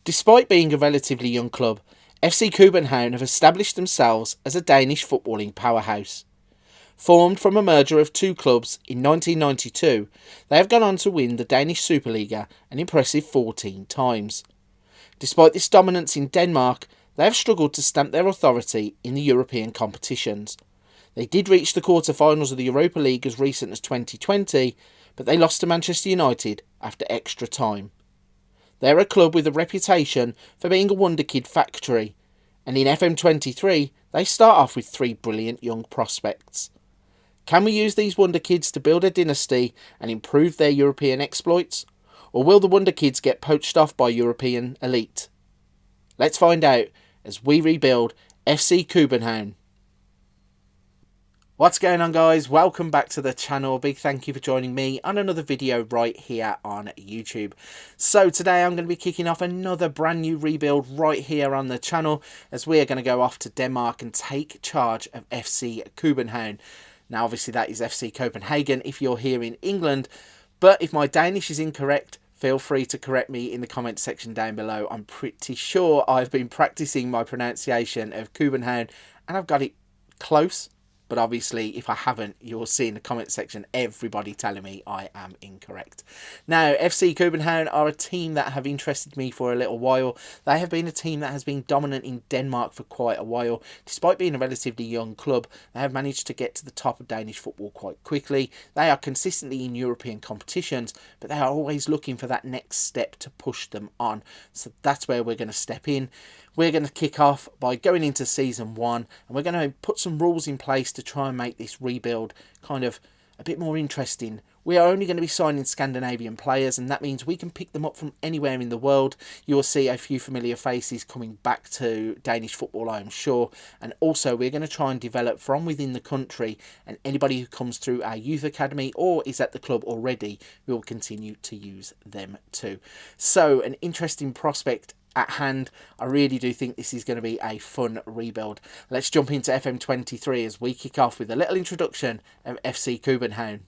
Despite being a relatively young club, FC Kobenhavn have established themselves as a Danish footballing powerhouse. Formed from a merger of two clubs in 1992, they have gone on to win the Danish Superliga an impressive 14 times. Despite this dominance in Denmark, they have struggled to stamp their authority in the European competitions. They did reach the quarter-finals of the Europa League as recent as 2020, but they lost to Manchester United after extra time. They're a club with a reputation for being a wonderkid factory, and in FM23 they start off with three brilliant young prospects. Can we use these wonderkids to build a dynasty and improve their European exploits? Or will the wonderkids get poached off by European elite? Let's find out as we rebuild FC Kobenhavn. What's going on, guys? Welcome back to the channel. Big thank you for joining me on another video right here on YouTube. So today I'm going to be kicking off another brand new rebuild right here on the channel as we are going to go off to Denmark and take charge of FC Kobenhavn. Now obviously that is FC Copenhagen if you're here in England, but if my Danish is incorrect, feel free to correct me in the comment section down below. I'm pretty sure I've been practicing my pronunciation of Kobenhavn and I've got it close. But obviously, if I haven't, you'll see in the comment section everybody telling me I am incorrect. Now, FC København are a team that have interested me for a little while. They have been a team that has been dominant in Denmark for quite a while. Despite being a relatively young club, they have managed to get to the top of Danish football quite quickly. They are consistently in European competitions, but they are always looking for that next step to push them on. So that's where we're going to step in. We're going to kick off by going into Season 1 and we're going to put some rules in place to try and make this rebuild kind of a bit more interesting. We are only going to be signing Scandinavian players, and that means we can pick them up from anywhere in the world. You will see a few familiar faces coming back to Danish football, I am sure. And also we're going to try and develop from within the country, and anybody who comes through our youth academy or is at the club already, we will continue to use them too. So an interesting prospect at hand. I really do think this is going to be a fun rebuild. Let's jump into FM23 as we kick off with a little introduction of FC Kobenhavn.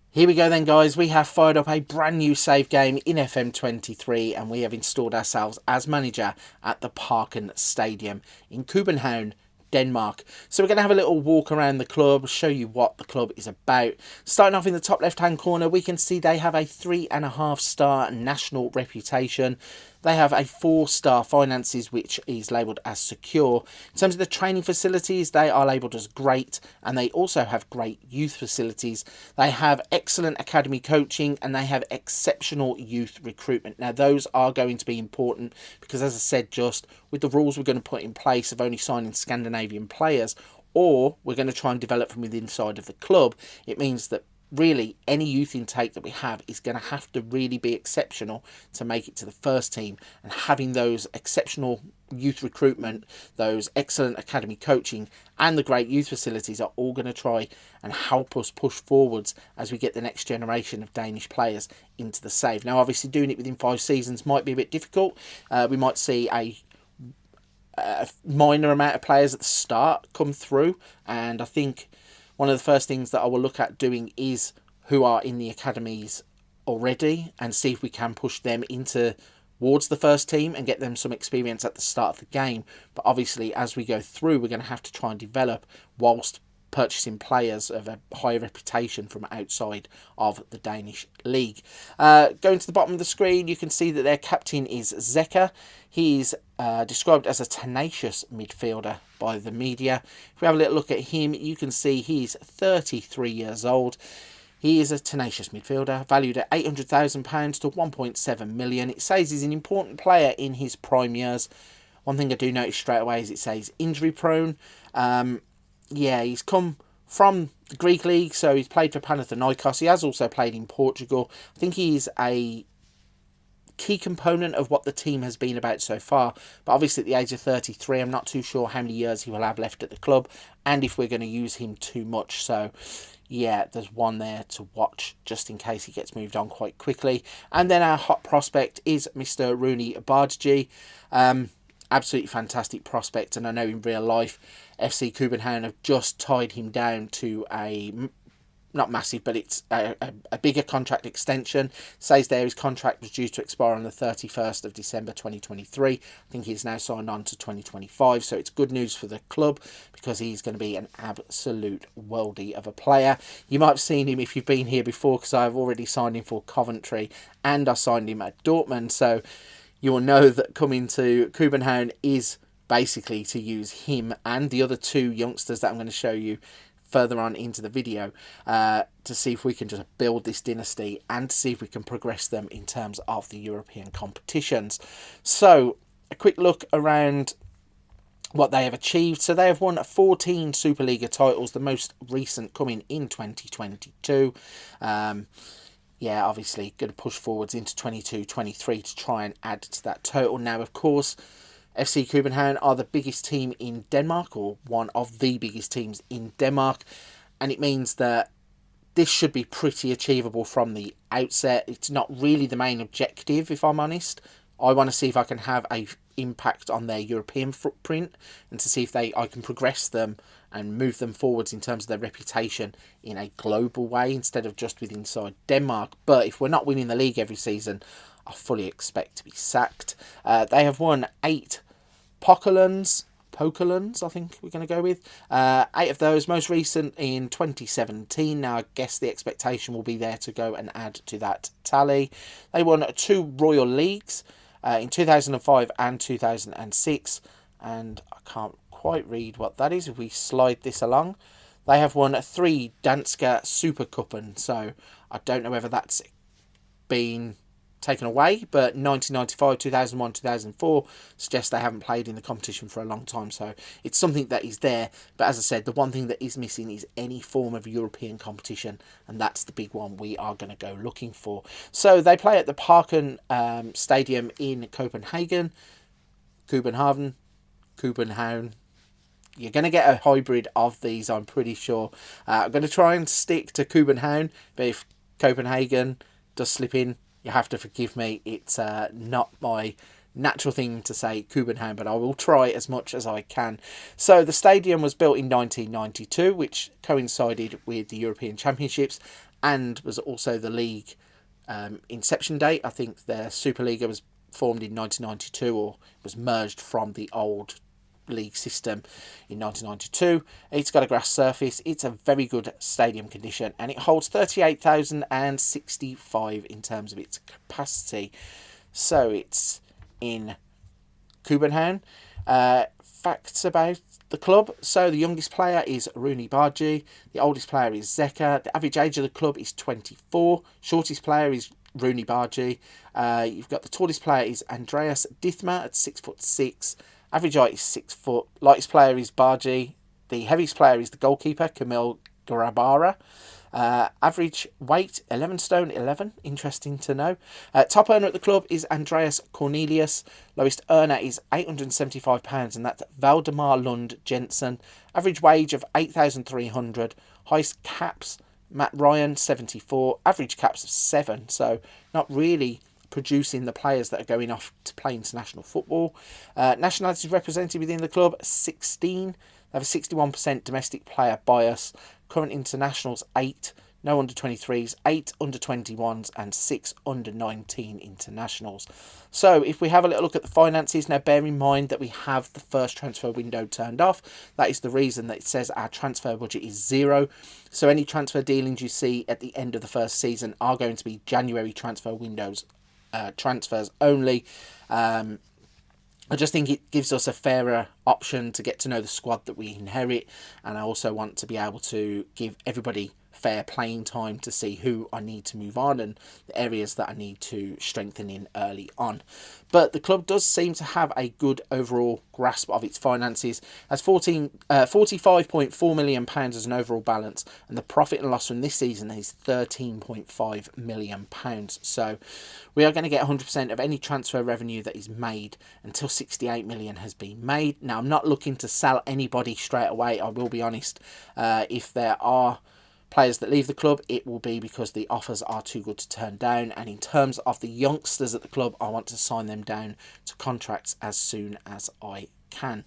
Here we go then, guys. We have fired up a brand new save game in FM23 and we have installed ourselves as manager at the Parken Stadium in København, Denmark. So we're going to have a little walk around the club, show you what the club is about. Starting off in the top left hand corner, we can see they have a 3.5-star national reputation. They have a 4-star finances, which is labelled as secure. In terms of the training facilities, they are labelled as great, and they also have great youth facilities. They have excellent academy coaching, and they have exceptional youth recruitment. Now, those are going to be important because, as I said, just with the rules we're going to put in place of only signing Scandinavian players, or we're going to try and develop from within inside of the club, it means that really any youth intake that we have is going to have to really be exceptional to make it to the first team, and having those exceptional youth recruitment, those excellent academy coaching and the great youth facilities are all going to try and help us push forwards as we get the next generation of Danish players into the save. Now obviously doing it within 5 seasons might be a bit difficult. We might see a minor amount of players at the start come through, and I think one of the first things that I will look at doing is who are in the academies already and see if we can push them into towards the first team and get them some experience at the start of the game. But obviously as we go through, we're going to have to try and develop whilst purchasing players of a high reputation from outside of the Danish league. Going to the bottom of the screen, you can see that their captain is Zeka. He's described as a tenacious midfielder by the media. If we have a little look at him, you can see he's 33 years old. He is a tenacious midfielder, valued at £800,000 to 1.7 million. It says he's an important player in his prime years. One thing I do notice straight away is it says injury prone. Yeah, he's come from the Greek league, so he's played for Panathinaikos. He has also played in Portugal. I think he's a key component of what the team has been about so far. But obviously at the age of 33, I'm not too sure how many years he will have left at the club and if we're going to use him too much. So yeah, there's one there to watch just in case he gets moved on quite quickly. And then our hot prospect is Mr. Rooney Bardji. Absolutely fantastic prospect, and I know in real life FC København have just tied him down to a not massive, but it's a bigger contract extension. Says there his contract was due to expire on the 31st of December 2023. I think he's now signed on to 2025, so it's good news for the club because he's going to be an absolute worldie of a player. You might have seen him if you've been here before, because I've already signed him for Coventry and I signed him at Dortmund, so you will know that coming to Kobenhavn is basically to use him and the other two youngsters that I'm going to show you further on into the video to see if we can just build this dynasty and to see if we can progress them in terms of the European competitions. So a quick look around what they have achieved. So they have won 14 Superliga titles, the most recent coming in 2022. Yeah, obviously going to push forwards into 22-23 to try and add to that total. Now, of course, FC København are the biggest team in Denmark, or one of the biggest teams in Denmark, and it means that this should be pretty achievable from the outset. It's not really the main objective, if I'm honest. I want to see if I can have an impact on their European footprint and to see if I can progress them and move them forwards in terms of their reputation in a global way instead of just with inside Denmark. But if we're not winning the league every season, I fully expect to be sacked. They have won 8 Pokalunds, I think we're going to go with. 8 of those, most recent in 2017. Now, I guess the expectation will be there to go and add to that tally. They won 2 Royal Leagues in 2005 and 2006. And I can't quite read what that is if we slide this along. They have won 3 Danske Supercupen. So I don't know whether that's been taken away, but 1995, 2001, 2004 suggests they haven't played in the competition for a long time, so it's something that is there. But as I said, the one thing that is missing is any form of European competition, and that's the big one we are going to go looking for. So they play at the Parken Stadium in Copenhagen, Kobenhavn. You're going to get a hybrid of these, I'm pretty sure. I'm going to try and stick to Kobenhavn, but if Copenhagen does slip in, you have to forgive me. It's not my natural thing to say København, but I will try as much as I can. So the stadium was built in 1992, which coincided with the European Championships and was also the league inception date. I think the Superliga was formed in 1992 or was merged from the old league system in 1992. It's got a grass surface. It's a very good stadium condition, and it holds 38,065 in terms of its capacity. So it's in Kobenhavn. Facts about the club. So the youngest player is Rooney Bargi. The oldest player is Zeka. The average age of the club is 24. Shortest player is Rooney Bargi. You've got the tallest player is Andreas Dithmer at 6'6". Average height is 6 foot. Lightest player is Bargi. The heaviest player is the goalkeeper, Camille Grabara. Average weight, 11 stone 11. Interesting to know. Top earner at the club is Andreas Cornelius. Lowest earner is £875, and that's Valdemar Lund Jensen. Average wage of 8,300. Highest caps, Matt Ryan, 74. Average caps of 7. So not really producing the players that are going off to play international football. Nationalities represented within the club, 16. They have a 61% domestic player bias. Current internationals, 8. No under-23s, 8 under-21s and 6 under-19 internationals. So if we have a little look at the finances, now bear in mind that we have the first transfer window turned off. That is the reason that it says our transfer budget is 0. So any transfer dealings you see at the end of the first season are going to be January transfer windows transfers only. I just think it gives us a fairer option to get to know the squad that we inherit, and I also want to be able to give everybody fair playing time to see who I need to move on and the areas that I need to strengthen in early on. But the club does seem to have a good overall grasp of its finances, as £45.4 million as an overall balance, and the profit and loss from this season is £13.5 million. So we are going to get 100% of any transfer revenue that is made until 68 million has been made. Now, I'm not looking to sell anybody straight away, I will be honest. If there are players that leave the club, it will be because the offers are too good to turn down. And in terms of the youngsters at the club, I want to sign them down to contracts as soon as I can.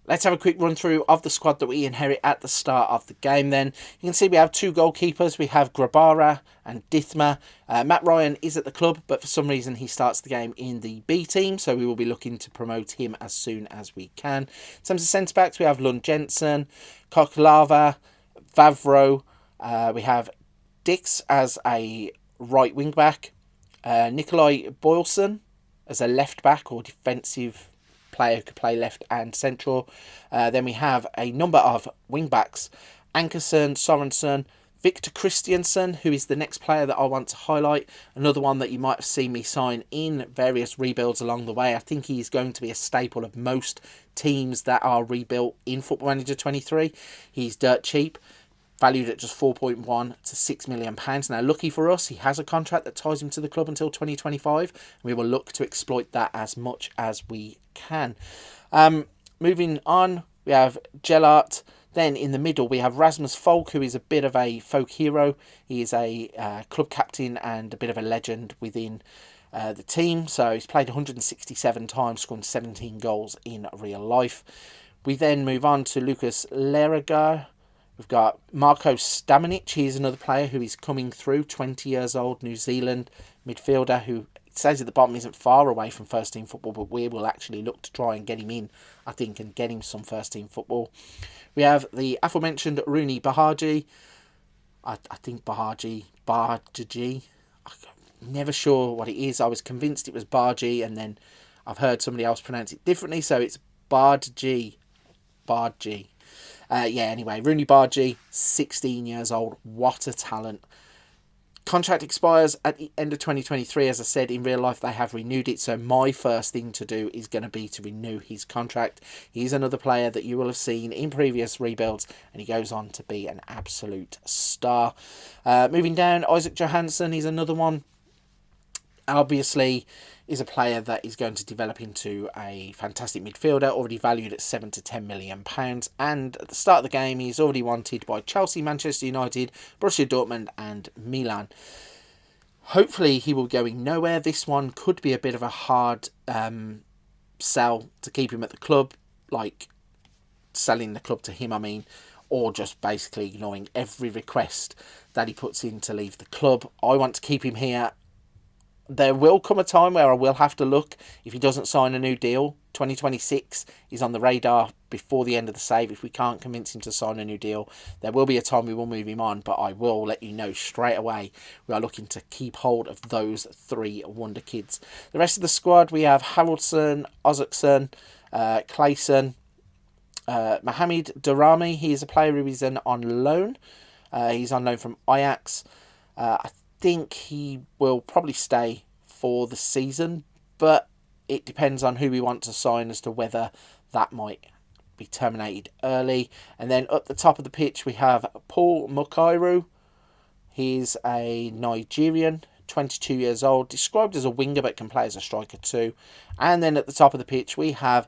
Let's have a quick run through of the squad that we inherit at the start of the game then. You can see we have 2 goalkeepers. We have Grabara and Dithma. Matt Ryan is at the club, but for some reason he starts the game in the B team, so we will be looking to promote him as soon as we can. In terms of centre-backs, we have Lund Jensen, Koklava, Vavro. We have Dix as a right wing-back. Nikolai Boylson as a left-back or defensive player who could play left and central. Then we have a number of wing-backs. Ankerson, Sorensen, Victor Christiansen, who is the next player that I want to highlight. Another one that you might have seen me sign in various rebuilds along the way. I think he is going to be a staple of most teams that are rebuilt in Football Manager 23. He's dirt cheap, valued at just £4.1 to £6 million. Now, lucky for us, he has a contract that ties him to the club until 2025. We will look to exploit that as much as we can. Moving on, we have Gellart. Then in the middle, we have Rasmus Folk, who is a bit of a folk hero. He is a club captain and a bit of a legend within the team. So he's played 167 times, scoring 17 goals in real life. We then move on to Lucas Leragar. We've got Marko Stamanic. He's another player who is coming through, 20 years old, New Zealand midfielder who it says at the bottom isn't far away from first team football, but we will actually look to try and get him in, I think, and get him some first team football. We have the aforementioned Rooney Bahaji. I think Bahaji. I'm never sure what it is. I was convinced it was Barji, and then I've heard somebody else pronounce it differently, so it's Bardji. Anyway, Rooney Barji, 16 years old. What a talent. Contract expires at the end of 2023. As I said, in real life, they have renewed it. So my first thing to do is going to be to renew his contract. He's another player that you will have seen in previous rebuilds, and he goes on to be an absolute star. Moving down, Isaac Johansson is another one. Obviously, is a player that is going to develop into a fantastic midfielder, already valued at £7 to £10 million. And at the start of the game, he's already wanted by Chelsea, Manchester United, Borussia Dortmund and Milan. Hopefully, he will go nowhere. This one could be a bit of a hard sell to keep him at the club, like selling the club to him, I mean, or just basically ignoring every request that he puts in to leave the club. I want to keep him here. There will come a time where I will have to look if he doesn't sign a new deal. 2026 is on the radar before the end of the save. If we can't convince him to sign a new deal, there will be a time we will move him on, but I will let you know straight away. We are looking to keep hold of those 3 wonder kids. The rest of the squad, we have Haraldsson, Ozakson, Clayson, Mohamed Darami. He is a player who is on loan. He's on loan from Ajax. I think he will probably stay for the season, but it depends on who we want to sign as to whether that might be terminated early. And then at the top of the pitch, we have Paul Mukairu. He's a Nigerian, 22 years old, described as a winger but can play as a striker too. And then at the top of the pitch, we have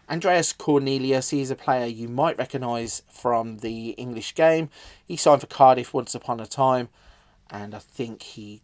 Andreas Cornelius. He's a player you might recognise from the English game. He signed for Cardiff once upon a time, and I think he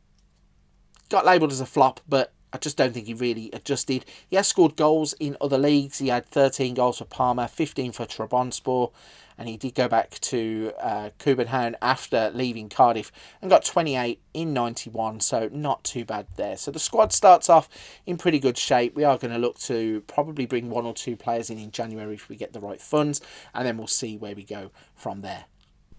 got labelled as a flop, but I just don't think he really adjusted. He has scored goals in other leagues. He had 13 goals for Parma, 15 for Trabzonspor, and he did go back to Kobenhavn after leaving Cardiff and got 28 in 91, so not too bad there. So the squad starts off in pretty good shape. We are going to look to probably bring 1 or 2 players in January if we get the right funds, and then we'll see where we go from there.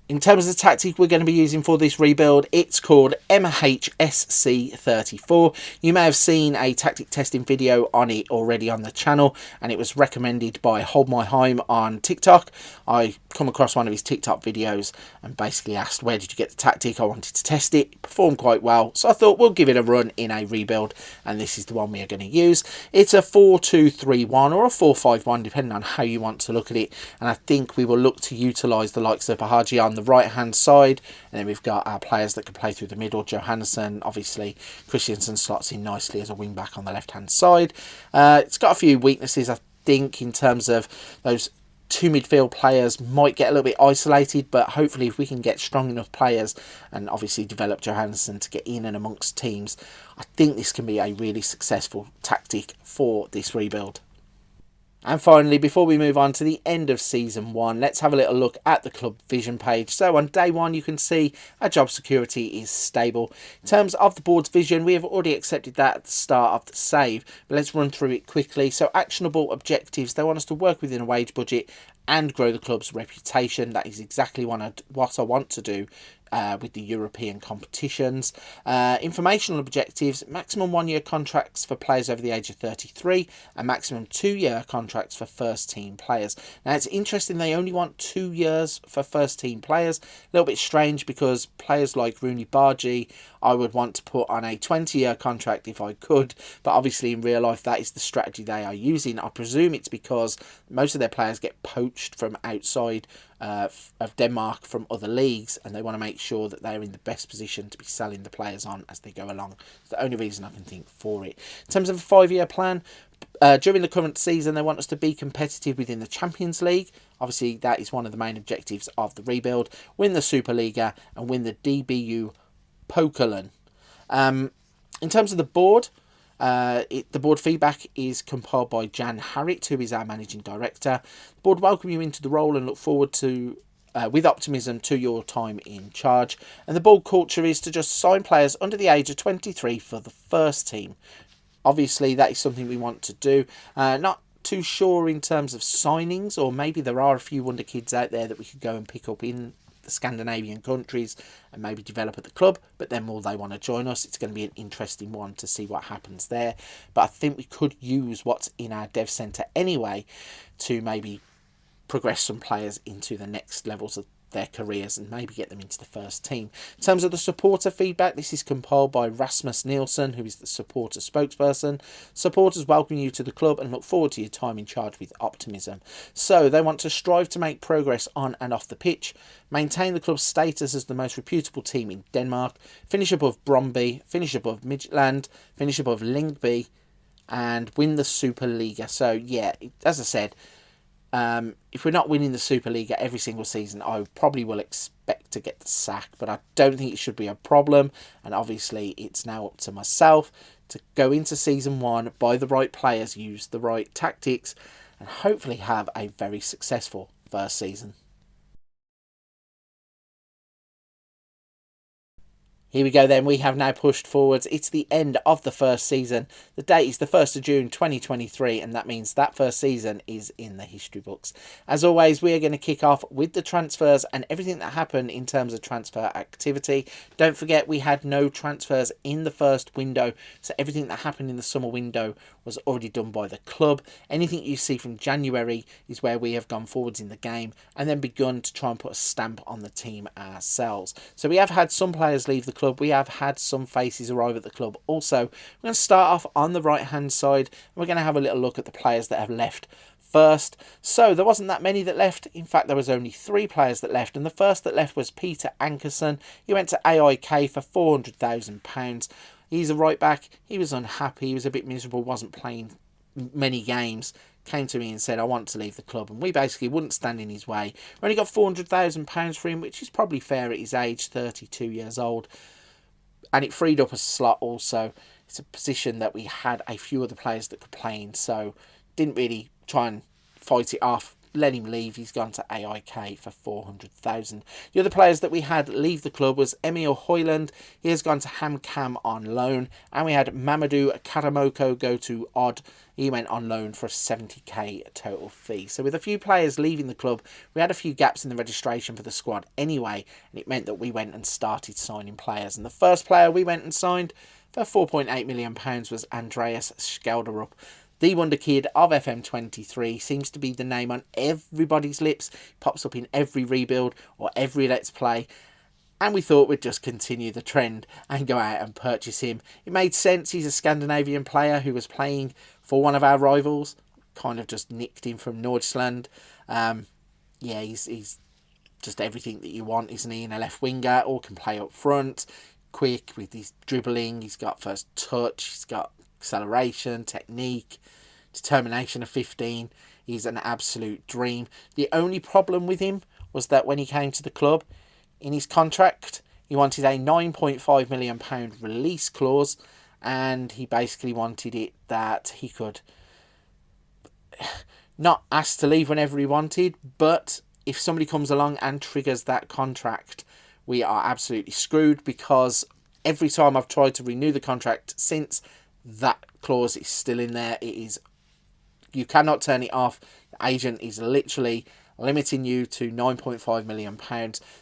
In terms of the tactic we're going to be using for this rebuild, it's called MHSC34. You may have seen a tactic testing video on it already on the channel, and it was recommended by Hold My Heim on TikTok. I come across one of his TikTok videos and basically asked, where did you get the tactic? I wanted to test it. It performed quite well, so I thought we'll give it a run in a rebuild, and this is the one we are going to use. It's a 4-2-3-1 or a 4-5-1, depending on how you want to look at it, and I think we will look to utilise the likes of Bahaji on the right hand side, and then we've got our players that can play through the middle. Johansson, obviously, Christiansen slots in nicely as a wing back on the left hand side. It's got a few weaknesses, I think, in terms of those 2 midfield players might get a little bit isolated, but hopefully if we can get strong enough players and obviously develop Johansson to get in and amongst teams, I think this can be a really successful tactic for this rebuild. And finally, before we move on to the end of Season 1, let's have a little look at the club vision page. So on day 1, you can see our job security is stable. In terms of the board's vision, we have already accepted that at the start of the save, but let's run through it quickly. So actionable objectives, they want us to work within a wage budget and grow the club's reputation. That is exactly what I want to do with the European competitions. Informational objectives, maximum 1-year contracts for players over the age of 33 and maximum 2-year contracts for first team players. Now it's interesting, they only want 2 years for first team players. A little bit strange because players like Rooney Bargi I would want to put on a 20-year contract if I could, but obviously in real life that is the strategy they are using. I presume it's because most of their players get poached from outside of Denmark from other leagues, and they want to make sure that they're in the best position to be selling the players on as they go along. It's the only reason I can think for it. In terms of a 5-year plan, during the current season they want us to be competitive within the Champions League. Obviously that is one of the main objectives of the rebuild. Win the Superliga and win the DBU Pokalen. In terms of the board, the board feedback is compiled by Jan Harriet, who is our managing director. The board welcome you into the role and look forward to, with optimism, to your time in charge. And the board culture is to just sign players under the age of 23 for the first team. Obviously, that is something we want to do. Not too sure in terms of signings, or maybe there are a few wonder kids out there that we could go and pick up in the Scandinavian countries and maybe develop at the club, but then will they want to join us? It's going to be an interesting one to see what happens there. But I think we could use what's in our dev centre anyway to maybe progress some players into the next levels of their careers and maybe get them into the first team. In terms of the supporter feedback, this is compiled by Rasmus Nielsen, who is the supporter spokesperson. Supporters welcome you to the club and look forward to your time in charge with optimism. So they want to strive to make progress on and off the pitch, maintain the club's status as the most reputable team in Denmark, finish above Brøndby, finish above Midtjylland, finish above Lyngby, and win the Superliga. So yeah, as I said, if we're not winning the Superliga every single season, I probably will expect to get the sack, but I don't think it should be a problem. And obviously it's now up to myself to go into season 1, buy the right players, use the right tactics, and hopefully have a very successful first season. Here we go then, we have now pushed forwards. It's the end of the first season. The date is the 1st of June 2023, and that means that first season is in the history books. As always, we are going to kick off with the transfers and everything that happened in terms of transfer activity. Don't forget, we had no transfers in the first window, so everything that happened in the summer window was already done by the club. Anything you see from January is where we have gone forwards in the game and then begun to try and put a stamp on the team ourselves. So we have had some players leave the club. We have had some faces arrive at the club also. We're going to start off on the right hand side and we're going to have a little look at the players that have left first. So there wasn't that many that left. In fact, there was only 3 players that left, and the first that left was Peter Ankerson. He went to AIK for £400,000. He's a right back. He was unhappy. He was a bit miserable, wasn't playing many games. Came to me and said, I want to leave the club. And we basically wouldn't stand in his way. We only got £400,000 for him, which is probably fair at his age, 32 years old. And it freed up a slot also. It's a position that we had a few other players that could play in. So didn't really try and fight it off. Let him leave. He's gone to AIK for £400,000. The other players that we had leave the club was Emil Hoyland. He has gone to HamKam on loan. And we had Mamadou Karamoko go to Odd. He went on loan for a 70k total fee. So with a few players leaving the club, we had a few gaps in the registration for the squad anyway. And it meant that we went and started signing players. And the first player we went and signed for £4.8 million was Andreas Schelderup. The Wonder Kid of FM23 seems to be the name on everybody's lips. Pops up in every rebuild or every Let's Play. And we thought we'd just continue the trend and go out and purchase him. It made sense. He's a Scandinavian player who was playing for one of our rivals. Kind of just nicked him from Nordsjælland. Yeah, he's just everything that you want, isn't he? In a left winger, or can play up front. Quick with his dribbling. He's got first touch. He's got acceleration, technique, determination of 15. He's an absolute dream. The only problem with him was that when he came to the club, in his contract, he wanted a £9.5 million release clause, and he basically wanted it that he could not asked to leave whenever he wanted, but if somebody comes along and triggers that contract, we are absolutely screwed, because every time I've tried to renew the contract since, that clause is still in there. It is, you cannot turn it off. The agent is literally limiting you to £9.5 million.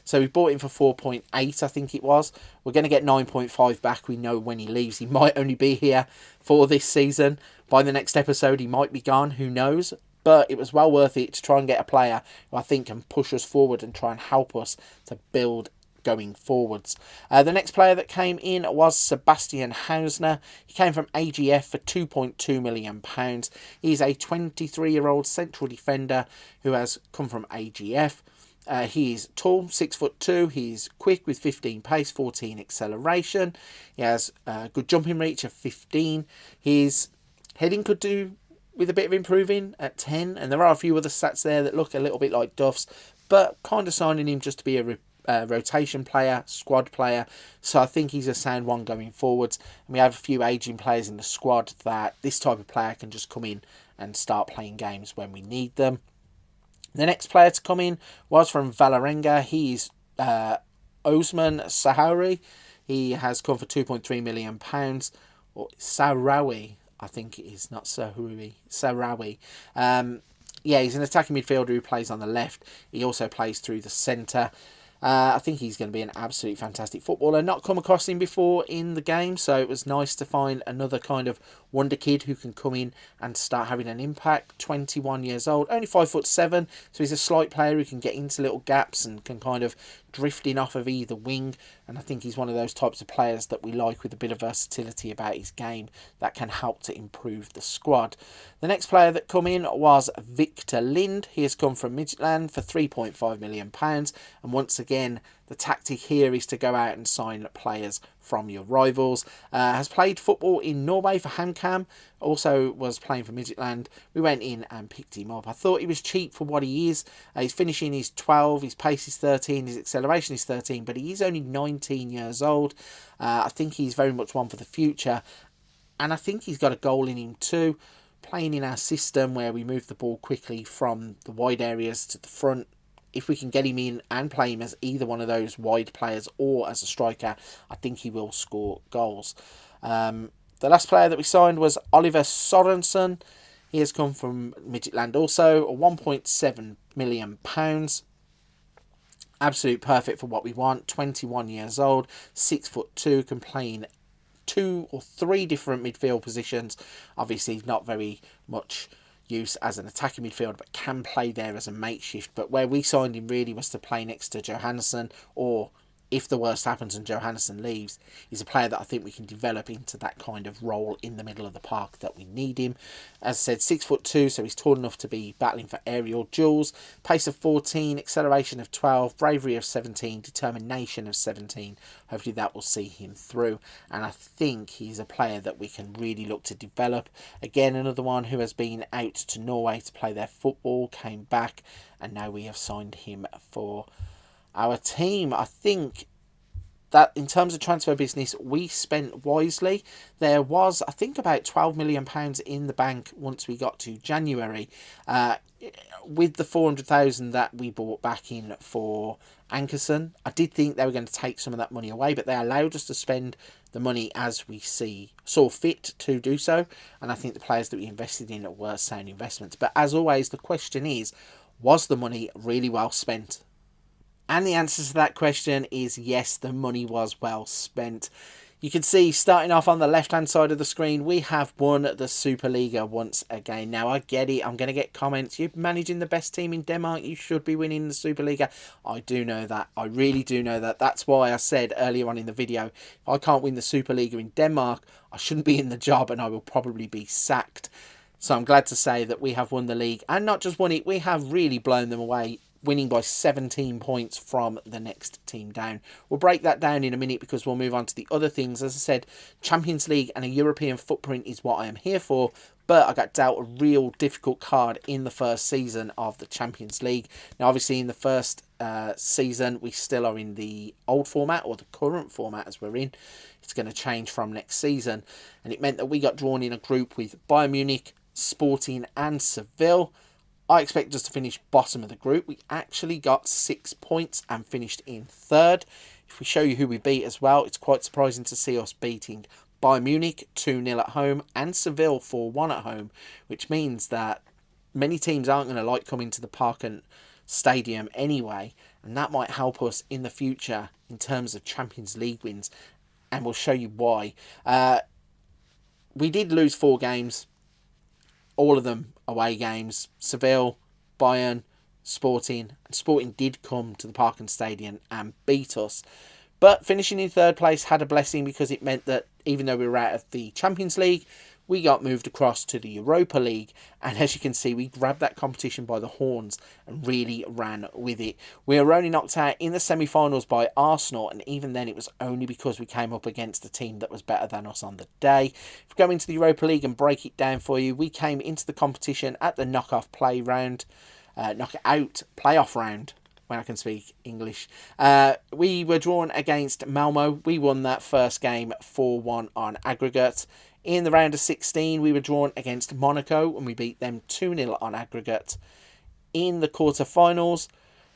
So we bought him for 4.8, I think it was. We're going to get 9.5 back. We know when he leaves. He might only be here for this season. By the next episode, he might be gone. Who knows? But it was well worth it to try and get a player who I think can push us forward and try and help us to build going forwards. The next player that came in was Sebastian Hausner. He came from AGF for £2.2 million. He's a 23-year-old central defender who has come from AGF. He's tall, 6'2". He's quick with 15 pace, 14 acceleration. He has good jumping reach of 15. His heading could do with a bit of improving at 10, and there are a few other stats there that look a little bit like Duff's, but kind of signing him just to be a rotation player, squad player. So I think he's a sound one going forwards. And we have a few aging players in the squad that this type of player can just come in and start playing games when we need them. The next player to come in was from Vålerenga. He's Osman Sahraoui. He has come for £2.3 million. Or Sahraoui, I think it is, not Sahraoui. Sahraoui. Yeah, he's an attacking midfielder who plays on the left. He also plays through the centre. I think he's going to be an absolutely fantastic footballer. Not come across him before in the game, so it was nice to find another kind of wonder kid who can come in and start having an impact. 21 years old, only 5'7", so he's a slight player who can get into little gaps and can kind of drift in off of either wing. And I think he's one of those types of players that we like, with a bit of versatility about his game that can help to improve the squad. The next player that come in was Victor Lind. He has come from Midtjylland for £3.5 million. And once again, the tactic here is to go out and sign players from your rivals. Has played football in Norway for HamKam. Also was playing for Midtjylland. We went in and picked him up. I thought he was cheap for what he is. He's finishing his 12. His pace is 13. His acceleration is 13. But he is only 19 years old. I think he's very much one for the future. And I think he's got a goal in him too. Playing in our system where we move the ball quickly from the wide areas to the front. If we can get him in and play him as either one of those wide players or as a striker, I think he will score goals. The last player that we signed was Oliver Sorensen. He has come from Midtjylland also, £1.7 million. Absolute perfect for what we want. 21 years old, 6'2", can play in 2 or 3 different midfield positions. Obviously not very much use as an attacking midfielder, but can play there as a makeshift. But where we signed him really was to play next to Johannesson, or if the worst happens and Johannesson leaves, he's a player that I think we can develop into that kind of role in the middle of the park that we need him. As I said, 6'2", so he's tall enough to be battling for aerial duels. Pace of 14, acceleration of 12, bravery of 17, determination of 17. Hopefully that will see him through. And I think he's a player that we can really look to develop. Again, another one who has been out to Norway to play their football, came back, and now we have signed him for our team. I think that in terms of transfer business, we spent wisely. There was, I think, about £12 million in the bank once we got to January, with the 400,000 that we bought back in for Ankerson. I did think they were going to take some of that money away, but they allowed us to spend the money as we saw fit to do so. And I think the players that we invested in were sound investments. But as always, the question is, was the money really well spent? And the answer to that question is yes, the money was well spent. You can see, starting off on the left-hand side of the screen, we have won the Superliga once again. Now, I get it. I'm going to get comments. You're managing the best team in Denmark. You should be winning the Superliga. I do know that. I really do know that. That's why I said earlier on in the video, if I can't win the Superliga in Denmark, I shouldn't be in the job and I will probably be sacked. So I'm glad to say that we have won the league. And not just won it, we have really blown them away, winning by 17 points from the next team down. We'll break that down in a minute because we'll move on to the other things. As I said, Champions League and a European footprint is what I am here for, but I got dealt a real difficult card in the first season of the Champions League. Now, obviously, in the first season, we still are in the old format, or the current format as we're in. It's going to change from next season, and it meant that we got drawn in a group with Bayern Munich, Sporting and Seville. I expect us to finish bottom of the group. We actually got 6 points and finished in third. If we show you who we beat as well, it's quite surprising to see us beating Bayern Munich 2-0 at home and Seville 4-1 at home, which means that many teams aren't going to like coming to the Parken Stadium anyway, and that might help us in the future in terms of Champions League wins, and we'll show you why. We did lose 4 games, all of them away games. Seville, Bayern, Sporting. And Sporting did come to the Parken Stadium and beat us. But finishing in third place had a blessing, because it meant that even though we were out of the Champions League, we got moved across to the Europa League. And as you can see, we grabbed that competition by the horns and really ran with it. We were only knocked out in the semi-finals by Arsenal, and even then it was only because we came up against a team that was better than us on the day. If we go into the Europa League and break it down for you, we came into the competition at the knockout playoff round, when I can speak English. We were drawn against Malmo. We won that first game 4-1 on aggregate. In the round of 16, we were drawn against Monaco and we beat them 2-0 on aggregate. In the quarterfinals,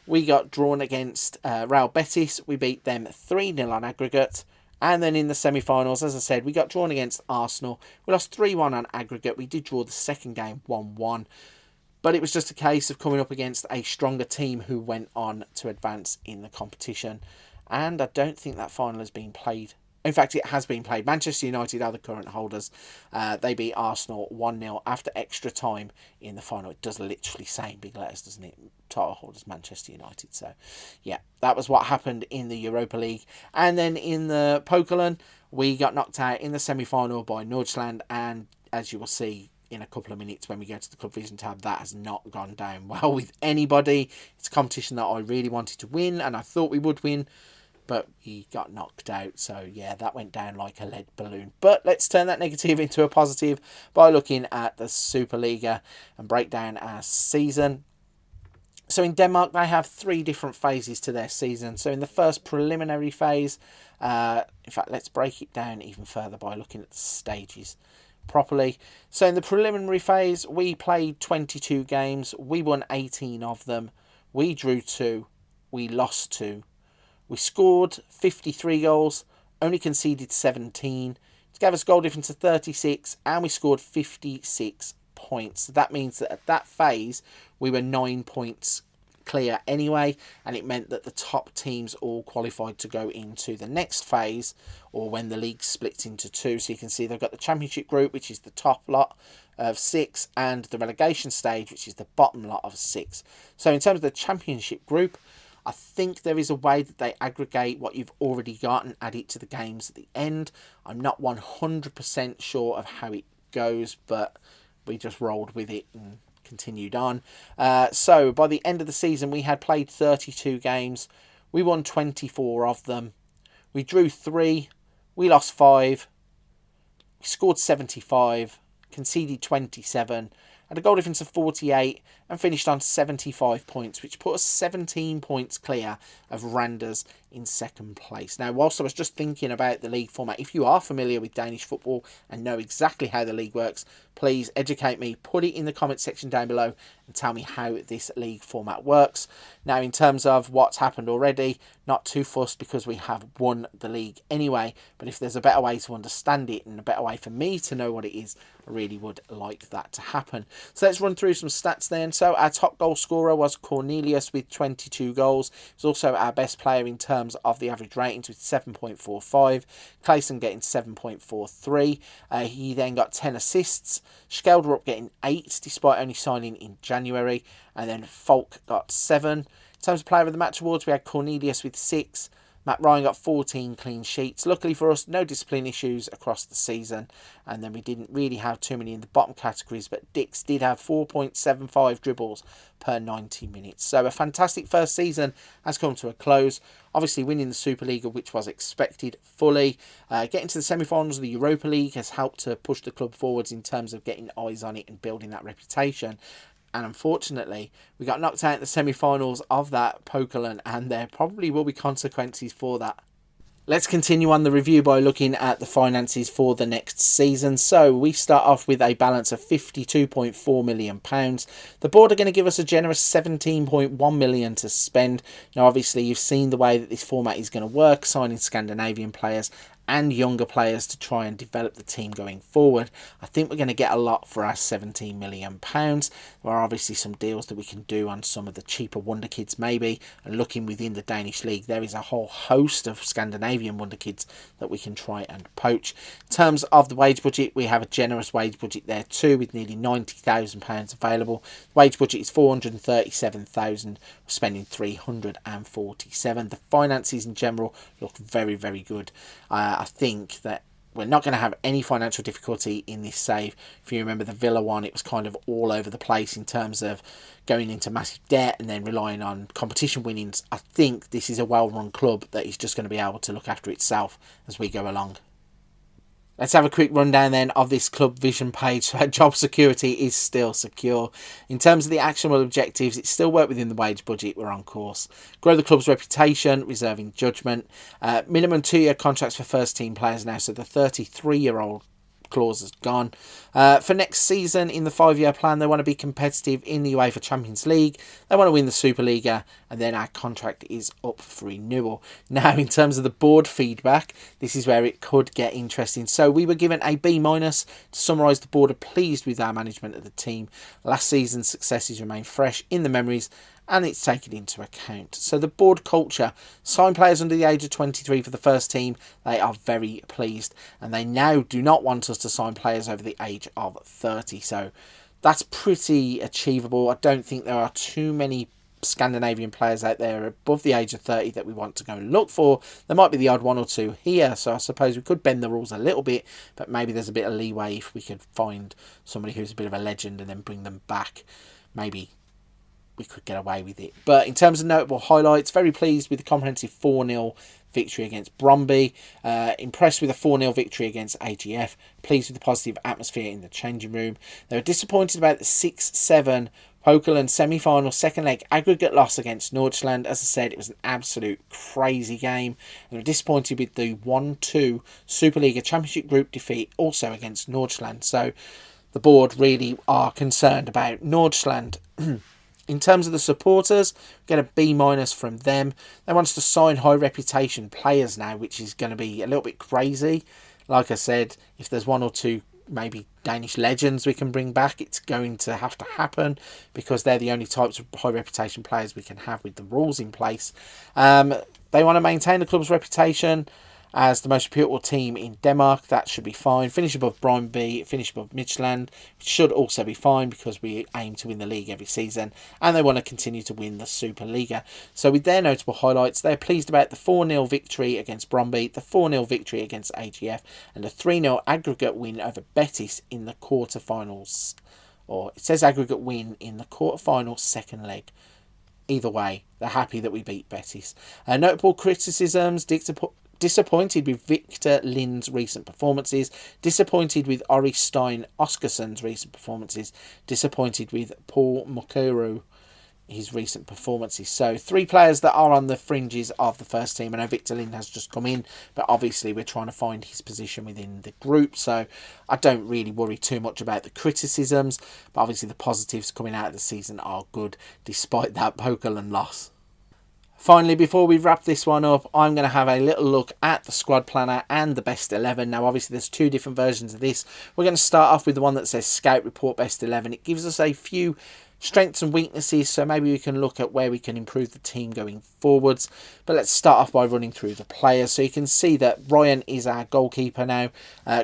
we got drawn against Real Betis. We beat them 3-0 on aggregate. And then in the semi-finals, as I said, we got drawn against Arsenal. We lost 3-1 on aggregate. We did draw the second game 1-1. But it was just a case of coming up against a stronger team who went on to advance in the competition. And I don't think that final has been played. In fact, it has been played. Manchester United are the current holders. They beat Arsenal 1-0 after extra time in the final. It does literally say in big letters, doesn't it? Title holders Manchester United. So, yeah, that was what happened in the Europa League. And then in the Pokalen, we got knocked out in the semi-final by Nordjylland. And as you will see in a couple of minutes when we go to the Club Vision tab, that has not gone down well with anybody. It's a competition that I really wanted to win, and I thought we would win, but we got knocked out. So yeah, that went down like a lead balloon. But let's turn that negative into a positive by looking at the Superliga and break down our season. So in Denmark, they have 3 different phases to their season. So in the first preliminary phase, in fact, let's break it down even further by looking at the stages properly. So in the preliminary phase, we played 22 games. We won 18 of them. We drew 2. We lost 2. We scored 53 goals, only conceded 17. It gave us a goal difference of 36, and we scored 56 points. So that means that at that phase, we were 9 points clear anyway, and it meant that the top teams all qualified to go into the next phase, or when the league splits into 2. So you can see they've got the championship group, which is the top lot of 6, and the relegation stage, which is the bottom lot of 6. So in terms of the championship group, I think there is a way that they aggregate what you've already got and add it to the games at the end. I'm not 100% sure of how it goes, but we just rolled with it and continued on. So by the end of the season, we had played 32 games. We won 24 of them. We drew 3. We lost 5. We scored 75. Conceded 27. Had a goal difference of 48 and finished on 75 points, which put us 17 points clear of Randers in second place. Now, whilst I was just thinking about the league format, if you are familiar with Danish football and know exactly how the league works, please educate me, put it in the comment section down below and tell me how this league format works. Now, in terms of what's happened already, not too fussed because we have won the league anyway, but if there's a better way to understand it and a better way for me to know what it is, I really would like that to happen. So let's run through some stats then. So our top goal scorer was Cornelius with 22 goals. He was also our best player in terms of the average ratings with 7.45. Clayson getting 7.43. He then got 10 assists. Skelderup getting 8 despite only signing in January. And then Falk got 7. In terms of player of the match awards, we had Cornelius with 6. Matt Ryan got 14 clean sheets. Luckily for us, no discipline issues across the season. And then we didn't really have too many in the bottom categories, but Dix did have 4.75 dribbles per 90 minutes. So a fantastic first season has come to a close. Obviously winning the Superliga, which was expected fully. Getting to the semi-finals of the Europa League has helped to push the club forwards in terms of getting eyes on it and building that reputation. And unfortunately, we got knocked out in the semi-finals of that Pokalen, and there probably will be consequences for that. Let's continue on the review by looking at the finances for the next season. So we start off with a balance of £52.4 million. The board are going to give us a generous £17.1 million to spend. Now obviously you've seen the way that this format is going to work, signing Scandinavian players and younger players to try and develop the team going forward. I think we're going to get a lot for our £17 million. There are obviously some deals that we can do on some of the cheaper wonder kids maybe, and looking within the Danish league there is a whole host of Scandinavian wonder kids that we can try and poach. In terms of the wage budget, we have a generous wage budget there too, with nearly £90,000 available. The wage budget is £437,000, we're spending £347,000. The finances in general look very, very good. I think that we're not going to have any financial difficulty in this save. If you remember the Villa one, it was kind of all over the place in terms of going into massive debt and then relying on competition winnings. I think this is a well-run club that is just going to be able to look after itself as we go along. Let's have a quick rundown then of this club vision page. So our job security is still secure. In terms of the actionable objectives, it's still work within the wage budget. We're on course. Grow the club's reputation, reserving judgment. Minimum 2-year contracts for first team players now. So the 33-year-old clause is gone. For next season, in the 5-year plan, they want to be competitive in the UEFA Champions League. They want to win the Superliga, and then our contract is up for renewal. Now, in terms of the board feedback, this is where it could get interesting. So we were given a B-. To summarise, the board are pleased with our management of the team. Last season's successes remain fresh in the memories, and it's taken into account. So the board culture, sign players under the age of 23 for the first team. They are very pleased, and they now do not want us to sign players over the age of 30. So that's pretty achievable. I don't think there are too many Scandinavian players out there above the age of 30 that we want to go and look for. There might be the odd one or two here, so I suppose we could bend the rules a little bit, but maybe there's a bit of leeway if we could find somebody who's a bit of a legend and then bring them back. Maybe we could get away with it. But in terms of notable highlights, very pleased with the comprehensive 4-0 victory against Brøndby. Impressed with a 4-0 victory against AGF. Pleased with the positive atmosphere in the changing room. They were disappointed about the 6-7 Pokeland semi-final second leg aggregate loss against Nordsjælland. As I said, it was an absolute crazy game. And they were disappointed with the 1-2 Superliga Championship group defeat also against Nordsjælland. So the board really are concerned about Nordsjælland. In terms of the supporters, get a B- from them. They want us to sign high reputation players now, which is going to be a little bit crazy. Like I said, if there's one or two maybe Danish legends we can bring back, it's going to have to happen because they're the only types of high reputation players we can have with the rules in place. They want to maintain the club's reputation as the most reputable team in Denmark. That should be fine. Finish above Brøndby, finish above Midtjylland, which should also be fine because we aim to win the league every season, and they want to continue to win the Superliga. So with their notable highlights, they're pleased about the 4-0 victory against Brøndby, the 4-0 victory against AGF, and a 3-0 aggregate win over Betis in the quarterfinals. Or it says aggregate win in the quarterfinal second leg. Either way, they're happy that we beat Betis. Notable criticisms: disappointed with Victor Lind's recent performances, disappointed with Ori Stein Oscarsson's recent performances, disappointed with Paul Mokero, his recent performances. So 3 players that are on the fringes of the first team. I know Victor Lind has just come in, but obviously we're trying to find his position within the group, so I don't really worry too much about the criticisms, but obviously the positives coming out of the season are good despite that Pokeland loss. Finally, before we wrap this one up, I'm going to have a little look at the squad planner and the best 11. Now, obviously, there's 2 different versions of this. We're going to start off with the one that says Scout Report Best 11. It gives us a few strengths and weaknesses, so maybe we can look at where we can improve the team going forwards. But let's start off by running through the players. So you can see that Ryan is our goalkeeper now.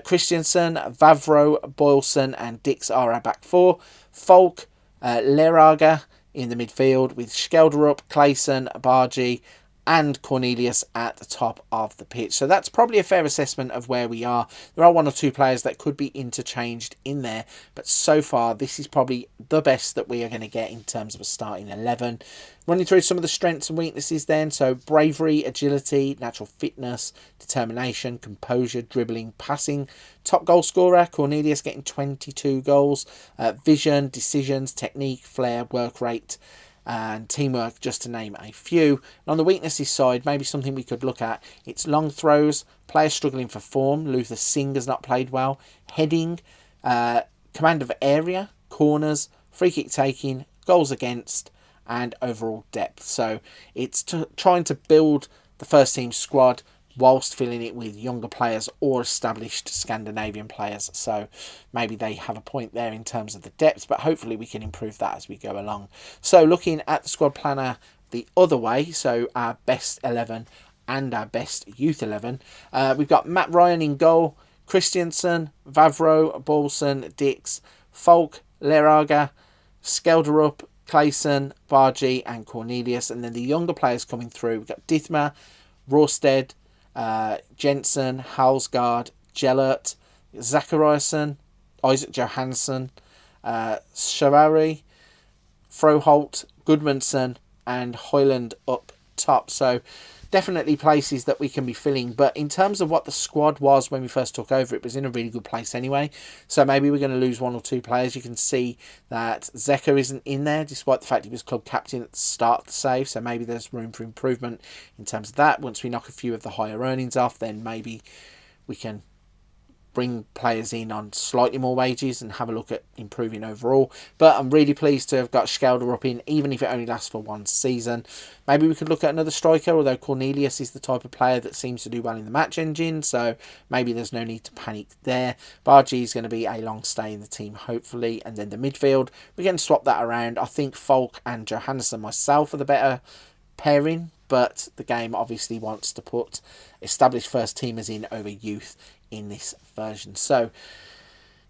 Christiansen, Vavro, Boylson and Dix are our back 4. Falk, Lerager in the midfield, with Skelderup, Clayson, Bargy and Cornelius at the top of the pitch. So that's probably a fair assessment of where we are. There are 1 or 2 players that could be interchanged in there, but so far this is probably the best that we are going to get in terms of a starting 11. Running through some of the strengths and weaknesses then. So bravery, agility, natural fitness, determination, composure, dribbling, passing. Top goal scorer, Cornelius getting 22 goals. Vision, decisions, technique, flair, work rate. and teamwork, just to name a few. And on the weaknesses side, maybe something we could look at, it's long throws, players struggling for form. Luther Singh has not played well. Heading, command of area, corners, free kick taking, goals against, and overall depth. So it's trying to build the first team squad whilst filling it with younger players or established Scandinavian players. So maybe they have a point there in terms of the depth, but hopefully we can improve that as we go along. So looking at the squad planner the other way, so our best 11 and our best youth 11, we've got Matt Ryan in goal, Christiansen, Vavro, Balson, Dix, Falk, Leraga, Skelderup, Clayson, Bargy and Cornelius. And then the younger players coming through, we've got Dithmer, Rorsted, Jensen, Halsgaard, Gellert, Zachariasen, Isaac Johansson, Sharari, Froholt, Goodmanson and Hoyland up top. So definitely places that we can be filling, but in terms of what the squad was when we first took over, it was in a really good place anyway. So maybe we're going to lose one or two players. You can see that Zeka isn't in there, despite the fact he was club captain at the start of the save. So maybe there's room for improvement in terms of that. Once we knock a few of the higher earnings off, then maybe we can bring players in on slightly more wages and have a look at improving overall. But I'm really pleased to have got Schelder up in, even if it only lasts for one season. Maybe we could look at another striker, although Cornelius is the type of player that seems to do well in the match engine, so maybe there's no need to panic there. Bargy is going to be a long stay in the team, hopefully. And then the midfield, we're going to swap that around. I think Falk and Johansson myself are the better pairing, but the game obviously wants to put established first teamers in over youth in this version. So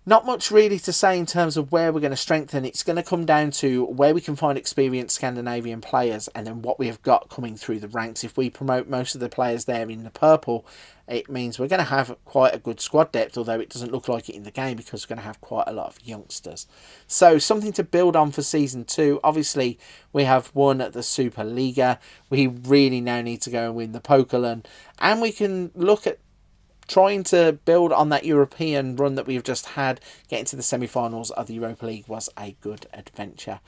not much really to say in terms of where we're going to strengthen. It's going to come down to where we can find experienced Scandinavian players and then what we have got coming through the ranks. If we promote most of the players there in the purple, it means we're going to have quite a good squad depth, although it doesn't look like it in the game because we're going to have quite a lot of youngsters. So something to build on for Season 2. Obviously, we have won the Superliga. We really now need to go and win the Pokal, and we can look at trying to build on that European run that we've just had. Getting to the semi-finals of the Europa League was a good adventure.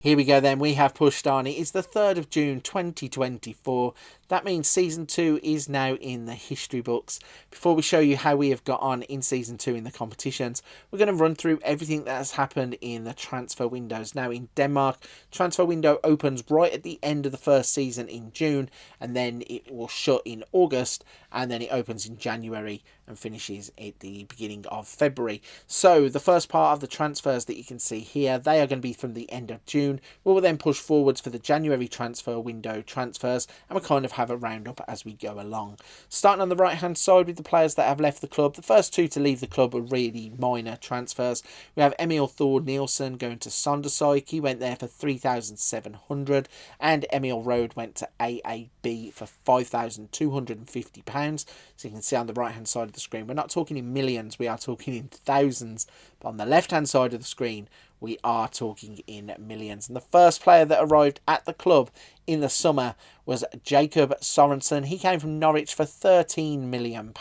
Here we go then, we have pushed on. It is the 3rd of June 2024. That means Season 2 is now in the history books. Before we show you how we have got on in Season 2 in the competitions, we're going to run through everything that has happened in the transfer windows. Now in Denmark, transfer window opens right at the end of the first season in June, and then it will shut in August, and then it opens in January and finishes at the beginning of February. So the first part of the transfers that you can see here, they are going to be from the end of June. We will then push forwards for the January transfer window transfers, and we'll kind of have a roundup as we go along. Starting on the right hand side with the players that have left the club, the first two to leave the club were really minor transfers. We have Emil Thor Nielsen going to Sondersyk. He went there for 3,700, and Emil Rode went to AAB for £5,250. So you can see on the right hand side of the screen, we're not talking in millions, we are talking in thousands. But on the left hand side of the screen, we are talking in millions. And the first player that arrived at the club in the summer was Jacob Sorensen. He came from Norwich for £13 million.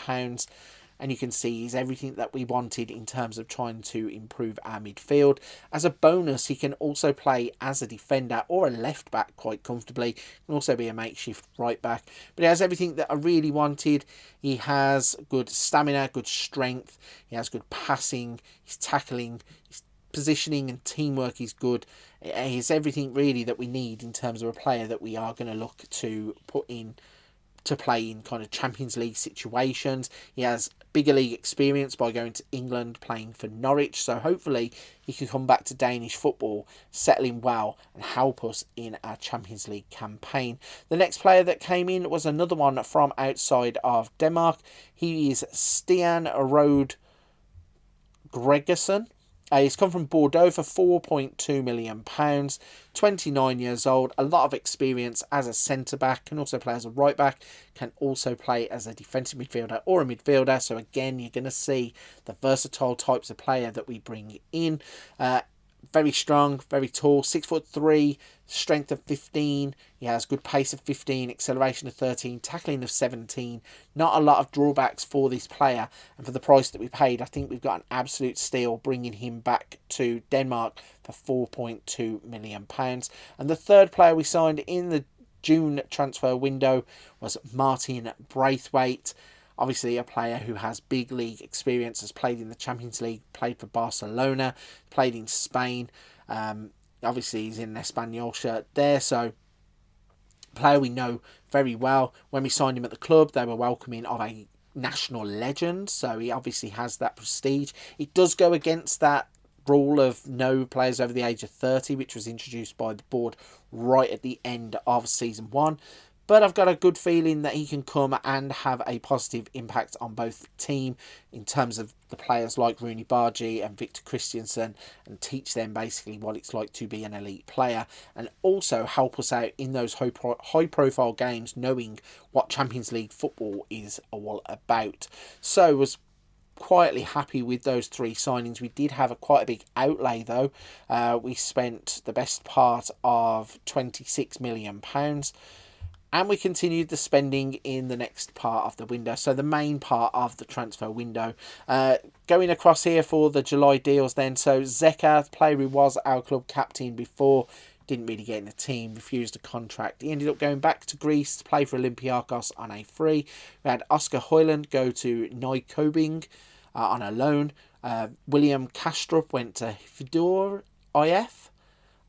And you can see he's everything that we wanted in terms of trying to improve our midfield. As a bonus, he can also play as a defender or a left back quite comfortably. He can also be a makeshift right back. But he has everything that I really wanted. He has good stamina, good strength. He has good passing. He's tackling. His positioning and teamwork is good. He's everything really that we need in terms of a player that we are going to look to put in to play in kind of Champions League situations. He has bigger league experience by going to England, playing for Norwich, so hopefully he can come back to Danish football, settle in well and help us in our Champions League campaign. The next player that came in was another one from outside of Denmark. He is Stian Rode Gregersen. He's come from Bordeaux for £4.2 million, 29 years old, a lot of experience as a centre-back, can also play as a right-back, can also play as a defensive midfielder or a midfielder. So again, you're going to see the versatile types of player that we bring in. Very strong, very tall, 6'3", strength of 15. He has good pace of 15, acceleration of 13, tackling of 17. Not a lot of drawbacks for this player, and for the price that we paid, I think we've got an absolute steal bringing him back to Denmark for £4.2 million. And the third player we signed in the June transfer window was Martin Braithwaite. Obviously a player who has big league experience, has played in the Champions League, played for Barcelona, played in Spain. Obviously he's in an Espanyol shirt there, so player we know very well. When we signed him at the club, they were welcoming of a national legend, so he obviously has that prestige. It does go against that rule of no players over the age of 30, which was introduced by the board right at the end of season 1. But I've got a good feeling that he can come and have a positive impact on both the team in terms of the players like Rooney Bargi and Victor Christiansen, and teach them basically what it's like to be an elite player, and also help us out in those high profile games, knowing what Champions League football is all about. So I was quietly happy with those 3 signings. We did have quite a big outlay though. We spent the best part of £26 million. And we continued the spending in the next part of the window. So the main part of the transfer window. Going across here for the July deals then. So Zeka, the player who was our club captain before, didn't really get in the team, refused a contract. He ended up going back to Greece to play for Olympiacos on a free. We had Oscar Hoyland go to Nyköping on a loan. William Kastrup went to Fedor IF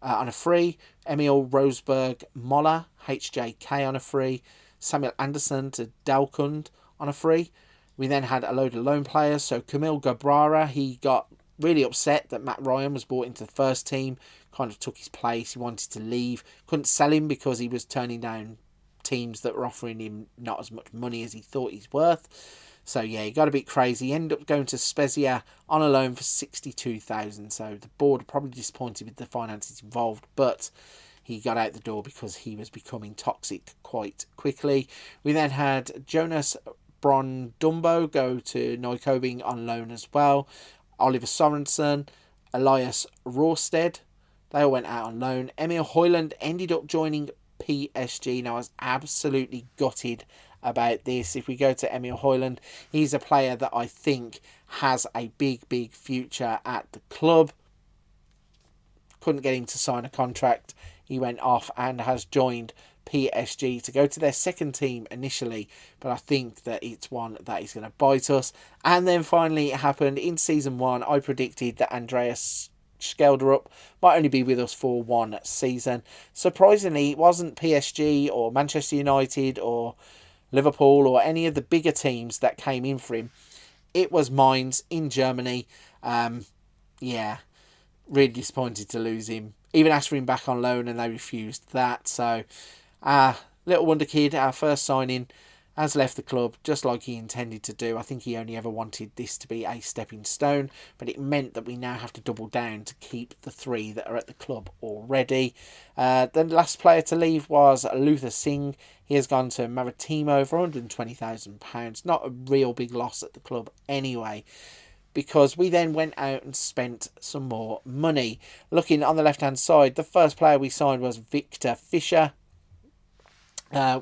on a free. Emil Rosberg Moller, HJK on a free. Samuel Anderson to Dalkund on a free. We then had a load of loan players. So Camille Gabrara, he got really upset that Matt Ryan was brought into the first team. Kind of took his place. He wanted to leave. Couldn't sell him because he was turning down teams that were offering him not as much money as he thought he's worth. So yeah, he got a bit crazy. He ended up going to Spezia on a loan for 62,000. So the board are probably disappointed with the finances involved, but he got out the door because he was becoming toxic quite quickly. We then had Jonas Brondumbo go to Nyköping on loan as well. Oliver Sorensen, Elias Råsted, they all went out on loan. Emil Hoyland ended up joining PSG. Now I was absolutely gutted about this. If we go to Emil Hoyland, he's a player that I think has a big future at the club. Couldn't get him to sign a contract. He went off and has joined PSG to go to their second team initially, but I think that it's one that is going to bite us. And then finally it happened in season 1. I predicted that Andreas Skelderup might only be with us for 1 season. Surprisingly, it wasn't PSG or Manchester United or Liverpool or any of the bigger teams that came in for him. It was Mainz in Germany. Yeah, really disappointed to lose him. Even asked for him back on loan and they refused that. So, little wonder kid, our first signing, has left the club just like he intended to do. I think he only ever wanted this to be a stepping stone, but it meant that we now have to double down to keep the 3 that are at the club already. The last player to leave was Luther Singh. He has gone to Maritimo for £120,000. Not a real big loss at the club anyway, because we then went out and spent some more money. Looking on the left-hand side, the first player we signed was Victor Fischer.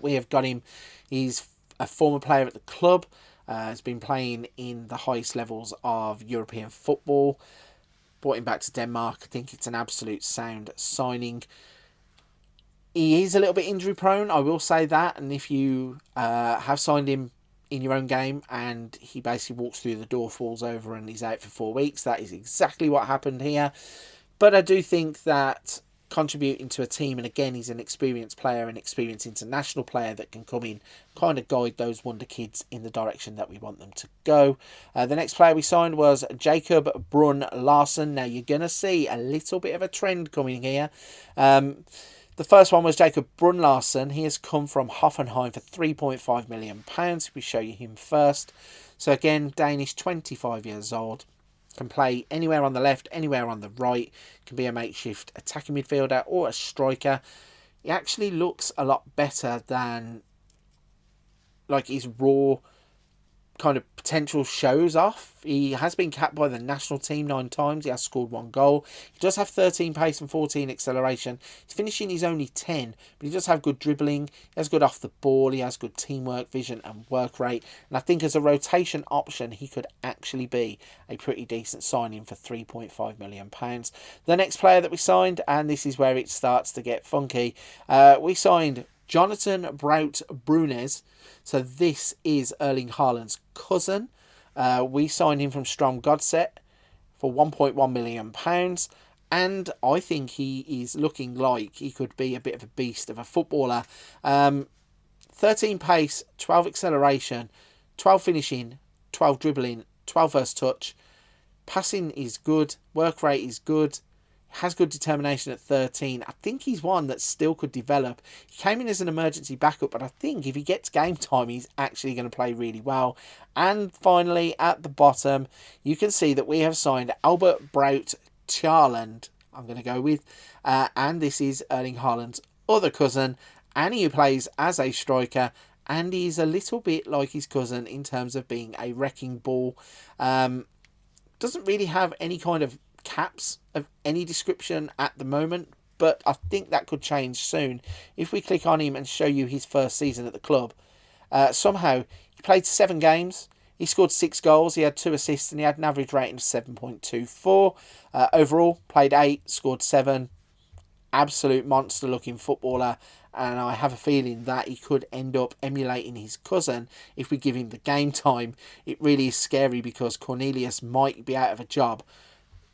We have got him. He's a former player at the club. Has been playing in the highest levels of European football. Brought him back to Denmark. I think it's an absolute sound signing. He is a little bit injury prone, I will say that. And if you have signed him in your own game and he basically walks through the door, falls over and he's out for 4 weeks, that is exactly what happened here. But I do think that contributing to a team, and again he's an experienced player, an experienced international player that can come in, kind of guide those wonder kids in the direction that we want them to go. The next player we signed was Jacob Brun Larsen. Now you're going to see a little bit of a trend coming here. The first one was Jacob Brun Larsen. He has come from Hoffenheim for £3.5 million. We show you him first. So again, Danish, 25 years old. Can play anywhere on the left, anywhere on the right. Can be a makeshift attacking midfielder or a striker. He actually looks a lot better than like his raw kind of potential shows off. He has been capped by the national team 9 times. He has scored 1 goal. He does have 13 pace and 14 acceleration. His finishing is only 10, but he does have good dribbling. He has good off the ball. He has good teamwork, vision and work rate. And I think as a rotation option, he could actually be a pretty decent signing for £3.5 million. The next player that we signed, and this is where it starts to get funky, we signed Jonathan Braut Brunes. So this is Erling Haaland's cousin. We signed him from Strom Godset for £1.1 million. And I think he is looking like he could be a bit of a beast of a footballer. 13 pace, 12 acceleration, 12 finishing, 12 dribbling, 12 first touch. Passing is good. Work rate is good. Has good determination at 13. I think he's one that still could develop. He came in as an emergency backup, but I think if he gets game time, he's actually going to play really well. And finally, at the bottom, you can see that we have signed Albert Braut Charland, I'm going to go with. And this is Erling Haaland's other cousin. And he plays as a striker. And he's a little bit like his cousin in terms of being a wrecking ball. Doesn't really have any kind of caps of any description at the moment, but I think that could change soon. If we click on him and show you his first season at the club, somehow he played 7 games, he scored 6 goals, he had 2 assists, and he had an average rating of 7.24. Overall, played 8, scored 7. Absolute monster looking footballer, and I have a feeling that he could end up emulating his cousin if we give him the game time. It really is scary because Cornelius might be out of a job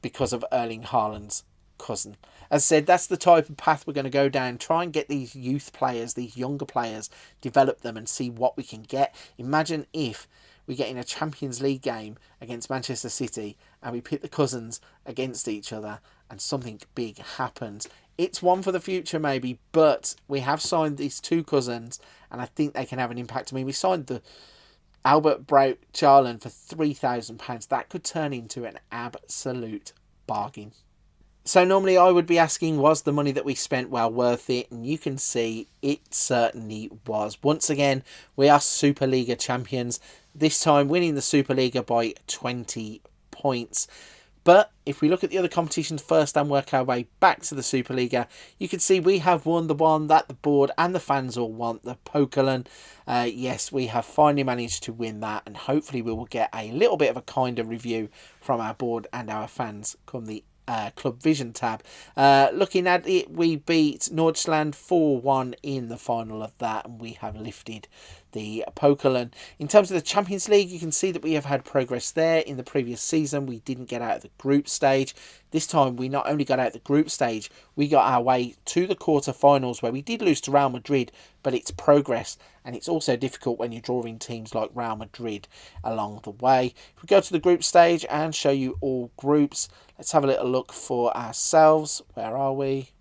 because of Erling Haaland's cousin. As I said, that's the type of path we're going to go down. Try and get these youth players, these younger players, develop them and see what we can get. Imagine if we get in a Champions League game against Manchester City and we pit the cousins against each other and something big happens. It's one for the future maybe, but we have signed these 2 cousins and I think they can have an impact. I mean, we signed the Albert Braut Charland for £3,000. That could turn into an absolute bargain. So normally I would be asking, was the money that we spent well worth it? And you can see it certainly was. Once again, we are Superliga champions. This time winning the Superliga by 20 points. But if we look at the other competitions first and work our way back to the Superliga, you can see we have won the one that the board and the fans all want, the Pokalen. Yes, we have finally managed to win that, and hopefully we will get a little bit of a kinder review from our board and our fans come the Club Vision tab. Looking at it, we beat Nordstrand 4-1 in the final of that, and we have lifted the Pokalen. In terms of the Champions League, you can see that we have had progress there. In the previous season, we didn't get out of the group stage. This time, we not only got out of the group stage, we got our way to the quarter-finals, where we did lose to Real Madrid, but it's progress, and it's also difficult when you're drawing teams like Real Madrid along the way. If we go to the group stage and show you all groups, let's have a little look for ourselves. Where are we?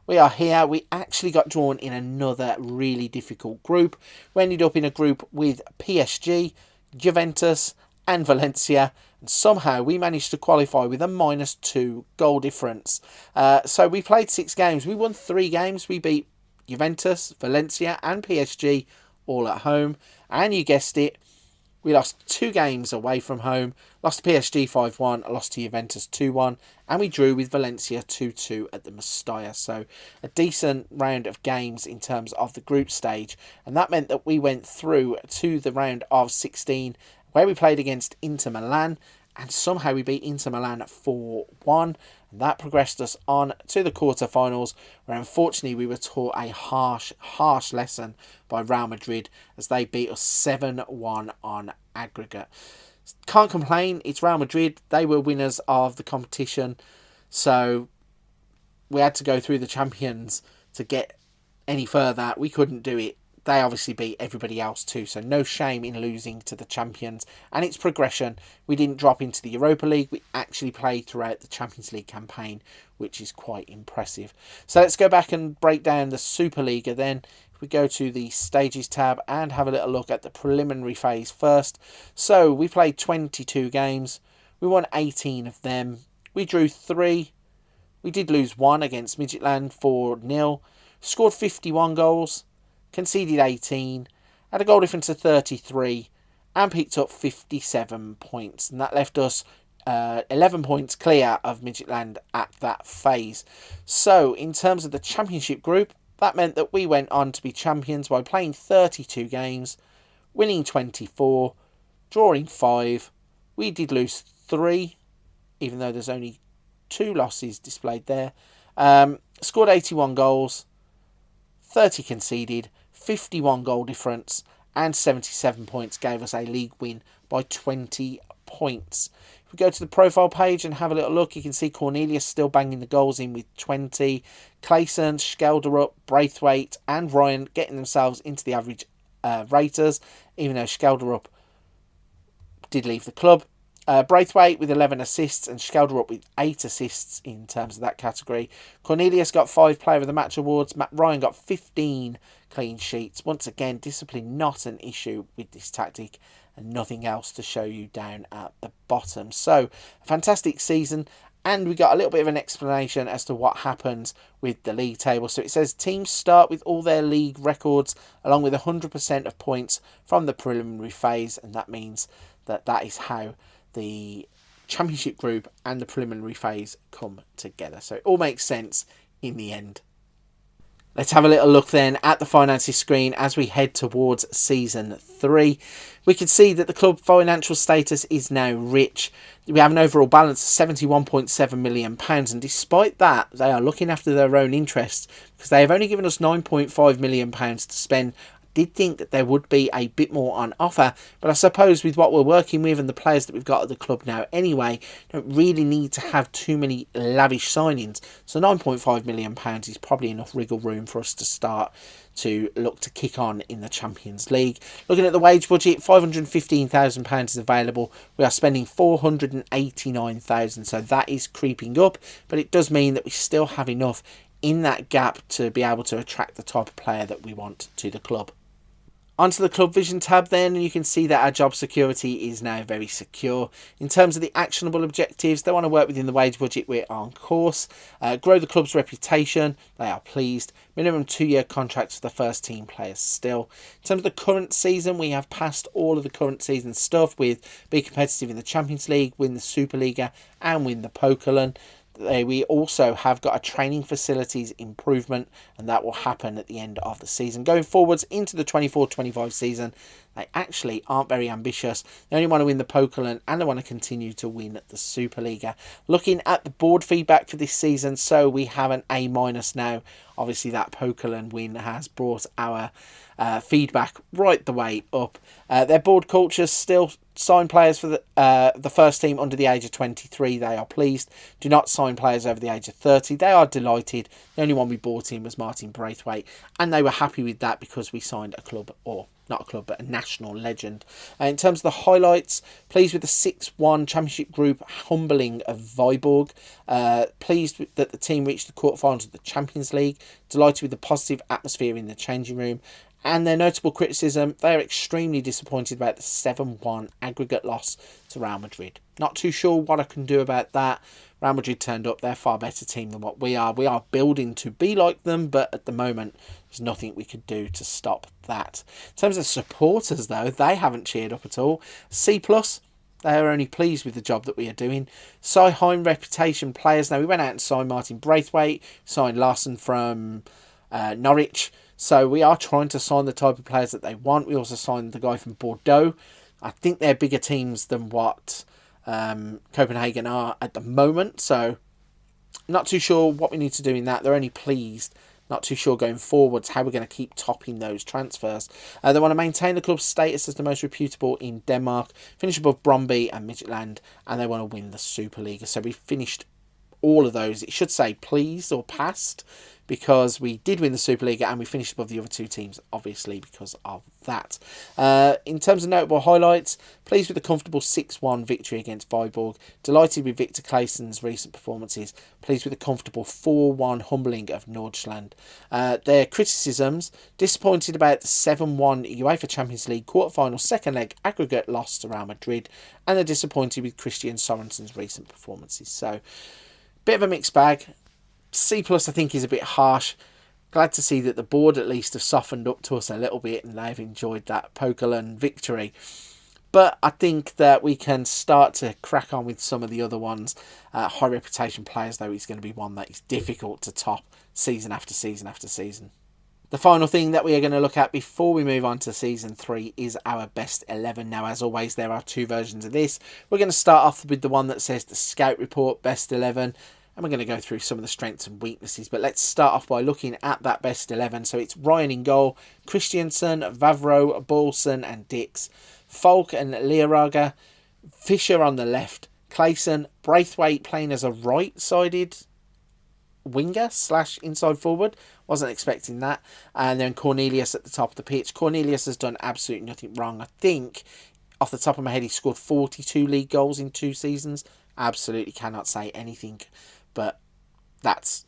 We are here. We actually got drawn in another really difficult group. We ended up in a group with PSG, Juventus and Valencia. And somehow we managed to qualify with a -2 goal difference. So we played 6 games. We won 3 games. We beat Juventus, Valencia and PSG all at home. And you guessed it, we lost 2 games away from home, lost to PSG 5-1, lost to Juventus 2-1, and we drew with Valencia 2-2 at the Mestalla. So a decent round of games in terms of the group stage. And that meant that we went through to the round of 16, where we played against Inter Milan, and somehow we beat Inter Milan 4-1. And that progressed us on to the quarterfinals, where unfortunately we were taught a harsh lesson by Real Madrid as they beat us 7-1 on aggregate. Can't complain, it's Real Madrid. They were winners of the competition, so we had to go through the champions to get any further. We couldn't do it. They obviously beat everybody else too, so no shame in losing to the champions. And it's progression. We didn't drop into the Europa League. We actually played throughout the Champions League campaign, which is quite impressive. So let's go back and break down the Superliga then. If we go to the Stages tab and have a little look at the preliminary phase first. So we played 22 games. We won 18 of them. We drew 3. We did lose 1 against Midtjylland 4-0. Scored 51 goals. Conceded 18, had a goal difference of 33, and picked up 57 points. And that left us 11 points clear of Midgetland at that phase. So in terms of the championship group, that meant that we went on to be champions by playing 32 games, winning 24, drawing 5. We did lose 3, even though there's only 2 losses displayed there. Scored 81 goals, 30 conceded, 51 goal difference, and 77 points gave us a league win by 20 points. If we go to the profile page and have a little look, you can see Cornelius still banging the goals in with 20. Clayson, Skelderup, Braithwaite and Ryan getting themselves into the average raters, even though Skelderup did leave the club. Braithwaite with 11 assists and Skelderup with 8 assists in terms of that category. Cornelius got 5 Player of the Match awards. Matt Ryan got 15 clean sheets. Once again, discipline not an issue with this tactic, and nothing else to show you down at the bottom. So, a fantastic season, and we got a little bit of an explanation as to what happens with the league table. So it says teams start with all their league records along with 100% of points from the preliminary phase, and that means that that is how the championship group and the preliminary phase come together. So it all makes sense in the end. Let's have a little look then at the finances screen as we head towards season 3. We can see that the club financial status is now rich. We have an overall balance of £71.7 million, and despite that, they are looking after their own interests because they have only given us £9.5 million to spend. Did think that there would be a bit more on offer, but I suppose with what we're working with and the players that we've got at the club now anyway, don't really need to have too many lavish signings. So £9.5 million is probably enough wriggle room for us to start to look to kick on in the Champions League. Looking at the wage budget, £515,000 is available. We are spending £489,000, so that is creeping up, but it does mean that we still have enough in that gap to be able to attract the type of player that we want to the club. Onto the Club Vision tab then, and you can see that our job security is now very secure. In terms of the actionable objectives, they want to work within the wage budget, we're on course. Grow the club's reputation, they are pleased. Minimum 2-year contracts for the first team players still. In terms of the current season, we have passed all of the current season stuff with be competitive in the Champions League, win the Superliga and win the Pokalen. We also have got a training facilities improvement, and that will happen at the end of the season. Going forwards into the 24-25 season, they actually aren't very ambitious. They only want to win the Pokalen and they want to continue to win the Superliga. Looking at the board feedback for this season, so we have an A- now. Obviously that Pokalen win has brought our feedback right the way up. Their board culture still sign players for the first team under the age of 23. They are pleased. Do not sign players over the age of 30. They are delighted. The only one we bought in was Martin Braithwaite, and they were happy with that because we signed a club, or not a club, but a national legend. In terms of the highlights, pleased with the 6-1 championship group humbling of Viborg. Pleased that the team reached the quarterfinals of the Champions League. Delighted with the positive atmosphere in the changing room. And their notable criticism, they are extremely disappointed about the 7-1 aggregate loss to Real Madrid. Not too sure what I can do about that. Real Madrid turned up. They're a far better team than what we are. We are building to be like them, but at the moment, there's nothing we could do to stop that. In terms of supporters, though, they haven't cheered up at all. C+, they are only pleased with the job that we are doing. High reputation players. Now, we went out and signed Martin Braithwaite, signed Larson from Norwich. So we are trying to sign the type of players that they want. We also signed the guy from Bordeaux. I think they're bigger teams than what Copenhagen are at the moment. So not too sure what we need to do in that. They're only pleased. Not too sure going forwards how we're going to keep topping those transfers. They want to maintain the club's status as the most reputable in Denmark, finish above Brøndby and Midtjylland, and they want to win the Superliga. So we finished all of those. It should say pleased or passed, because we did win the Superliga and we finished above the other two teams, obviously, because of that. In terms of notable highlights, pleased with the comfortable 6-1 victory against Viborg. Delighted with Victor Claeson's recent performances. Pleased with the comfortable 4-1 humbling of Nordsjælland. Their criticisms, disappointed about the 7-1 UEFA Champions League quarter-final second leg aggregate loss to Real Madrid. And they're disappointed with Christian Sorensen's recent performances. So, bit of a mixed bag. C+, I think, is a bit harsh. Glad to see that the board at least have softened up to us a little bit and they've enjoyed that Pokalen victory. But I think that we can start to crack on with some of the other ones. High reputation players, though, is going to be one that is difficult to top season after season after season. The final thing that we are going to look at before we move on to Season 3 is our Best 11. Now, as always, there are two versions of this. We're going to start off with the one that says the Scout Report Best 11. And we're going to go through some of the strengths and weaknesses. But let's start off by looking at that Best 11. So it's Ryan in goal, Christiansen, Vavro, Balson and Dix, Falk and Learaga, Fisher on the left, Clayson, Braithwaite playing as a right-sided winger / inside forward. Wasn't expecting that. And then Cornelius at the top of the pitch. Cornelius has done absolutely nothing wrong. I think, off the top of my head, he scored 42 league goals in 2 seasons. Absolutely cannot say anything, but that's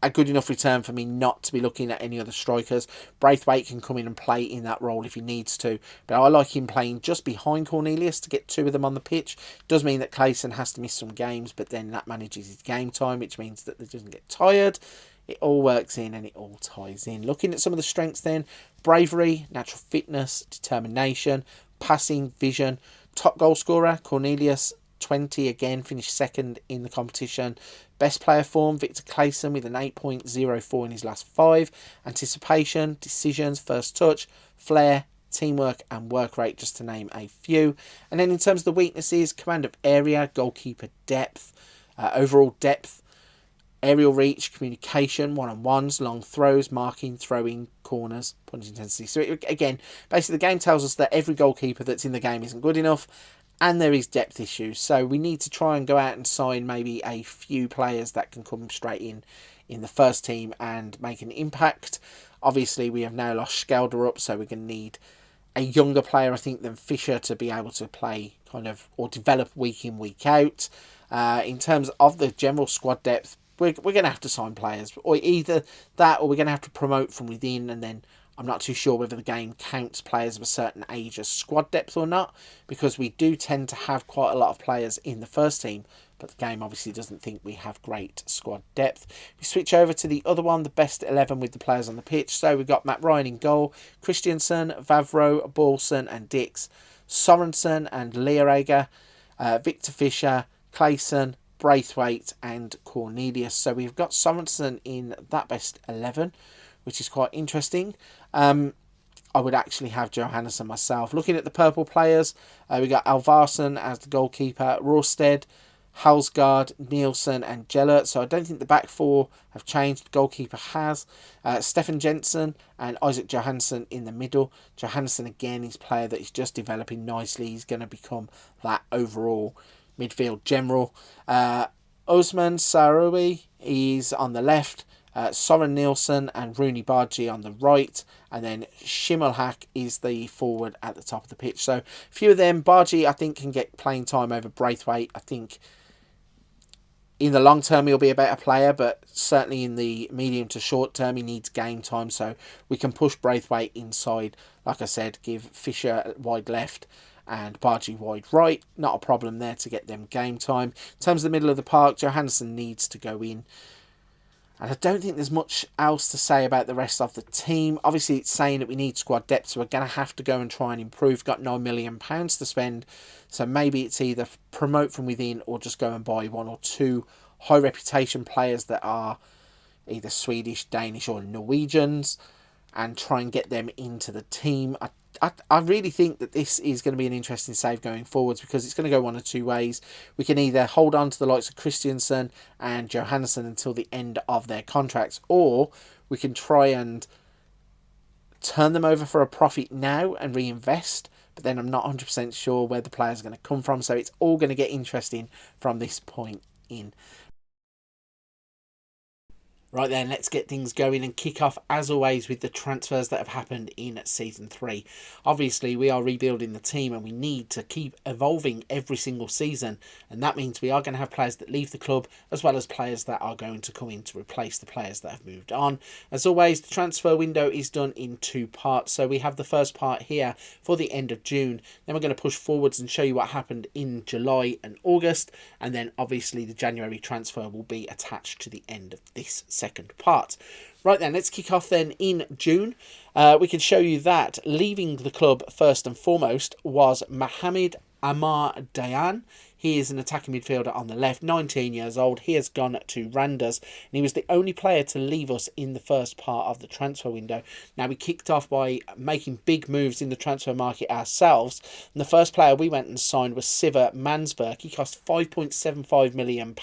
a good enough return for me not to be looking at any other strikers. Braithwaite can come in and play in that role if he needs to, but I like him playing just behind Cornelius to get 2 of them on the pitch. Does mean that Clayson has to miss some games, but then that manages his game time, which means that he doesn't get tired. It all works in and it all ties in. Looking at some of the strengths then, bravery, natural fitness, determination, passing, vision, top goal scorer, Cornelius, 20 again, finished second in the competition. Best player form, Victor Clayson with an 8.04 in his last 5. Anticipation, decisions, first touch, flair, teamwork and work rate, just to name a few. And then in terms of the weaknesses, command of area, goalkeeper depth, overall depth, aerial reach, communication, one-on-ones, long throws, marking, throwing, corners, punch intensity. So again, basically the game tells us that every goalkeeper that's in the game isn't good enough, and there is depth issues. So we need to try and go out and sign maybe a few players that can come straight in the first team and make an impact. Obviously, we have now lost Skelder up, so we're going to need a younger player, I think, than Fisher to be able to play kind of or develop week in, week out. In terms of the general squad depth, we're going to have to sign players, or either that or we're going to have to promote from within, and then I'm not too sure whether the game counts players of a certain age as squad depth or not, because we do tend to have quite a lot of players in the first team, but the game obviously doesn't think we have great squad depth. We switch over to the other one, the Best 11 with the players on the pitch. So we've got Matt Ryan in goal, Christiansen, Vavro, Balson and Dix, Sorensen and Learaga, Victor Fisher, Clayson, Braithwaite and Cornelius. So we've got Sorensen in that Best 11, which is quite interesting. I would actually have Johannesson myself. Looking at the purple players, we got Alvarsson as the goalkeeper, Rorsted, Halsgaard, Nielsen and Gellert. So I don't think the back 4 have changed. The goalkeeper has. Stefan Jensen and Isaac Johansson in the middle. Johansson again is a player that is just developing nicely. He's going to become that overall midfield general. Osman Saroui is on the left. Soren Nielsen and Rooney Bargi on the right, and then Schimmelhack is the forward at the top of the pitch. So a few of them. Bargi I think can get playing time over Braithwaite. I think in the long term he'll be a better player, but certainly in the medium to short term he needs game time, so we can push Braithwaite inside. Like I said, give Fisher wide left and Bargi wide right. Not a problem there to get them game time. In terms of the middle of the park, Johansson needs to go in. And I don't think there's much else to say about the rest of the team. Obviously, it's saying that we need squad depth, so we're going to have to go and try and improve. Got £9 million to spend, so maybe it's either promote from within or just go and buy 1 or 2 high reputation players that are either Swedish, Danish or Norwegians and try and get them into the team. I really think that this is going to be an interesting save going forwards, because it's going to go one of 2 ways. We can either hold on to the likes of Christiansen and Johansson until the end of their contracts, or we can try and turn them over for a profit now and reinvest, but then I'm not 100% sure where the players are going to come from, so it's all going to get interesting from this point in. Right then, let's get things going and kick off, as always, with the transfers that have happened in Season 3. Obviously, we are rebuilding the team and we need to keep evolving every single season. And that means we are going to have players that leave the club, as well as players that are going to come in to replace the players that have moved on. As always, the transfer window is done in 2 parts. So we have the first part here for the end of June. Then we're going to push forwards and show you what happened in July and August. And then, obviously, the January transfer will be attached to the end of this section. second part. Right then, let's kick off then in June. We can show you that leaving the club first and foremost was Mohamed Amar Dayan. He is an attacking midfielder on the left, 19 years old. He has gone to Randers, and he was the only player to leave us in the first part of the transfer window. Now, we kicked off by making big moves in the transfer market ourselves, and the first player we went and signed was Siver Mansberg. He cost £5.75 million.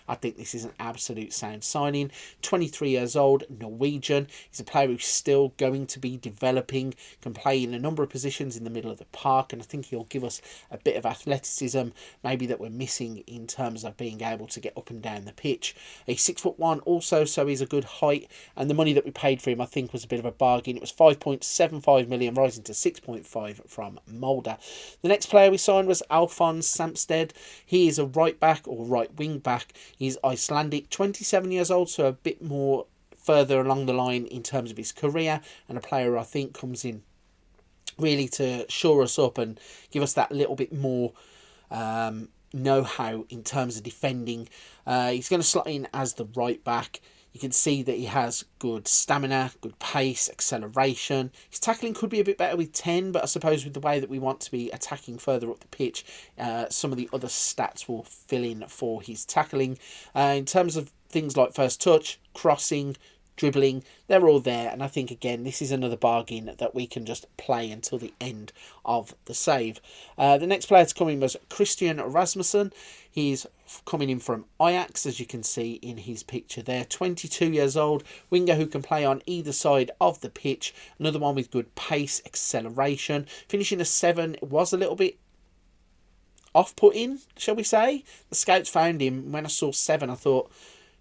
I think this is an absolute sound signing. 23 years old, Norwegian. He's a player who's still going to be developing, can play in a number of positions in the middle of the park, and I think he'll give us a bit of athleticism, maybe that we're missing in terms of being able to get up and down the pitch. He's 6'1" also, so he's a good height, and the money that we paid for him I think was a bit of a bargain. It was £5.75 million, rising to 6.5 from Mulder. The next player we signed was Alphonse Samsted. He is a right back or right wing back. He's Icelandic, 27 years old, so a bit more further along the line in terms of his career, and a player who I think comes in really to shore us up and give us that little bit more know-how in terms of defending. He's going to slot in as the right back. You can see that he has good stamina, good pace, acceleration. His tackling could be a bit better with 10, but I suppose with the way that we want to be attacking further up the pitch, some of the other stats will fill in for his tackling. In terms of things like first touch, crossing, dribbling, they're all there, and I think again this is another bargain that we can just play until the end of the save. The next player to come in was Christian Rasmussen. He's coming in from Ajax, as you can see in his picture there. 22 years old, winger who can play on either side of the pitch. Another one with good pace, acceleration. Finishing a 7 was a little bit off-putting, shall we say. The scouts found him. When I saw 7, I thought,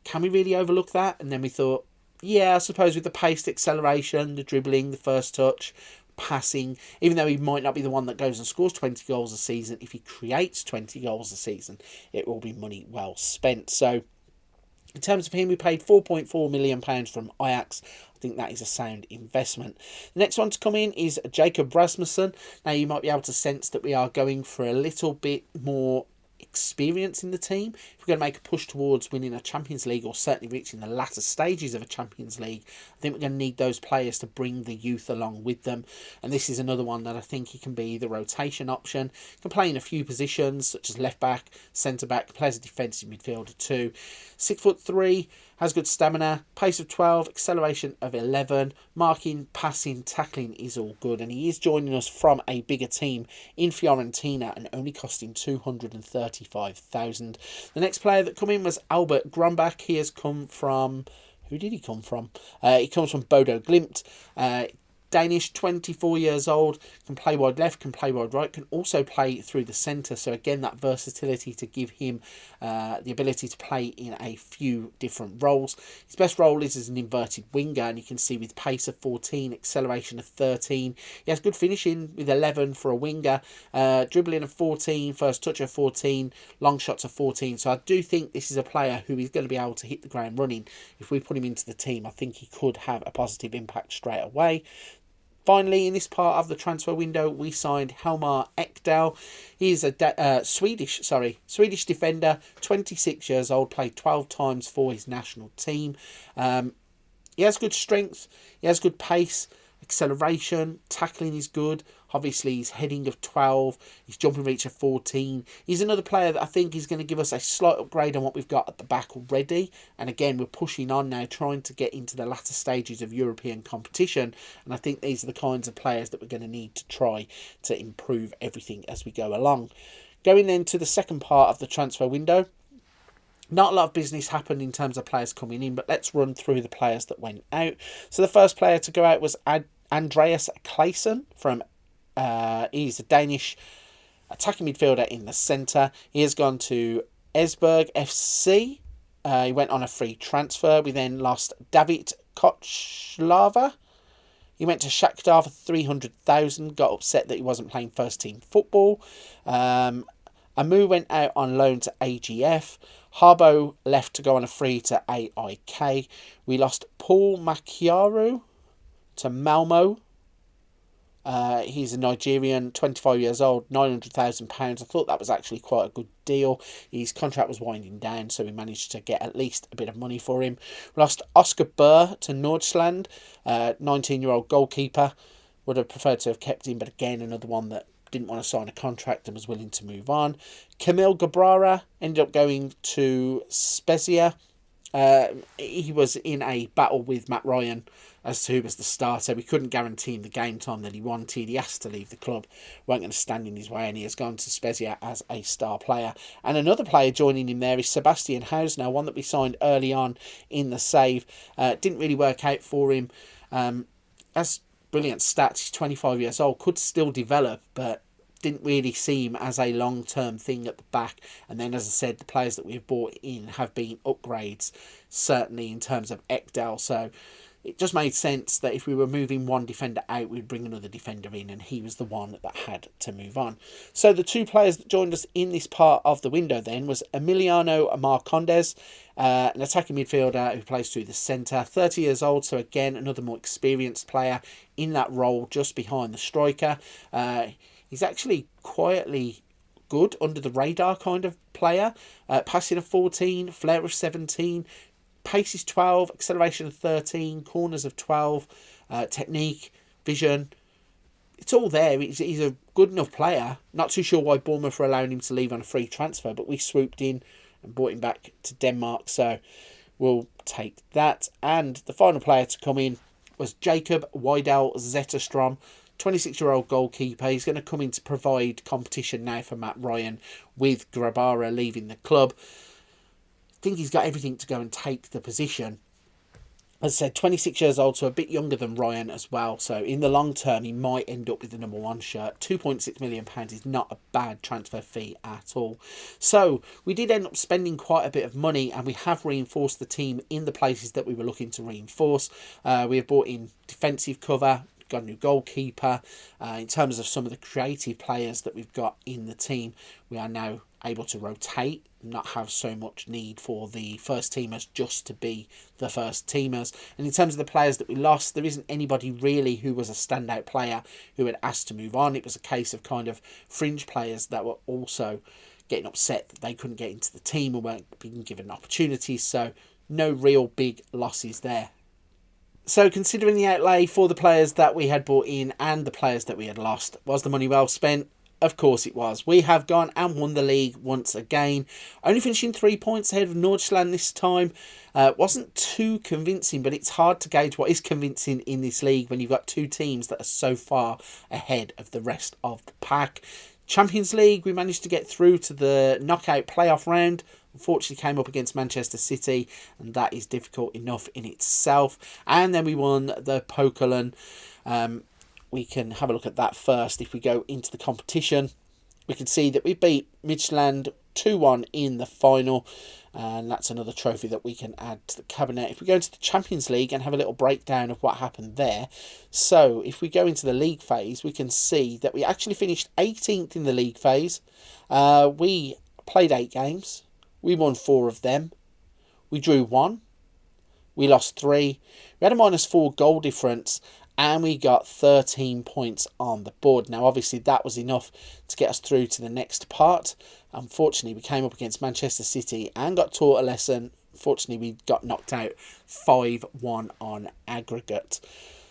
can we really overlook that? And then we thought, yeah, I suppose with the pace, the acceleration, the dribbling, the first touch, passing, even though he might not be the one that goes and scores 20 goals a season, if he creates 20 goals a season, it will be money well spent. So in terms of him, we paid £4.4 million from Ajax. I think that is a sound investment. The next one to come in is Jacob Rasmussen. Now, you might be able to sense that we are going for a little bit more experience in the team. If we're going to make a push towards winning a Champions League, or certainly reaching the latter stages of a Champions League, I think we're going to need those players to bring the youth along with them, and this is another one that I think he can be the rotation option. He can play in a few positions such as left back, centre back, plays a defensive midfielder too. 6'3", has good stamina, pace of 12, acceleration of 11, marking, passing, tackling is all good, and he is joining us from a bigger team in Fiorentina and only costing $235,000. The next player that come in was Albert Grumbach. He has come from... Who did he come from? He comes from Bodo Glimt. Danish, 24 years old, can play wide left, can play wide right, can also play through the centre. So again, that versatility to give him the ability to play in a few different roles. His best role is as an inverted winger, and you can see with pace of 14, acceleration of 13. He has good finishing with 11 for a winger, dribbling of 14, first touch of 14, long shots of 14. So I do think this is a player who is going to be able to hit the ground running. If we put him into the team, I think he could have a positive impact straight away. Finally, in this part of the transfer window, we signed Helmar Ekdal. He is a Swedish defender, 26 years old, played 12 times for his national team. He has good strength, he has good pace, acceleration, tackling is good. Obviously, his heading of 12, his jumping reach of 14. He's another player that I think is going to give us a slight upgrade on what we've got at the back already. And again, we're pushing on now, trying to get into the latter stages of European competition. And I think these are the kinds of players that we're going to need to try to improve everything as we go along. Going then to the second part of the transfer window. Not a lot of business happened in terms of players coming in, but let's run through the players that went out. So the first player to go out was Andreas Claesson from... he's a Danish attacking midfielder in the centre. He has gone to Esbjerg FC. He went on a free transfer. We then lost David Kochlava. He went to Shakhtar for 300,000. Got upset that he wasn't playing first team football. Amu went out on loan to AGF. Harbo left to go on a free to AIK. We lost Paul Macchiaru to Malmo. He's a Nigerian, 25 years old, £900,000. I thought that was actually quite a good deal. His contract was winding down, so we managed to get at least a bit of money for him. We lost Oscar Burr to Nordsjælland, 19-year-old goalkeeper. Would have preferred to have kept him, but again, another one that didn't want to sign a contract and was willing to move on. Camille Gabrara ended up going to Spezia. He was in a battle with Matt Ryan as to who was the starter. We couldn't guarantee him the game time that he wanted. He asked to leave the club, weren't going to stand in his way, and he has gone to Spezia as a star player. And another player joining him there is Sebastian Hausner, one that we signed early on in the save. Didn't really work out for him. Has brilliant stats. He's 25 years old, could still develop, but didn't really seem as a long-term thing at the back. And then, as I said, the players that we've brought in have been upgrades, certainly in terms of Ekdal. So it just made sense that if we were moving one defender out, we'd bring another defender in, and he was the one that had to move on. So the two players that joined us in this part of the window then was Emiliano Marcondes, an attacking midfielder who plays through the centre, 30 years old, so again, another more experienced player in that role just behind the striker. He's actually quietly good, under the radar kind of player. Passing of 14, flair of 17, pace is 12, acceleration of 13, corners of 12, technique, vision. It's all there. He's a good enough player. Not too sure why Bournemouth were allowing him to leave on a free transfer, but we swooped in and brought him back to Denmark, so we'll take that. And the final player to come in was Jacob Weidel Zetterstrom, 26-year-old goalkeeper. He's going to come in to provide competition now for Matt Ryan with Grabara leaving the club. I think he's got everything to go and take the position. As I said, 26 years old, so a bit younger than Ryan as well. So in the long term, he might end up with the number one shirt. £2.6 million is not a bad transfer fee at all. So we did end up spending quite a bit of money, and we have reinforced the team in the places that we were looking to reinforce. We have brought in defensive cover, got a new goalkeeper. In terms of some of the creative players that we've got in the team, we are now able to rotate, not have so much need for the first teamers just to be the first teamers. And in terms of the players that we lost, there isn't anybody really who was a standout player who had asked to move on. It was a case of kind of fringe players that were also getting upset that they couldn't get into the team and weren't being given opportunities. So no real big losses there. So considering the outlay for the players that we had brought in and the players that we had lost, was the money well spent? Of course it was. We have gone and won the league once again. Only finishing 3 points ahead of Nordsjælland this time. Wasn't too convincing, but it's hard to gauge what is convincing in this league when you've got two teams that are so far ahead of the rest of the pack. Champions League, we managed to get through to the knockout playoff round. Unfortunately came up against Manchester City, and that is difficult enough in itself. And then we won the Pokalen. We can have a look at that first. If we go into the competition, we can see that we beat Midtjylland 2-1 in the final, and that's another trophy that we can add to the cabinet. If we go into the Champions League and have a little breakdown of what happened there, so if we go into the league phase, we can see that we actually finished 18th in the league phase. We played 8 games. We won 4 of them. We drew 1. We lost 3. We had a -4 goal difference, and we got 13 points on the board. Now, obviously, that was enough to get us through to the next part. Unfortunately, we came up against Manchester City and got taught a lesson. Fortunately, we got knocked out 5-1 on aggregate.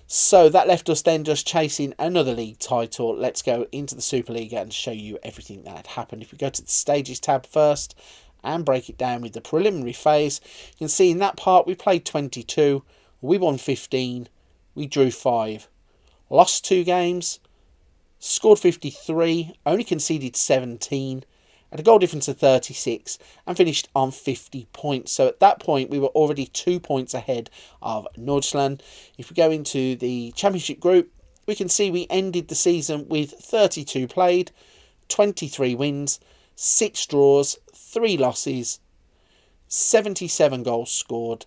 So that left us then just chasing another league title. Let's go into the Superliga and show you everything that had happened. If we go to the Stages tab first and break it down with the preliminary phase, you can see in that part we played 22, we won 15, we drew 5, lost 2 games, scored 53, only conceded 17, had a goal difference of 36, and finished on 50 points. So at that point, we were already 2 points ahead of Nordsjælland. If we go into the Championship group, we can see we ended the season with 32 played, 23 wins, 6 draws, 3 losses, 77 goals scored,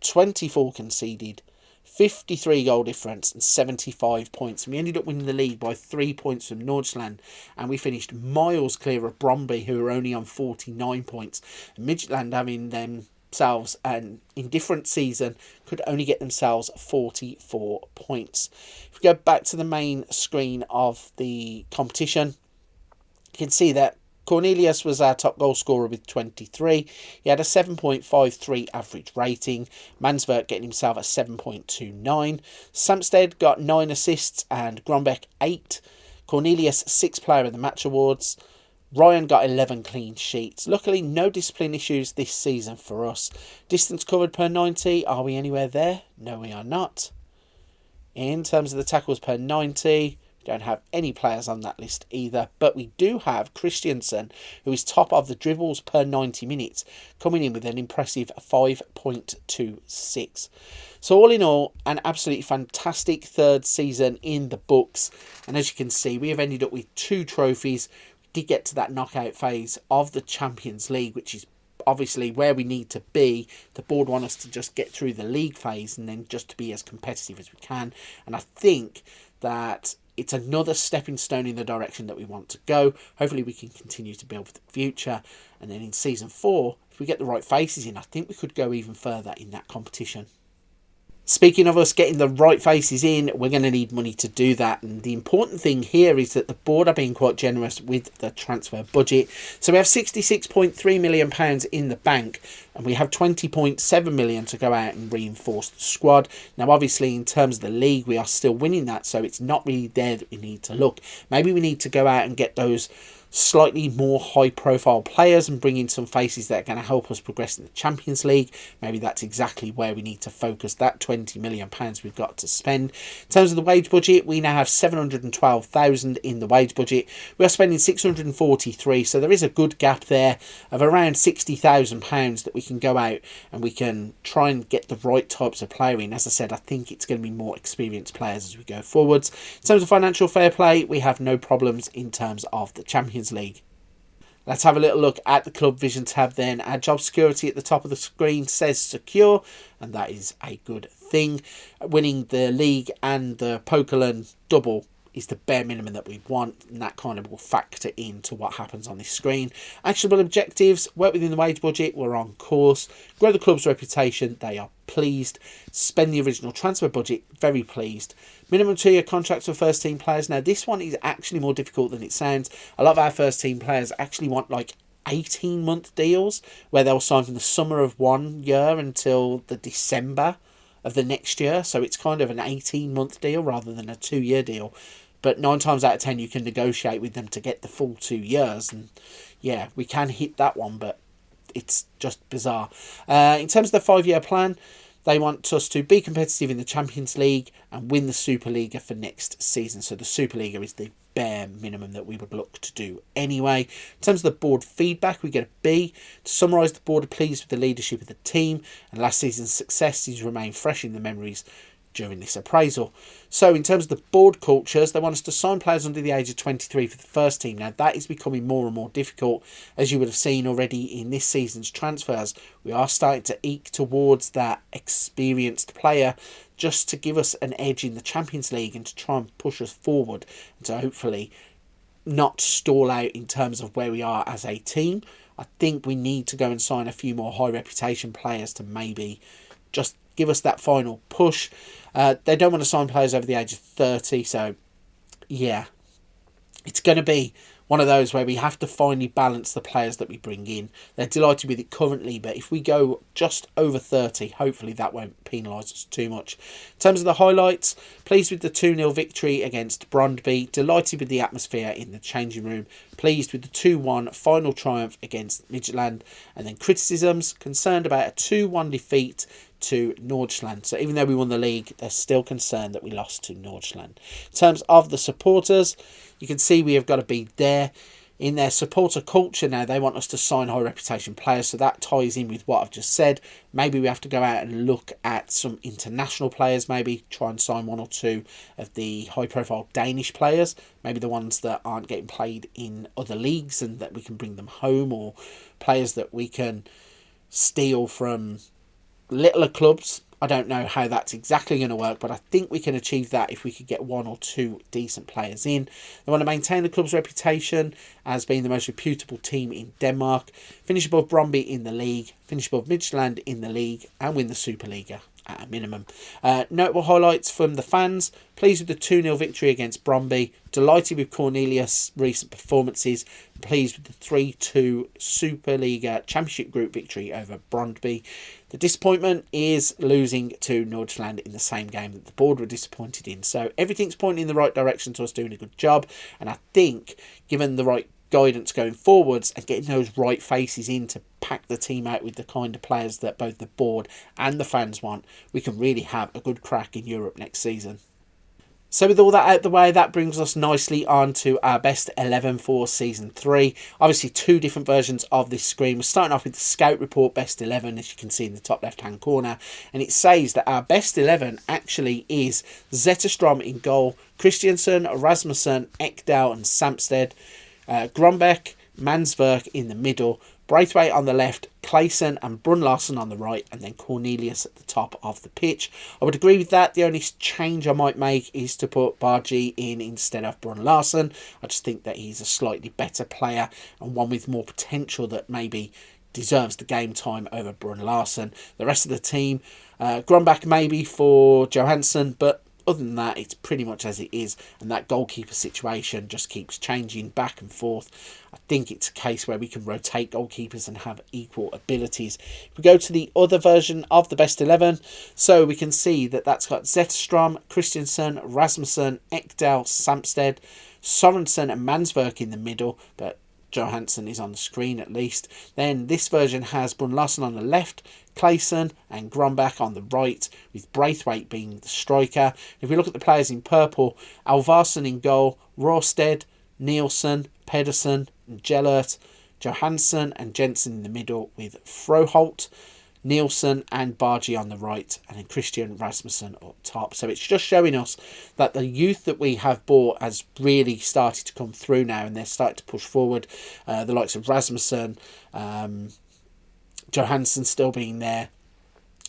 24 conceded, 53 goal difference and 75 points. And we ended up winning the league by 3 points from Nordsjælland, and we finished miles clear of Brøndby, who were only on 49 points. And Midtjylland having them themselves an indifferent season could only get themselves 44 points. If we go back to the main screen of the competition, you can see that Cornelius was our top goal scorer with 23. He had a 7.53 average rating. Mansvert getting himself a 7.29. Samsted got 9 assists and Grombeck 8. Cornelius 6th player of the match awards. Ryan got 11 clean sheets. Luckily, no discipline issues this season for us. Distance covered per 90. Are we anywhere there? No, we are not. In terms of the tackles per 90, we don't have any players on that list either. But we do have Christiansen, who is top of the dribbles per 90 minutes, coming in with an impressive 5.26. So all in all, an absolutely fantastic third season in the books. And as you can see, we have ended up with 2 trophies. Did get to that knockout phase of the Champions League, which is obviously where we need to be. The board want us to just get through the league phase and then just to be as competitive as we can. And I think that it's another stepping stone in the direction that we want to go. Hopefully we can continue to build for the future. And then in season 4, if we get the right faces in, I think we could go even further in that competition. Speaking of us getting the right faces in, we're going to need money to do that. And the important thing here is that the board are being quite generous with the transfer budget. So we have £66.3 million in the bank, and we have £20.7 million to go out and reinforce the squad. Now, obviously, in terms of the league, we are still winning that, so it's not really there that we need to look. Maybe we need to go out and get those slightly more high profile players and bring in some faces that are going to help us progress in the Champions League. Maybe that's exactly where we need to focus that £20 million we've got to spend. In terms of the wage budget, we now have 712,000 in the wage budget. We are spending 643, so there is a good gap there of around £60,000 that we can go out and we can try and get the right types of player in. As I said, I think it's going to be more experienced players as we go forwards. In terms of financial fair play, we have no problems in terms of the Champions League. Let's have a little look at the club vision tab then. Our job security at the top of the screen says secure, and that is a good thing. Winning the league and the Pokerland double is the bare minimum that we want, and that kind of will factor into what happens on this screen. Actionable objectives: work within the wage budget, we're on course. Grow the club's reputation, they are pleased. Spend the original transfer budget, very pleased. Minimum 2-year contracts for first team players. Now this one is actually more difficult than it sounds. A lot of our first team players actually want like 18-month deals where they'll sign from the summer of 1 year until the December of the next year. So it's kind of an 18-month deal rather than a 2-year deal. But 9 times out of 10 you can negotiate with them to get the full 2 years. And yeah, we can hit that one, but it's just bizarre. In terms of the 5-year plan, they want us to be competitive in the Champions League and win the Superliga for next season. So the Superliga is the bare minimum that we would look to do anyway. In terms of the board feedback, we get a B. To summarise, the board are pleased with the leadership of the team and last season's successes remain fresh in the memories during this appraisal. So in terms of the board cultures, they want us to sign players under the age of 23 for the first team. Now that is becoming more and more difficult, as you would have seen already in this season's transfers. We are starting to eke towards that experienced player just to give us an edge in the Champions League and to try and push us forward and to hopefully not stall out in terms of where we are as a team. I think we need to go and sign a few more high reputation players to maybe just give us that final push. They don't want to sign players over the age of 30, so yeah, it's going to be one of those where we have to finally balance the players that we bring in. They're delighted with it currently, but if we go just over 30, hopefully that won't penalise us too much. In terms of the highlights, pleased with the 2-0 victory against Brondby, delighted with the atmosphere in the changing room, pleased with the 2-1 final triumph against Midtjylland, and then criticisms, concerned about a 2-1 defeat to Nordstrand. So even though we won the league, they're still concerned that we lost to Nordstrand. In terms of the supporters, you can see we have got to be there. In their supporter culture now, they want us to sign high reputation players, so that ties in with what I've just said. Maybe we have to go out and look at some international players, maybe try and sign 1 or 2 of the high profile Danish players, maybe the ones that aren't getting played in other leagues and that we can bring them home, or players that we can steal from littler clubs. I don't know how that's exactly going to work, but I think we can achieve that if we could get 1 or 2 decent players in. They want to maintain the club's reputation as being the most reputable team in Denmark, finish above Brøndby in the league, finish above Midtjylland in the league, and win the Superliga at a minimum. Notable highlights from the fans: pleased with the 2-0 victory against Brøndby, delighted with Cornelius' recent performances, pleased with the 3-2 Superliga Championship Group victory over Brøndby. The disappointment is losing to Nordsjælland in the same game that the board were disappointed in. So everything's pointing in the right direction to us doing a good job, and I think given the right guidance going forwards and getting those right faces in to pack the team out with the kind of players that both the board and the fans want, we can really have a good crack in Europe next season. So with all that out the way, that brings us nicely on to our best 11 for season 3. Obviously 2 different versions of this screen. We're starting off with the Scout Report best 11, as you can see in the top left hand corner, and it says that our best 11 actually is Zetterstrom in goal, Christiansen, Rasmussen, Ekdal and Samsted, Grombeck, Mansverk in the middle, Braithwaite on the left, Clayson and Brun-Larsen on the right, and then Cornelius at the top of the pitch. I would agree with that. The only change I might make is to put Bargi in instead of Brun-Larsen. I just think that he's a slightly better player and one with more potential that maybe deserves the game time over Brun-Larsen. The rest of the team, Grombeck maybe for Johansson, but other than that, it's pretty much as it is, and that goalkeeper situation just keeps changing back and forth. I think it's a case where we can rotate goalkeepers and have equal abilities. If we go to the other version of the best 11, so we can see that that's got Zetterstrom, Christiansen, Rasmussen, Ekdal, Samsted, Sorensen and Mansverk in the middle, but Johansson is on the screen at least. Then this version has Brun-Larsen on the left, Clayson and Grombeck on the right, with Braithwaite being the striker. If we look at the players in purple, Alvarsson in goal, Råsted, Nielsen, Pedersen and Gellert, Johansson and Jensen in the middle, with Froholt, Nielsen and Bargi on the right, and then Christian Rasmussen up top. So it's just showing us that the youth that we have bought has really started to come through now, and they're starting to push forward. The likes of Rasmussen, Johansson still being there,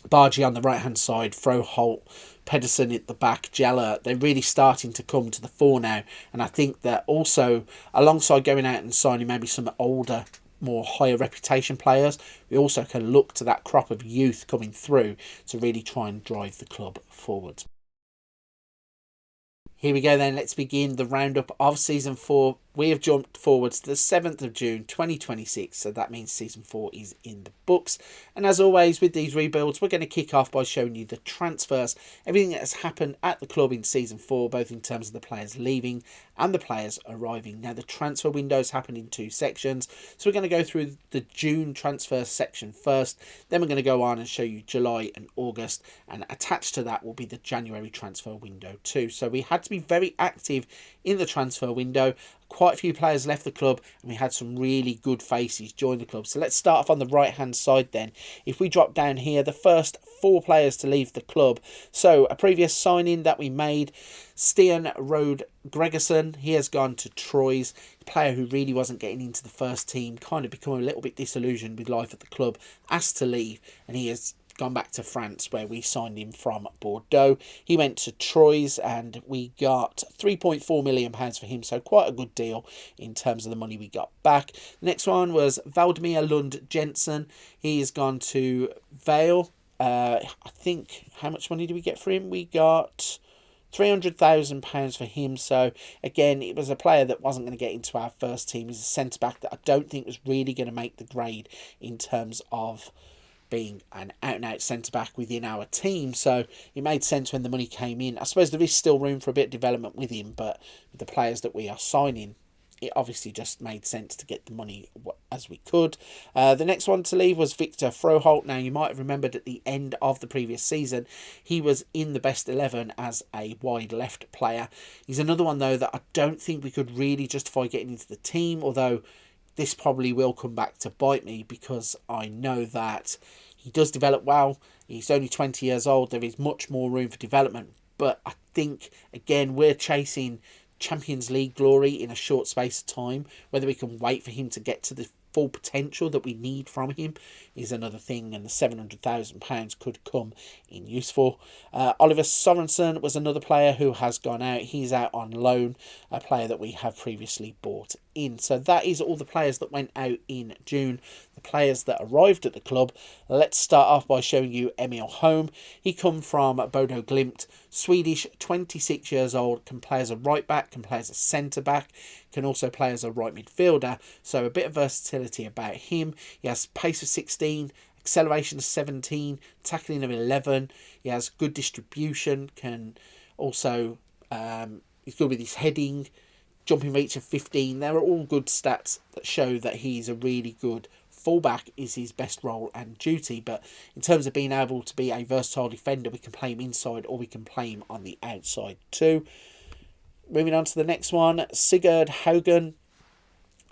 Bargi on the right hand side, Froholt, Pedersen at the back, Jella, they're really starting to come to the fore now. And I think that also, alongside going out and signing maybe some older, more higher reputation players, we also can look to that crop of youth coming through to really try and drive the club forward. Here we go then, let's begin the roundup of Season 4. We have jumped forwards to the 7th of June 2026, so that means Season 4 is in the books. And as always with these rebuilds, we're going to kick off by showing you the transfers, everything that has happened at the club in Season 4, both in terms of the players leaving and the players arriving. Now the transfer windows happen in 2 sections, so we're going to go through the June transfer section first, then we're going to go on and show you July and August, and attached to that will be the January transfer window too. So we had to be very active in the transfer window. Quite a few players left the club, and we had some really good faces join the club. So let's start off on the right hand side then. If we drop down here, the first 4 players to leave the club. So a previous signing that we made, Stian Rode Gregerson, he has gone to Troyes. A player who really wasn't getting into the first team, kind of become a little bit disillusioned with life at the club, asked to leave, and he has gone back to France, where we signed him from Bordeaux. He went to Troyes and we got £3.4 million for him, so quite a good deal in terms of the money we got back. The next one was Valdemir Lund Jensen. He's gone to Vale. I think, how much money did we get for him? We got £300,000 for him. So again, it was a player that wasn't going to get into our first team. He's a centre back that I don't think was really going to make the grade in terms of being an out-and-out centre-back within our team, so it made sense when the money came in. I suppose there is still room for a bit of development with him, but with the players that we are signing, it obviously just made sense to get the money as we could. The next one to leave was Victor Froholt. Now, you might have remembered at the end of the previous season, he was in the best 11 as a wide left player. He's another one, though, that I don't think we could really justify getting into the team, although this probably will come back to bite me, because I know that he does develop well. He's only 20 years old. There is much more room for development. But I think, again, we're chasing Champions League glory in a short space of time. Whether we can wait for him to get to the full potential that we need from him is another thing, and the £700,000 could come in useful. Oliver Sorensen was another player who has gone out. He's out on loan, a player that we have previously bought in. So that is all the players that went out in June, the players that arrived at the club. Let's start off by showing you Emil Holm. He come from Bodo Glimt, Swedish, 26 years old, can play as a right back, can play as a centre back, can also play as a right midfielder, so a bit of versatility about him. He has pace of 16, acceleration of 17, tackling of 11. He has good distribution, can also, he's good with his heading, jumping reach of 15. They're all good stats that show that he's a really good fullback, is his best role and duty. But in terms of being able to be a versatile defender, we can play him inside or we can play him on the outside too. Moving on to the next one, Sigurd Haugen,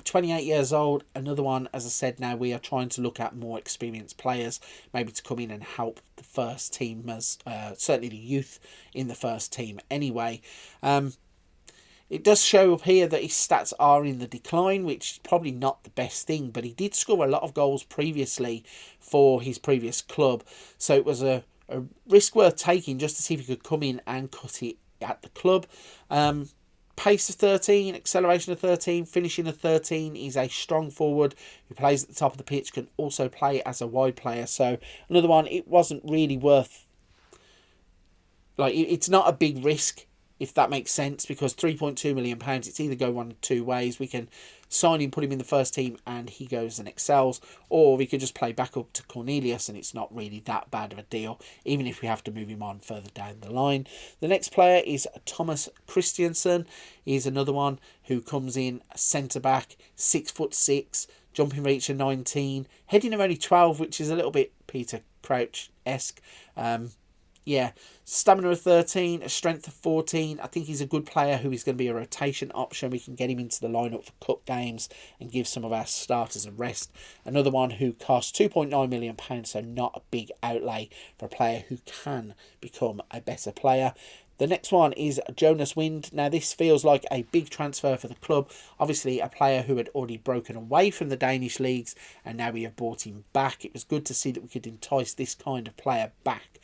28 years old. Another one, as I said, now we are trying to look at more experienced players, maybe to come in and help the first team, as certainly the youth in the first team anyway. It does show up here that his stats are in the decline, which is probably not the best thing, but he did score a lot of goals previously for his previous club, so it was a risk worth taking just to see if he could come in and cut it at the club. Pace of 13, acceleration of 13, finishing of 13. He's a strong forward who plays at the top of the pitch, can also play as a wide player. So another one, it wasn't really worth, like, it's not a big risk, if that makes sense, because £3.2 million, it's either go one of two ways. We can sign him, put him in the first team, and he goes and excels, or we could just play back up to Cornelius, and it's not really that bad of a deal, even if we have to move him on further down the line. The next player is Thomas Christiansen. He's another one who comes in centre-back, 6'6", jumping reach of 19, heading of only 12, which is a little bit Peter Crouch-esque. Yeah, stamina of 13, a strength of 14. I think he's a good player who is going to be a rotation option. We can get him into the lineup for cup games and give some of our starters a rest. Another one who costs £2.9 million, so not a big outlay for a player who can become a better player. The next one is Jonas Wind. Now, this feels like a big transfer for the club. Obviously, a player who had already broken away from the Danish leagues, and now we have brought him back. It was good to see that we could entice this kind of player back.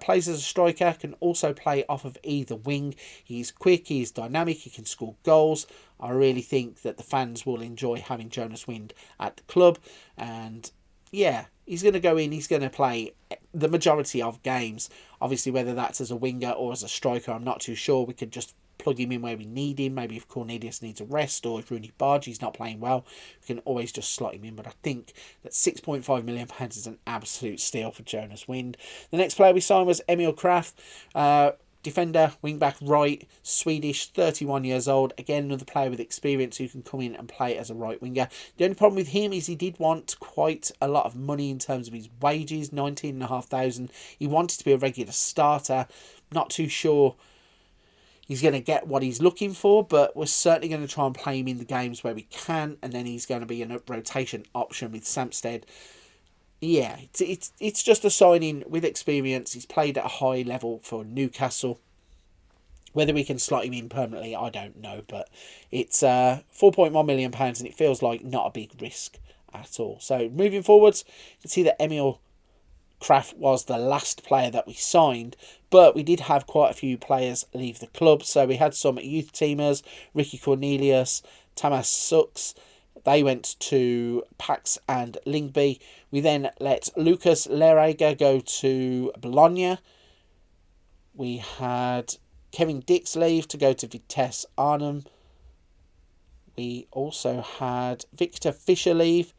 Plays as a striker, can also play off of either wing. He's quick, he's dynamic, he can score goals. I really think that the fans will enjoy having Jonas Wind at the club. And yeah, he's going to go in, he's going to play the majority of games. Obviously, whether that's as a winger or as a striker, I'm not too sure. We could just plug him in where we need him. Maybe if Cornelius needs a rest, or if Rooney Bargi's not playing well, we can always just slot him in. But I think that £6.5 million is an absolute steal for Jonas Wind. The next player we signed was Emil Kraft. Defender, wing-back right, Swedish, 31 years old. Again, another player with experience who can come in and play as a right winger. The only problem with him is he did want quite a lot of money in terms of his wages, $19,500. He wanted to be a regular starter. Not too sure he's going to get what he's looking for, but we're certainly going to try and play him in the games where we can, and then he's going to be a rotation option with Samsted. Yeah, it's just a signing with experience. He's played at a high level for Newcastle. Whether we can slot him in permanently, I don't know. But it's £4.1 million, and it feels like not a big risk at all. So moving forwards, you can see that Emil Kraft was the last player that we signed, but we did have quite a few players leave the club. So we had some youth teamers, Ricky Cornelius, Tamas Sucks. They went to Pax and Lyngby. We then let Lucas Lerega go to Bologna. We had Kevin Dix leave to go to Vitesse Arnhem. We also had Victor Fisher leave.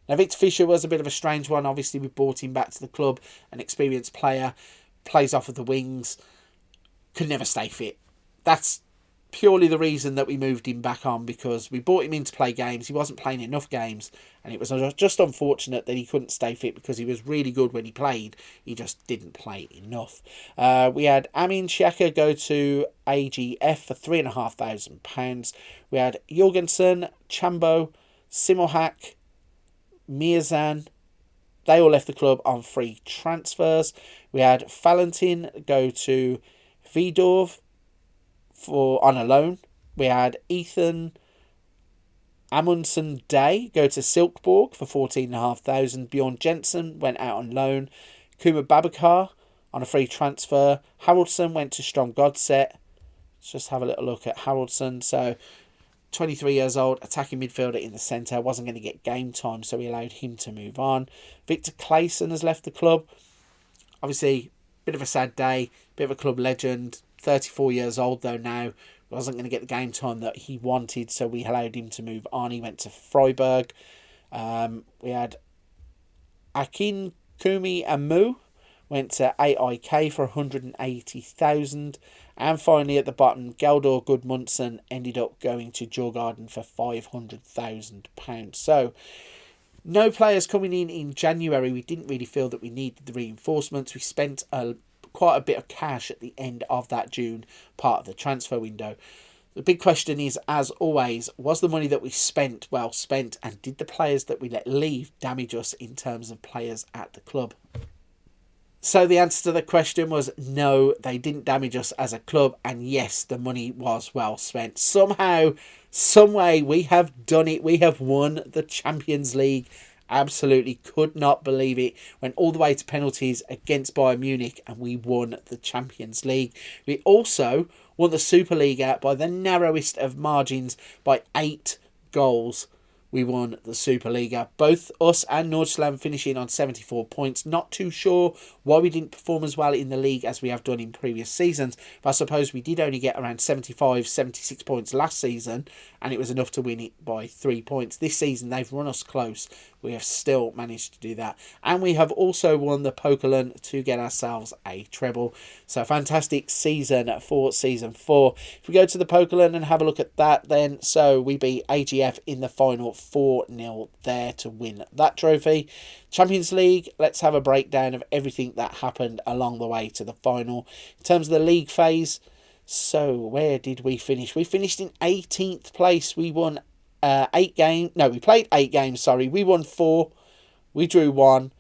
Now, Victor Fisher was a bit of a strange one. Obviously, we brought him back to the club. An experienced player, plays off of the wings, could never stay fit. That's purely the reason that we moved him back on, because we brought him in to play games. He wasn't playing enough games, and it was just unfortunate that he couldn't stay fit, because he was really good when he played. He just didn't play enough. We had Amin Shaka go to AGF for £3,500. We had Jorgensen, Chambo, Simohak, Mirzan. They all left the club on free transfers. We had Valentin go to Vidorv on a loan. We had Ethan Amundsen Day go to Silkeborg for 14,500. Bjorn Jensen went out on loan. Kuma Babakar on a free transfer. Haraldsson went to Strom Godset. Let's just have a little look at Haraldsson. So 23 years old, attacking midfielder in the centre, wasn't going to get game time, so we allowed him to move on. Victor Claesson has left the club. Obviously, bit of a sad day, bit of a club legend, 34 years old though now, wasn't going to get the game time that he wanted, so we allowed him to move on. He went to Freiburg. We had Akin Kumi Amu, went to AIK for 180,000. And finally, at the bottom, Geldor Gudmundsson ended up going to Djurgården for £500,000. So, no players coming in January. We didn't really feel that we needed the reinforcements. We spent quite a bit of cash at the end of that June part of the transfer window. The big question is, as always, was the money that we spent well spent? And did the players that we let leave damage us in terms of players at the club? So the answer to the question was no, they didn't damage us as a club, and yes, the money was well spent. Somehow, some way, we have done it. We have won the Champions League. Absolutely could not believe it. Went all the way to penalties against Bayern Munich, and we won the Champions League. We also won the Superliga by the narrowest of margins, by 8 goals. We won the Superliga. Both us and Nordsjælland finishing on 74 points. Not too sure why we didn't perform as well in the league as we have done in previous seasons. But I suppose we did only get around 75, 76 points last season, and it was enough to win it by 3 points. This season, they've run us close. We have still managed to do that. And we have also won the Pokalen to get ourselves a treble. So, fantastic season for Season 4. If we go to the Pokalen and have a look at that then, so we beat AGF in the final 4-0 there to win that trophy. Champions League, let's have a breakdown of everything that happened along the way to the final. In terms of the league phase, so where did we finish? We finished in 18th place. We won 8 games. No, we played 8 games, sorry. We won 4. We drew 1.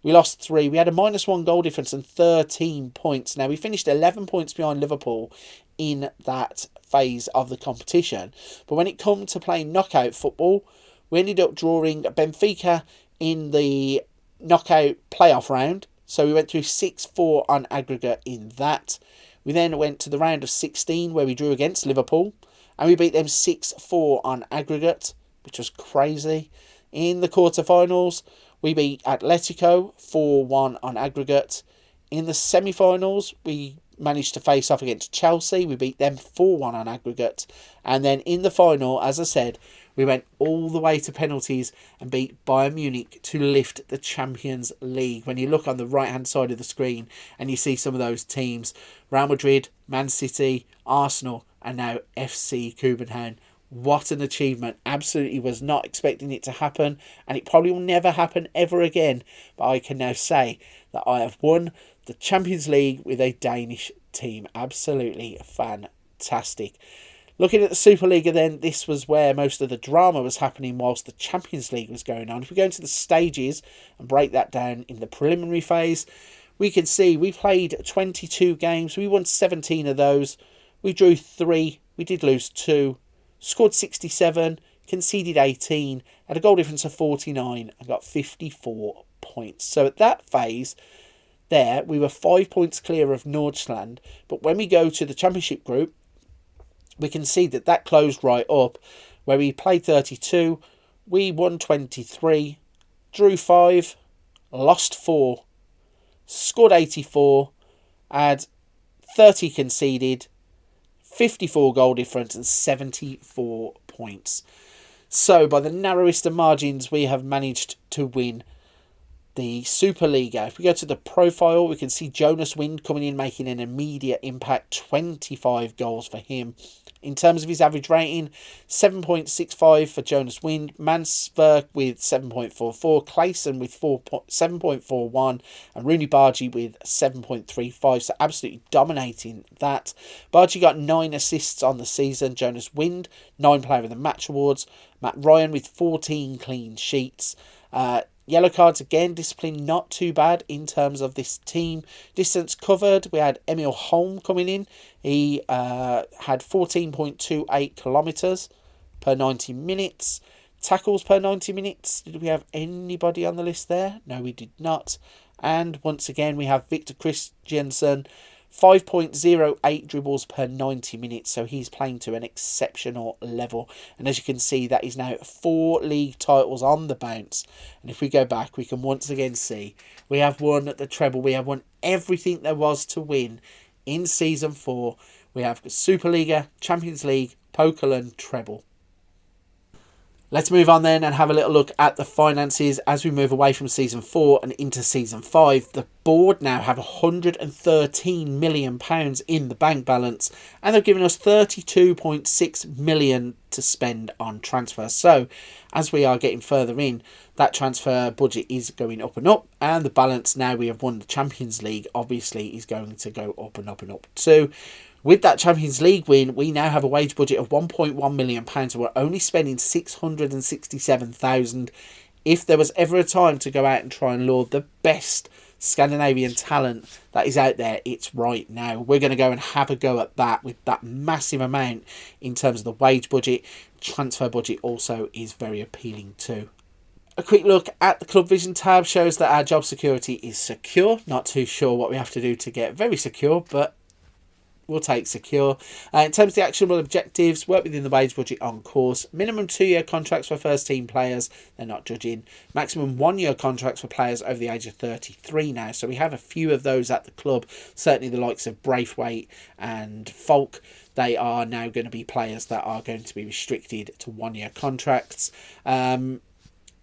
We lost 3. We had a -1 goal difference and 13 points. Now, we finished 11 points behind Liverpool in that phase of the competition. But when it come to playing knockout football, we ended up drawing Benfica in the knockout playoff round. So we went through 6-4 on aggregate in that. We then went to the round of 16 where we drew against Liverpool. And we beat them 6-4 on aggregate, which was crazy. In the quarterfinals, we beat Atletico 4-1 on aggregate. In the semi-finals, we managed to face off against Chelsea. We beat them 4-1 on aggregate. And then in the final, as I said, we went all the way to penalties and beat Bayern Munich to lift the Champions League. When you look on the right-hand side of the screen and you see some of those teams, Real Madrid, Man City, Arsenal, and now FC Kobenhavn. What an achievement. Absolutely was not expecting it to happen, and it probably will never happen ever again. But I can now say that I have won the Champions League with a Danish team. Absolutely fantastic. Looking at the Superliga then, this was where most of the drama was happening whilst the Champions League was going on. If we go into the stages and break that down in the preliminary phase, we can see we played 22 games. We won 17 of those. We drew 3. We did lose 2. Scored 67. Conceded 18. Had a goal difference of 49. And got 54 points. So at that phase there, we were 5 points clear of Nordsjælland. But when we go to the Championship group, we can see that that closed right up. Where we played 32. We won 23. Drew 5. Lost 4. Scored 84. Had 30 conceded. 54 goal difference and 74 points. So, by the narrowest of margins, we have managed to win the Superliga. If we go to the profile, we can see Jonas Wind coming in, making an immediate impact. 25 goals for him. In terms of his average rating, 7.65 for Jonas Wind, Mansberg with 7.44, Claesson with 7.41, and Rooney Bargy with 7.35, so absolutely dominating that. Bargy got 9 assists on the season, Jonas Wind, 9 Player of the Match awards, Matt Ryan with 14 clean sheets. Yellow cards, again, discipline not too bad in terms of this team. Distance covered, we had Emil Holm coming in. He had 14.28 kilometres. per 90 minutes. Tackles per 90 minutes. Did we have anybody on the list there? No, we did not. And once again, we have Victor Christiansen, 5.08 dribbles per 90 minutes. So he's playing to an exceptional level. And as you can see, that is now 4 league titles on the bounce. And if we go back, we can once again see we have won the treble. We have won everything there was to win in Season 4. We have Superliga, Champions League, Pokal and treble. Let's move on then and have a little look at the finances as we move away from Season 4 and into Season 5. The board now have £113 million in the bank balance, and they've given us £32.6 million to spend on transfers. So as we are getting further in, that transfer budget is going up and up, and the balance, now we have won the Champions League, obviously is going to go up and up and up too. With that Champions League win, we now have a wage budget of £1.1 million. We're only spending £667,000. If there was ever a time to go out and try and lure the best Scandinavian talent that is out there, it's right now. We're going to go and have a go at that with that massive amount in terms of the wage budget. Transfer budget also is very appealing too. A quick look at the Club Vision tab shows that our job security is secure. Not too sure what we have to do to get very secure, but we'll take secure. In terms of the actionable objectives, work within the wage budget on course. Minimum 2-year contracts for first team players. They're not judging. Maximum 1-year contracts for players over the age of 33 now. So we have a few of those at the club. Certainly the likes of Braithwaite and Falk. They are now going to be players that are going to be restricted to 1-year contracts.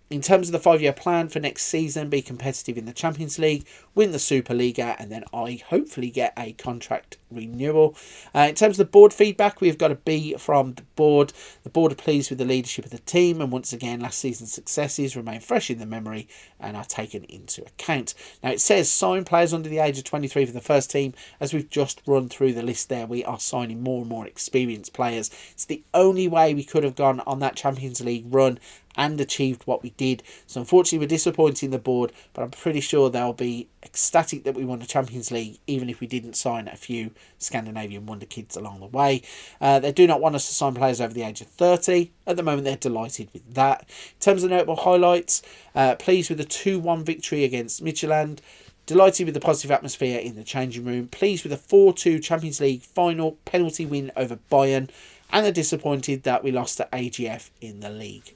In terms of the 5-year plan for next season, be competitive in the Champions League, win the Superliga, and then I hopefully get a contract renewal. In terms of the board feedback, we've got a B from the board. The board are pleased with the leadership of the team, and once again, last season's successes remain fresh in the memory and are taken into account. Now, it says sign players under the age of 23 for the first team. As we've just run through the list there, we are signing more and more experienced players. It's the only way we could have gone on that Champions League run and achieved what we did. So unfortunately we're disappointing the board, but I'm pretty sure they'll be ecstatic that we won the Champions League, even if we didn't sign a few Scandinavian wonder kids along the way. They do not want us to sign players over the age of 30. At the moment they're delighted with that. In terms of notable highlights, pleased with the 2-1 victory against Midtjylland. Delighted with the positive atmosphere in the changing room. Pleased with a 4-2 Champions League final penalty win over Bayern. And they're disappointed that we lost to AGF in the league.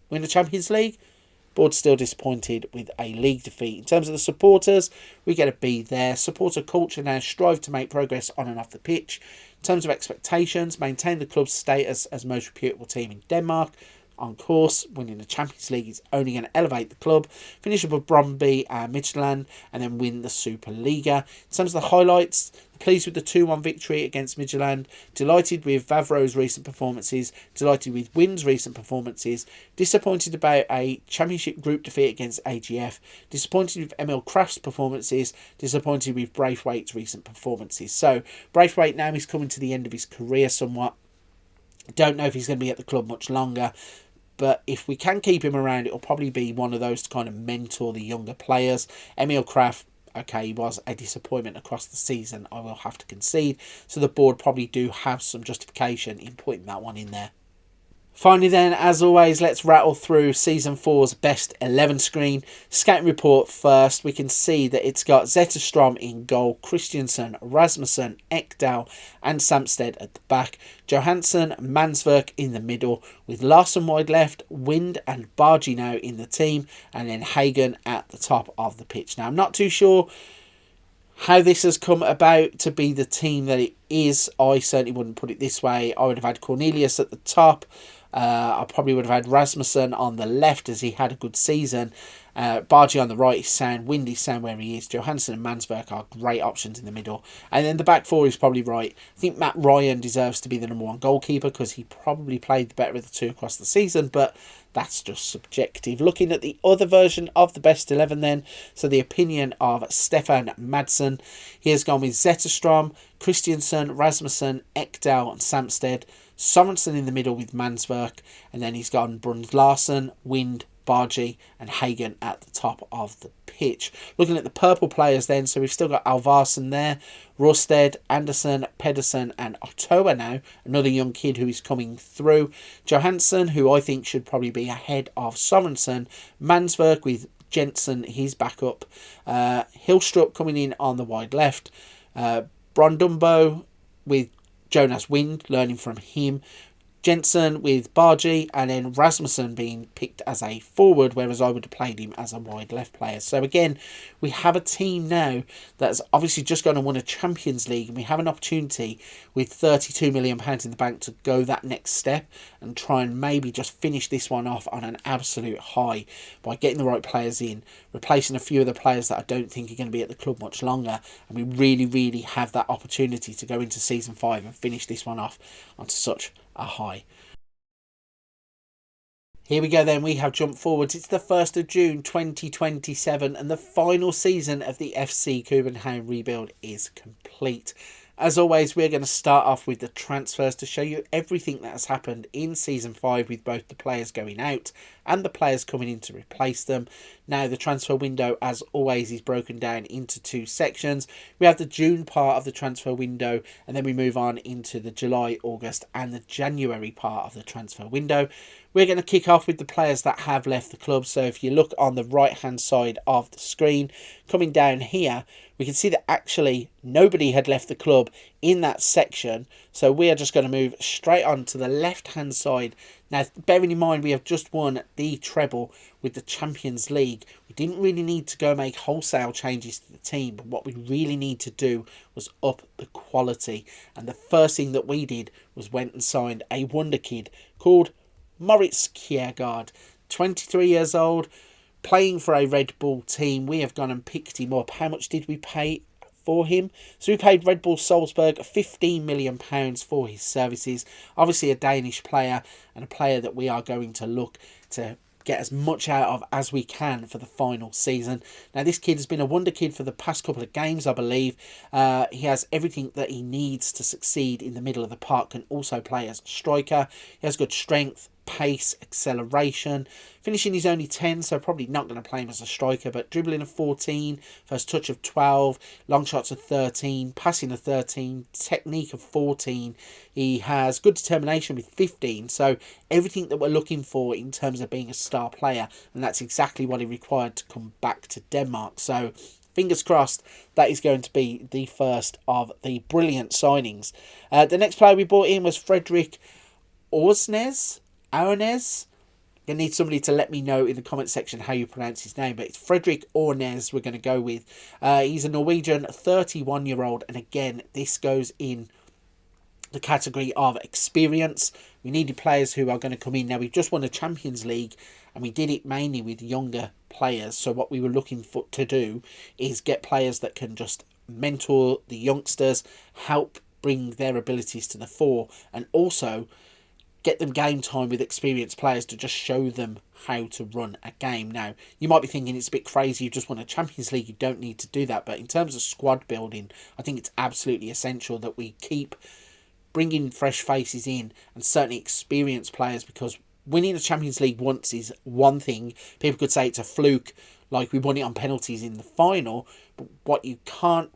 Win the Champions League, board's still disappointed with a league defeat. In terms of the supporters, we get a B there. Supporter culture now strive to make progress on and off the pitch. In terms of expectations, maintain the club's status as most reputable team in Denmark. On course, winning the Champions League is only going to elevate the club. Finish up with Brøndby and Midtjylland, and then win the Superliga. In terms of the highlights, pleased with the 2-1 victory against Midtjylland. Delighted with Vavro's recent performances. Delighted with Wynn's recent performances. Disappointed about a championship group defeat against AGF. Disappointed with Emil Kraft's performances. Disappointed with Braithwaite's recent performances. So Braithwaite now is coming to the end of his career somewhat. Don't know if he's going to be at the club much longer. But if we can keep him around, it'll probably be one of those to kind of mentor the younger players. Emil Kraft, okay, he was a disappointment across the season, I will have to concede. So the board probably do have some justification in putting that one in there. Finally then, as always, let's rattle through Season 4's best 11 screen. Scouting report first. We can see that it's got Zetterstrom in goal, Christiansen, Rasmussen, Ekdal and Samsted at the back. Johansson, Mansverk in the middle, with Larsson wide left, Wind and Bargy now in the team, and then Hagen at the top of the pitch. Now, I'm not too sure how this has come about to be the team that it is. I certainly wouldn't put it this way. I would have had Cornelius at the top. I probably would have had Rasmussen on the left as he had a good season. Bargy on the right is sound. Wind is sound where he is. Johansson and Mansverk are great options in the middle. And then the back four is probably right. I think Matt Ryan deserves to be the #1 goalkeeper because he probably played the better of the two across the season, but that's just subjective. Looking at the other version of the best 11 then, so the opinion of Stefan Madsen, he has gone with Zetterstrom, Christiansen, Rasmussen, Ekdal and Samsted. Sorensen in the middle with Mansverk, and then he's gone Brund Larsen, Wind, Bargy and Hagen at the top of the pitch. Looking at the purple players then, so we've still got Alvarsson there, Rosted, Anderson, Pedersen and Ottawa now, another young kid who is coming through. Johansson, who I think should probably be ahead of Sorensen. Mansverk with Jensen, his backup. Hillstrup coming in on the wide left. Brondumbo with Jonas Wind, learning from him. Jensen with Bargy, and then Rasmussen being picked as a forward, whereas I would have played him as a wide left player. So again, we have a team now that's obviously just going to win a Champions League, and we have an opportunity with £32 million in the bank to go that next step and try and maybe just finish this one off on an absolute high by getting the right players in, replacing a few of the players that I don't think are going to be at the club much longer, and we really have that opportunity to go into season 5 and finish this one off on such a high. Here we go then, we have jumped forwards. It's the 1st of June 2027 and the final season of the FC Copenhagen rebuild is complete. As always, we're going to start off with the transfers to show you everything that has happened in Season 5 with both the players going out and the players coming in to replace them. Now, the transfer window, as always, is broken down into 2 sections. We have the June part of the transfer window, and then we move on into the July, August and the January part of the transfer window. We're going to kick off with the players that have left the club. So if you look on the right-hand side of the screen, coming down here, we can see that actually nobody had left the club in that section. So we are just going to move straight on to the left-hand side. Now, bearing in mind, we have just won the treble with the Champions League. We didn't really need to go make wholesale changes to the team, but what we really need to do was up the quality. And the first thing that we did was went and signed a wonder kid called Moritz Kjærgaard, 23 years old, playing for a Red Bull team. We have gone and picked him up. How much did we pay for him? So we paid Red Bull Salzburg £15 million for his services. Obviously a Danish player, and a player that we are going to look to get as much out of as we can for the final season. Now, this kid has been a wonder kid for the past couple of games, I believe. He has everything that he needs to succeed in the middle of the park, can also play as a striker. He has good strength, pace, acceleration. Finishing is only 10, so probably not going to play him as a striker, but dribbling of 14, first touch of 12, long shots of 13, passing of 13, technique of 14. He has good determination with 15, so everything that we're looking for in terms of being a star player, and that's exactly what he required to come back to Denmark. So fingers crossed that is going to be the first of the brilliant signings. The next player we brought in was Fredrik Orsnes. Arones. I need somebody to let me know in the comment section how you pronounce his name, but it's Fredrik Ornes we're going to go with. He's a Norwegian 31-year-old, and again, this goes in the category of experience. We needed players who are going to come in. Now, we've just won a Champions League, and we did it mainly with younger players, so what we were looking for to do is get players that can just mentor the youngsters, help bring their abilities to the fore, and also get them game time with experienced players to just show them how to run a game. Now, you might be thinking it's a bit crazy, you've just won a Champions League, you don't need to do that. But in terms of squad building, I think it's absolutely essential that we keep bringing fresh faces in, and certainly experienced players, because winning a Champions League once is one thing. People could say it's a fluke, like we won it on penalties in the final. But what you can't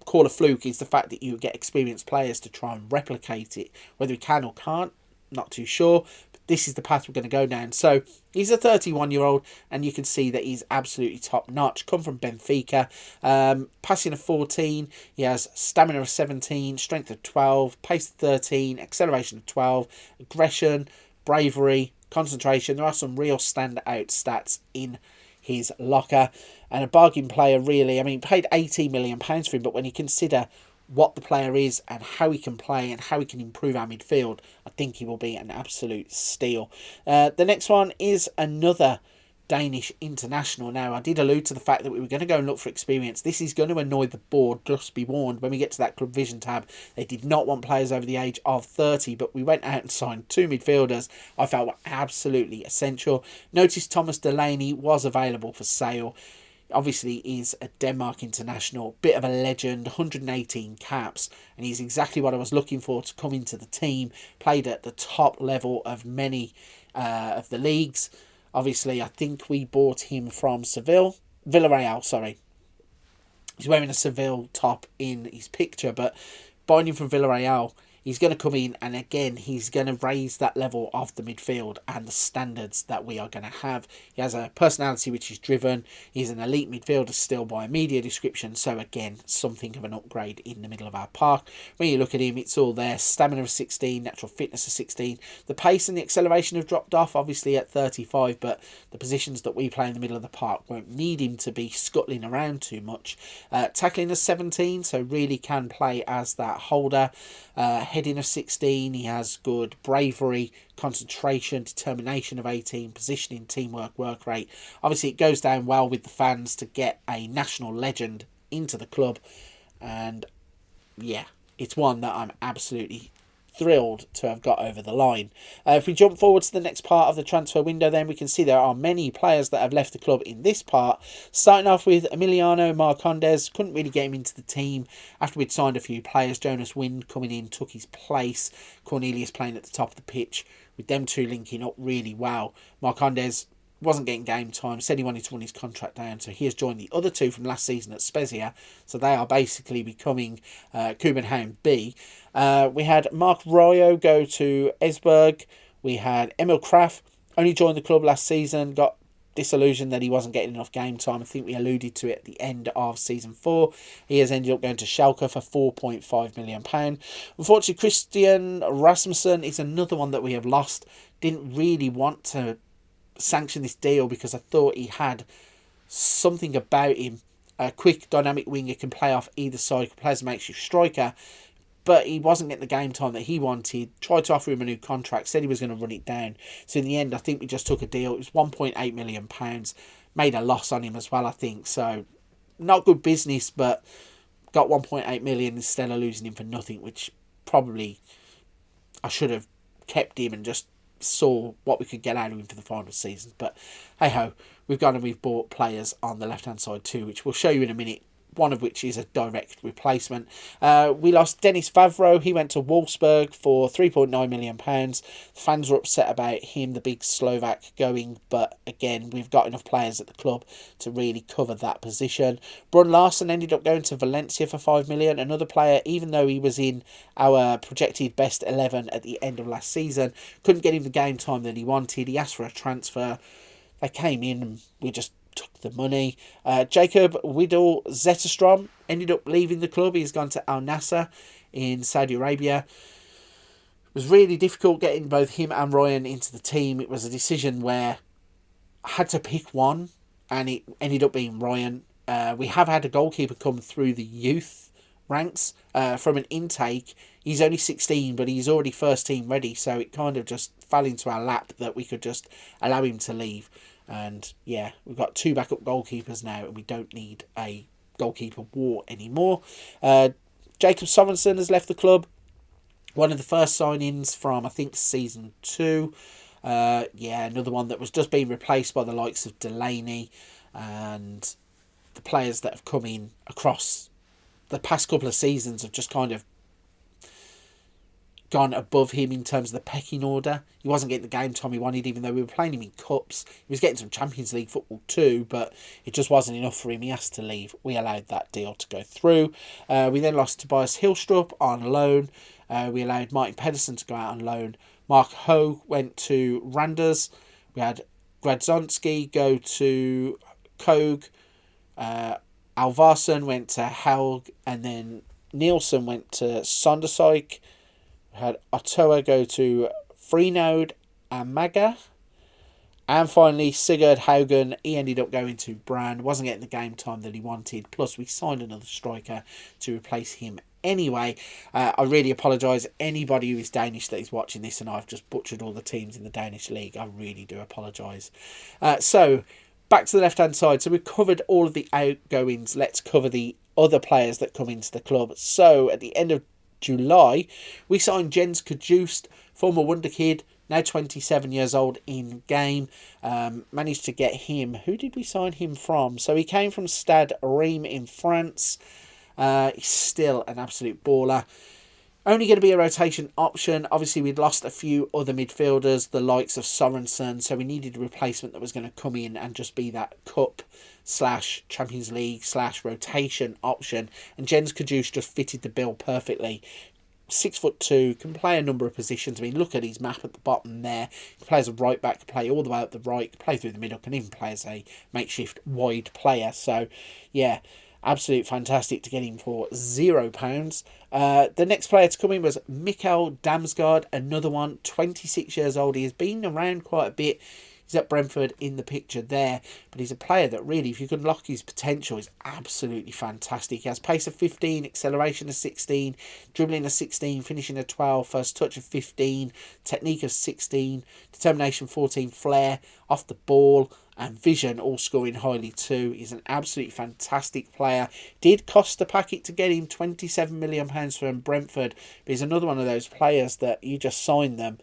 call a fluke is the fact that you get experienced players to try and replicate it. Whether we can or can't, not too sure, but this is the path we're going to go down. So he's a 31-year-old, and you can see that he's absolutely top notch. Come from Benfica, passing of 14, he has stamina of 17, strength of 12, pace of 13, acceleration of 12, aggression, bravery, concentration. There are some real standout stats in his locker, and a bargain player, really. I mean, paid £18 million for him, but when you consider what the player is and how he can play and how he can improve our midfield, I think he will be an absolute steal. The next one is another Danish international. Now, I did allude to the fact that we were going to go and look for experience. This is going to annoy the board, just be warned. When we get to that club vision tab, they did not want players over the age of 30, but we went out and signed 2 midfielders I felt were absolutely essential. Notice Thomas Delaney was available for sale. Obviously is a Denmark international, bit of a legend, 118 caps, and he's exactly what I was looking for to come into the team. Played at the top level of many of the leagues. Obviously, I think we bought him from Villarreal, sorry. He's wearing a Seville top in his picture, but buying him from Villarreal, he's going to come in, and again, he's going to raise that level of the midfield and the standards that we are going to have. He has a personality which is driven. He's an elite midfielder still by media description. So again, something of an upgrade in the middle of our park. When you look at him, it's all there. Stamina of 16, natural fitness of 16. The pace and the acceleration have dropped off, obviously at 35, but the positions that we play in the middle of the park won't need him to be scuttling around too much. Tackling of 17, so really can play as that holder. Heading of 16, he has good bravery, concentration, determination of 18, positioning, teamwork, work rate. Obviously, it goes down well with the fans to get a national legend into the club, and yeah, it's one that I'm absolutely thrilled to have got over the line. If we jump forward to the next part of the transfer window, then we can see there are many players that have left the club in this part. Starting off with Emiliano Marcondes, couldn't really get him into the team after we'd signed a few players. Jonas Wind coming in took his place. Cornelius playing at the top of the pitch, with them two linking up really well. Marcondes wasn't getting game time, said he wanted to run his contract down, so he has joined the other two from last season at Spezia, so they are basically becoming Kobenhavn B. We had Mark Royo go to Esbjerg. We had Emil Kraft, only joined the club last season, got disillusioned that he wasn't getting enough game time. I think we alluded to it at the end of season 4. He has ended up going to Schalke for £4.5 million. Unfortunately, Christian Rasmussen is another one that we have lost. Didn't really want to sanction this deal because I thought he had something about him. A quick, dynamic winger, can play off either side, can play as a makeshift striker, but he wasn't getting the game time that he wanted. Tried to offer him a new contract, said he was going to run it down. So in the end, I think we just took a deal. It was £1.8 million. Made a loss on him as well, I think. So not good business, but got 1.8 million instead of losing him for nothing, which probably I should have kept him and just saw what we could get out of him for the final season. But hey ho, we've gone and we've bought players on the left hand side too, which we'll show you in a minute, one of which is a direct replacement. We lost Dennis Favreau. He went to Wolfsburg for £3.9 million. Fans were upset about him, the big Slovak, going, but again, we've got enough players at the club to really cover that position. Brun Larsen ended up going to Valencia for £5 million. Another player, even though he was in our projected best 11 at the end of last season, couldn't get him the game time that he wanted. He asked for a transfer. They came in and we just took the money. Jacob Widal Zetterstrom ended up leaving the club. He's gone to Al Nassr in Saudi Arabia. It was really difficult getting both him and Ryan into the team. It was a decision where I had to pick one, and it ended up being Ryan. We have had a goalkeeper come through the youth ranks from an intake. He's only 16, but he's already first team ready, so it kind of just fell into our lap that we could just allow him to leave. And yeah, we've got 2 backup goalkeepers now, and we don't need a goalkeeper war anymore. Jacob Sorensen has left the club. One of the first signings from, I think, season 2. Yeah, another one that was just being replaced by the likes of Delaney and the players that have come in across the past couple of seasons have just kind of gone above him in terms of the pecking order. He wasn't getting the game time he wanted, even though we were playing him in cups. He was getting some Champions League football too, but it just wasn't enough for him. He has to leave. We allowed that deal to go through. We then lost Tobias Hillstrup on loan. We allowed Martin Pedersen to go out on loan. Mark Ho went to Randers. We had Gradzonski go to Kogue. Alvarsson went to Helg, and then Nielsen went to Sondersyk. We had Ottawa go to Freenode and Maga. And finally, Sigurd Haugen, he ended up going to Brand. Wasn't getting the game time that he wanted. Plus, we signed another striker to replace him anyway. I really apologise. Anybody who is Danish that is watching this, and I've just butchered all the teams in the Danish league, I really do apologise. So, back to the left-hand side. So, we've covered all of the outgoings. Let's cover the other players that come into the club. So, at the end of July, we signed Jens Kajust, former wonder kid, now 27 years old in game. Managed to get him. Who did we sign him from? So he came from Stade Reims in France. He's still an absolute baller. Only going to be a rotation option. Obviously, we'd lost a few other midfielders, the likes of Sorensen, so we needed a replacement that was going to come in and just be that cup / Champions League / rotation option. And Jens Kajus just fitted the bill perfectly. 6'2", can play a number of positions. I mean, look at his map at the bottom there. He plays a right back, can play all the way up the right, can play through the middle, can even play as a makeshift wide player. So, yeah, absolute fantastic to get him for £0. The next player to come in was Mikkel Damsgaard, another one, 26 years old. He has been around quite a bit. He's at Brentford in the picture there, but he's a player that really, if you can lock his potential, is absolutely fantastic. He has pace of 15, acceleration of 16, dribbling of 16, finishing of 12, first touch of 15, technique of 16, determination 14, flair, off the ball, and vision all scoring highly too. He's an absolutely fantastic player. Did cost the packet to get him, £27 million from Brentford, but he's another one of those players that you just sign them.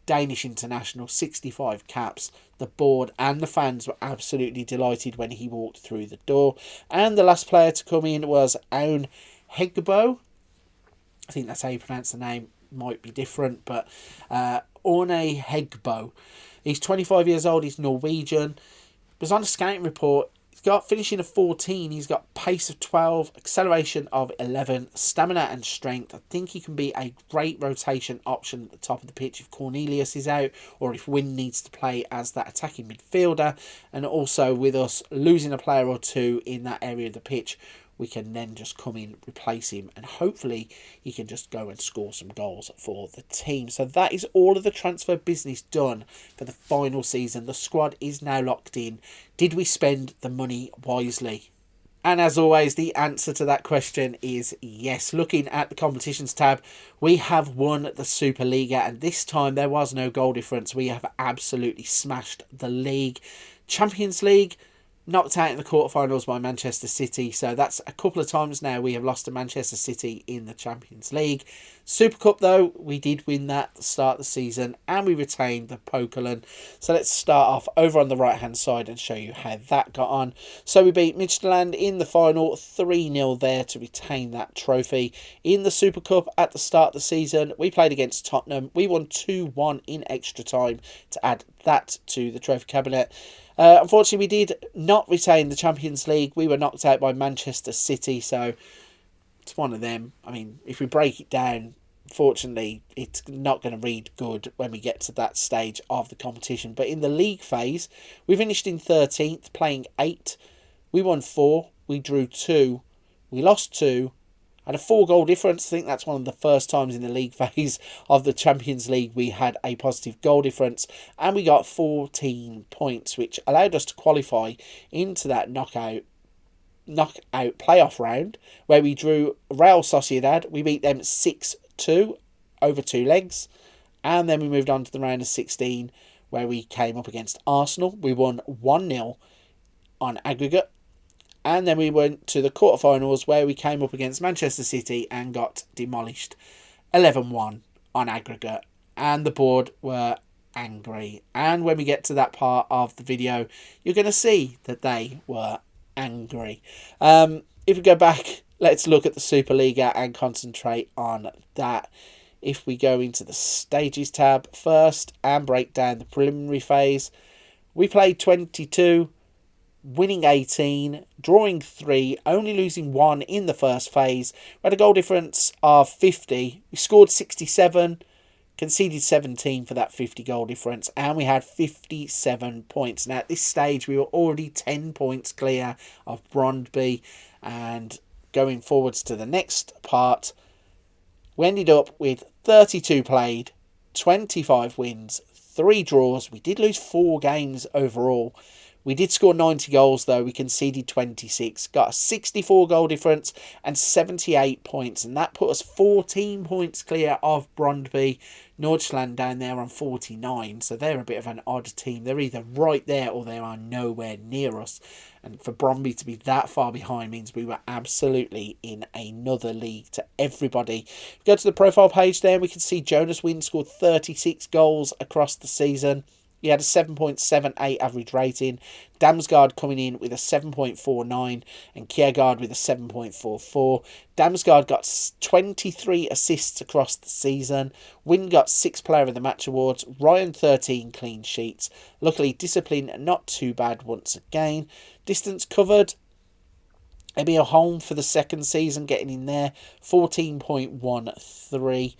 Danish international, 65 caps. The board and the fans were absolutely delighted when he walked through the door. And the last player to come in was Aun Hegbo. I think that's how you pronounce the name. Might be different, but Orne Hegbo. He's 25 years old. He's Norwegian. Was on a scouting report. He's got finishing of 14. He's got pace of 12, acceleration of 11, stamina and strength. I think he can be a great rotation option at the top of the pitch if Cornelius is out or if Wynn needs to play as that attacking midfielder. And also with us losing a player or two in that area of the pitch, we can then just come in, replace him, and hopefully he can just go and score some goals for the team. So that is all of the transfer business done for the final season. The squad is now locked in. Did we spend the money wisely? And as always, the answer to that question is yes. Looking at the competitions tab, we have won the Superliga, and this time there was no goal difference. We have absolutely smashed the league. Champions League, knocked out in the quarterfinals by Manchester City. So that's a couple of times now we have lost to Manchester City in the Champions League. Super Cup, though, we did win that at the start of the season and we retained the Pokalen. So let's start off over on the right-hand side and show you how that got on. So we beat Midtjylland in the final 3-0 there to retain that trophy. In the Super Cup at the start of the season, we played against Tottenham. We won 2-1 in extra time to add that to the trophy cabinet. Unfortunately, we did not retain the Champions League. We were knocked out by Manchester City, so it's one of them. I mean, if we break it down, fortunately, it's not going to read good when we get to that stage of the competition. But in the league phase, we finished in 13th, playing 8. We won 4. We drew 2. We lost 2. Had a 4-goal difference. I think that's one of the first times in the league phase of the Champions League we had a positive goal difference. And we got 14 points, which allowed us to qualify into that knockout playoff round, where we drew Real Sociedad. We beat them 6-2 over 2 legs. And then we moved on to the round of 16, where we came up against Arsenal. We won 1-0 on aggregate. And then we went to the quarterfinals where we came up against Manchester City and got demolished 11-1 on aggregate. And the board were angry. And when we get to that part of the video, you're going to see that they were angry. If we go back, let's look at the Superliga and concentrate on that. If we go into the stages tab first and break down the preliminary phase, we played 22, winning 18, drawing 3, only losing 1 in the first phase. We had a goal difference of 50. We scored 67, conceded 17 for that 50 goal difference, and we had 57 points. Now, at this stage, we were already 10 points clear of Brondby, and going forwards to the next part, we ended up with 32 played, 25 wins, 3 draws. We did lose 4 games overall. We did score 90 goals, though. We conceded 26. Got a 64 goal difference and 78 points. And that put us 14 points clear of Brondby. Nordstrand down there on 49. So they're a bit of an odd team. They're either right there or they are nowhere near us. And for Brondby to be that far behind means we were absolutely in another league to everybody. Go to the profile page there and we can see Jonas Wynn scored 36 goals across the season. He had a 7.78 average rating. Damsgaard coming in with a 7.49 and Kjærgaard with a 7.44. Damsgaard got 23 assists across the season. Wind got 6 Player of the Match awards. Ryan 13 clean sheets. Luckily, discipline not too bad once again. Distance covered. Emil Holm for the second season getting in there. 14.13.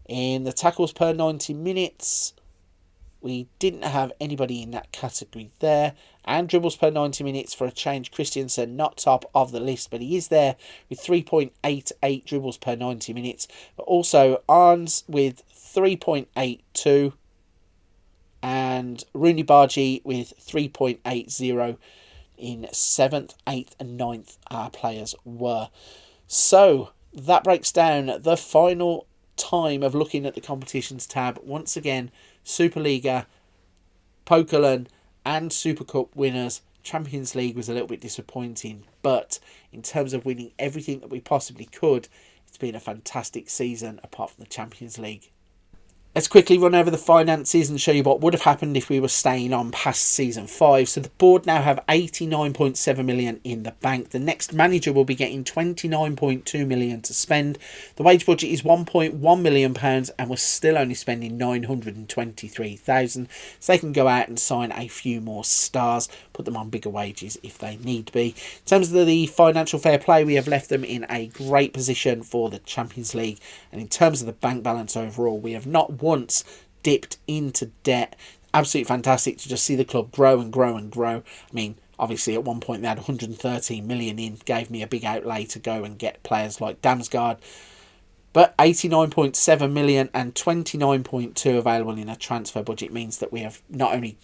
In the tackles per 90 minutes, we didn't have anybody in that category there. And dribbles per 90 minutes for a change. Christiansen not top of the list, but he is there with 3.88 dribbles per 90 minutes. But also Arns with 3.82 and Rooney Bargi with 3.80 in 7th, 8th and 9th our players were. So that breaks down the final time of looking at the competitions tab. Once again, Superliga, Pokalen and Super Cup winners. Champions League was a little bit disappointing, but in terms of winning everything that we possibly could, it's been a fantastic season apart from the Champions League. Let's quickly run over the finances and show you what would have happened if we were staying on past Season 5. So the board now have 89.7 million in the bank. The next manager will be getting 29.2 million to spend. The wage budget is 1.1 million pounds and we're still only spending 923,000. So they can go out and sign a few more stars, put them on bigger wages if they need be. In terms of the financial fair play, we have left them in a great position for the Champions League. And in terms of the bank balance overall, we have not once dipped into debt. Absolutely fantastic to just see the club grow and grow and grow. I mean, obviously at one point they had 113 million in, gave me a big outlay to go and get players like Damsgaard. But 89.7 million and 29.2 available in a transfer budget means that we have not only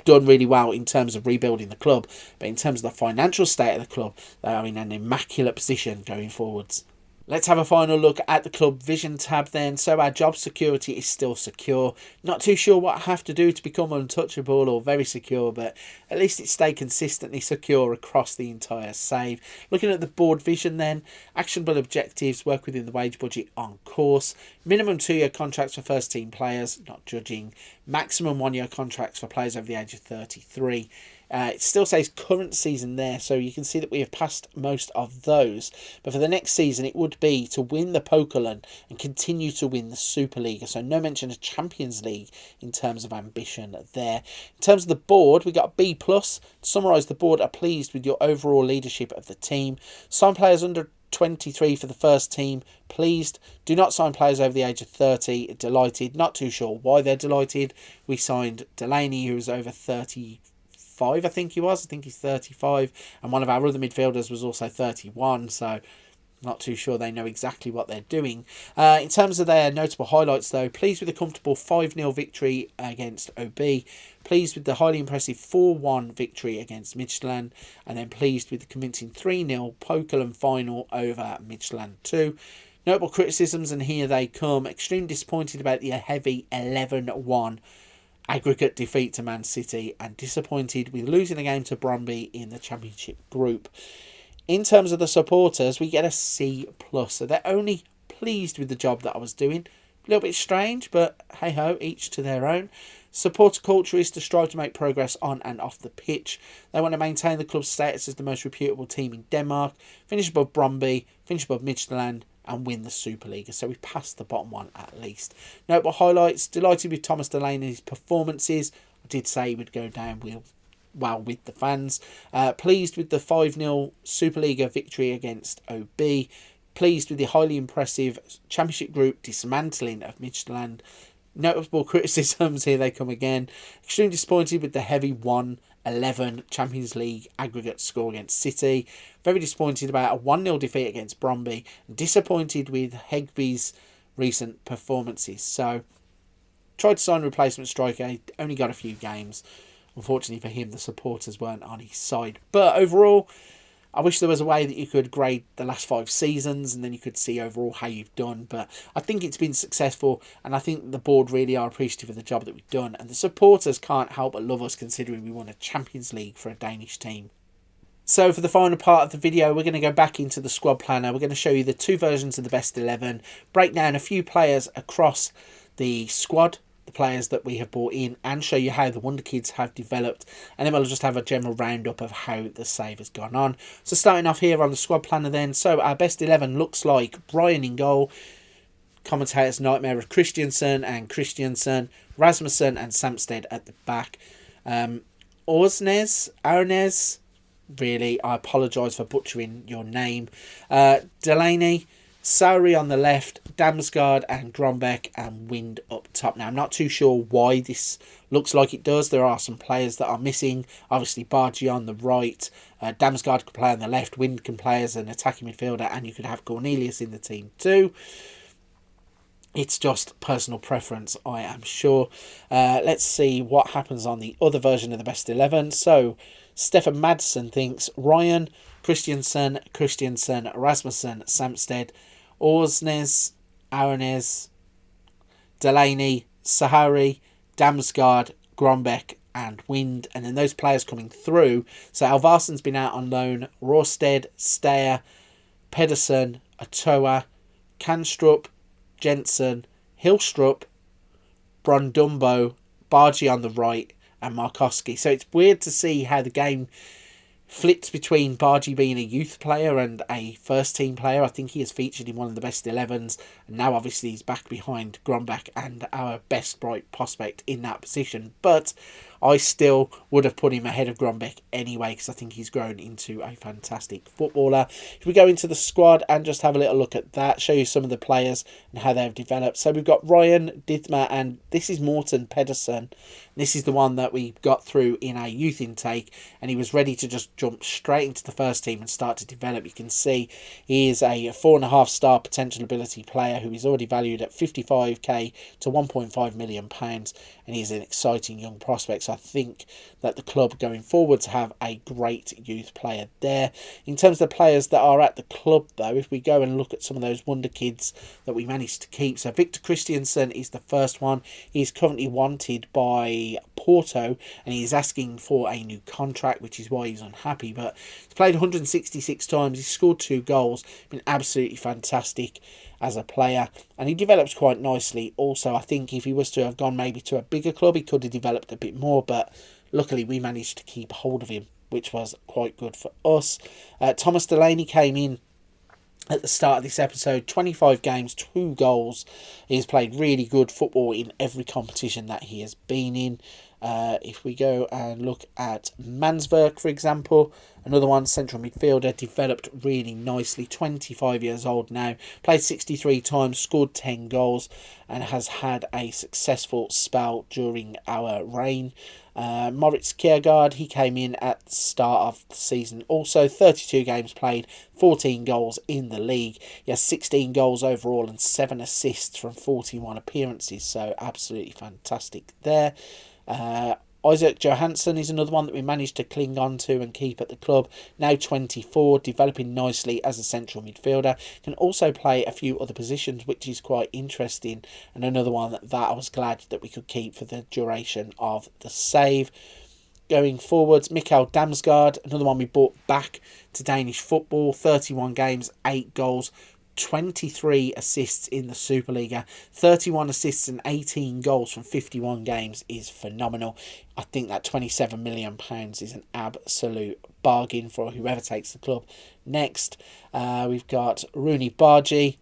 done really well in terms of rebuilding the club, but in terms of the financial state of the club, they are in an immaculate position going forwards. Let's have a final look at the club vision tab then. So our job security is still secure. Not too sure what I have to do to become untouchable or very secure, but at least it stayed consistently secure across the entire save. Looking at the board vision then, actionable objectives, work within the wage budget on course. Minimum 2-year contracts for first team players, not judging. Maximum 1-year contracts for players over the age of 33. It still says current season there, so you can see that we have passed most of those. But for the next season, it would be to win the Pokalen and continue to win the Superliga. So no mention of Champions League in terms of ambition there. In terms of the board, we got a B+. To summarise, the board are pleased with your overall leadership of the team. Some players under 23 for the first team, pleased. Do not sign players over the age of 30, delighted. Not too sure why they're delighted. We signed Delaney, who was over 35, I think he was. I think he's 35. And one of our other midfielders was also 31. So not too sure they know exactly what they're doing. In terms of their notable highlights, though, pleased with the comfortable 5-0 victory against OB. Pleased with the highly impressive 4-1 victory against Midtjylland. And then pleased with the convincing 3-0 Pokalen final over Midtjylland 2. Notable criticisms, and here they come. Extremely disappointed about the heavy 11-1 aggregate defeat to Man City and disappointed with losing the game to Brøndby in the Championship group. In terms of the supporters, we get a C+. So they're only pleased with the job that I was doing. A little bit strange, but hey-ho, each to their own. Supporter culture is to strive to make progress on and off the pitch. They want to maintain the club's status as the most reputable team in Denmark, finish above Brøndby, finish above Midtjylland, and win the Superliga. So we passed the bottom one at least. Notable highlights, delighted with Thomas Delaney's performances. I did say he would go down with the fans. Pleased with the 5-0 Superliga victory against OB. Pleased with the highly impressive Championship group dismantling of Midtjylland. Notable criticisms, here they come again. Extremely disappointed with the heavy 1-11 Champions League aggregate score against City. Very disappointed about a 1-0 defeat against Brøndby. And disappointed with Hegby's recent performances. So, tried to sign a replacement striker. He only got a few games. Unfortunately for him, the supporters weren't on his side. But overall, I wish there was a way that you could grade the last 5 seasons and then you could see overall how you've done. But I think it's been successful, and I think the board really are appreciative of the job that we've done. And the supporters can't help but love us, considering we won a Champions League for a Danish team. So for the final part of the video, we're going to go back into the squad planner. We're going to show you the 2 versions of the best 11, break down a few players across the squad, the players that we have brought in and show you how the Wonder Kids have developed, and then we'll just have a general roundup of how the save has gone on. So starting off here on the squad planner then, so our best 11 looks like Brian in goal, commentator's nightmare of Christiansen, Rasmussen and Samsted at the back. Arnes, really, I apologise for butchering your name. Delaney, Sauri on the left, Damsgaard and Grombeck, and Wind up top. Now, I'm not too sure why this looks like it does. There are some players that are missing. Obviously, Bargy on the right, Damsgaard can play on the left, Wind can play as an attacking midfielder, and you could have Cornelius in the team too. It's just personal preference, I am sure. Let's see what happens on the other version of the best 11. So, Stefan Madsen thinks Ryan, Christiansen, Rasmussen, Samsted, Orsnes, Aranes, Delaney, Sahari, Damsgaard, Grombeck and Wind. And then those players coming through. So Alvarsson's been out on loan. Rorsted, Steyer, Pedersen, Atoa, Kanstrup, Jensen, Hillstrup, Brondumbo, Bargy on the right and Markowski. So it's weird to see how the game flipped between Bargy being a youth player and a first team player. I think he has featured in one of the best 11s, and now obviously he's back behind Grombeck and our best bright prospect in that position. But I still would have put him ahead of Grombeck anyway, because I think he's grown into a fantastic footballer. If we go into the squad and just have a little look at that, show you some of the players and how they've developed. So we've got Ryan, Dithmer, and this is Morten Pedersen. This is the one that we got through in our youth intake, and he was ready to just jump straight into the first team and start to develop. You can see he is a 4.5-star potential ability player who is already valued at 55k to 1.5 million pounds, and he's an exciting young prospect. So I think that the club going forward to have a great youth player there. In terms of the players that are at the club though, if we go and look at some of those wonder kids that we managed to keep. So Victor Christiansen is the first one. He's currently wanted by Porto and he's asking for a new contract, which is why he's unhappy. But he's played 166 times, he's scored 2 goals, been absolutely fantastic as a player, and he develops quite nicely. Also, I think if he was to have gone maybe to a bigger club, he could have developed a bit more, but luckily we managed to keep hold of him, which was quite good for us. Thomas Delaney came in at the start of this episode, 25 games, 2 goals. He's played really good football in every competition that he has been in. If we go and look at Mansverk, for example, another one, central midfielder, developed really nicely, 25 years old now, played 63 times, scored 10 goals, and has had a successful spell during our reign. Moritz Kiergaard, he came in at the start of the season also, 32 games played, 14 goals in the league. He has 16 goals overall and 7 assists from 41 appearances, so absolutely fantastic there. Isaac Johansson is another one that we managed to cling on to and keep at the club. Now 24, developing nicely as a central midfielder. Can also play a few other positions, which is quite interesting. And another one that I was glad that we could keep for the duration of the save. Going forwards, Mikael Damsgaard, another one we brought back to Danish football. 31 games, 8 goals. 23 assists in the Superliga, 31 assists and 18 goals from 51 games is phenomenal. I think that £27 million is an absolute bargain for whoever takes the club. Next, we've got Rooney Bargy.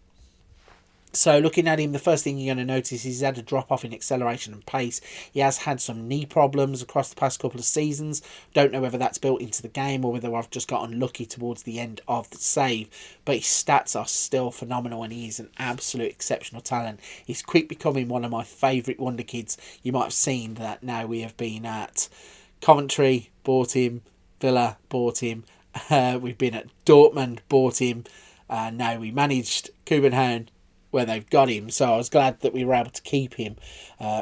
So looking at him, the first thing you're going to notice is he's had a drop-off in acceleration and pace. He has had some knee problems across the past couple of seasons. Don't know whether that's built into the game or whether I've just got unlucky towards the end of the save. But his stats are still phenomenal and he is an absolute exceptional talent. He's quick becoming one of my favourite wonder kids. You might have seen that now we have been at Coventry, bought him. Villa, bought him. We've been at Dortmund, bought him. Now we managed Kobenhavn, where they've got him, so I was glad that we were able to keep him.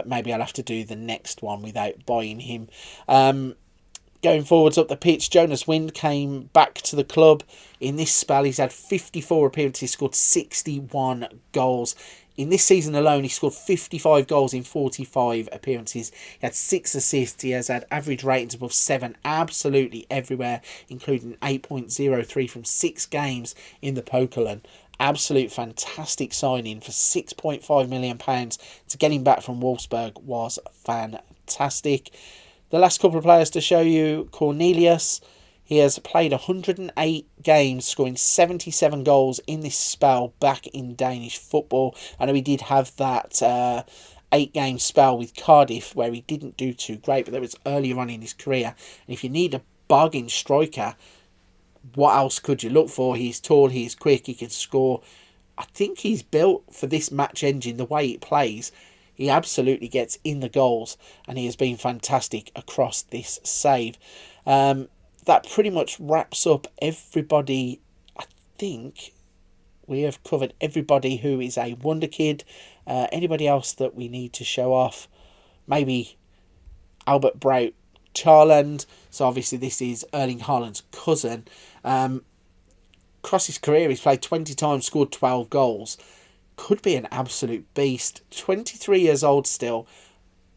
Maybe I'll have to do the next one without buying him. Going forwards up the pitch, Jonas Wind came back to the club. In this spell, he's had 54 appearances, scored 61 goals. In this season alone, he scored 55 goals in 45 appearances. He had 6 assists. He has had average ratings above 7 absolutely everywhere, including 8.03 from 6 games in the Pokalen. Absolute fantastic signing for £6.5 million to get him back from Wolfsburg was fantastic. The last couple of players to show you, Cornelius. He has played 108 games, scoring 77 goals in this spell back in Danish football. I know he did have that 8-game spell with Cardiff where he didn't do too great, but that was earlier on in his career. And if you need a bargain striker, what else could you look for? He's tall, he's quick, he can score. I think he's built for this match engine, the way it plays. He absolutely gets in the goals, and he has been fantastic across this save. That pretty much wraps up everybody. I think we have covered everybody who is a wonder kid. Anybody else that we need to show off? Maybe Albert Braut Charland. So obviously this is Erling Haaland's cousin. Across his career, he's played 20 times, scored 12 goals. Could be an absolute beast. 23 years old still.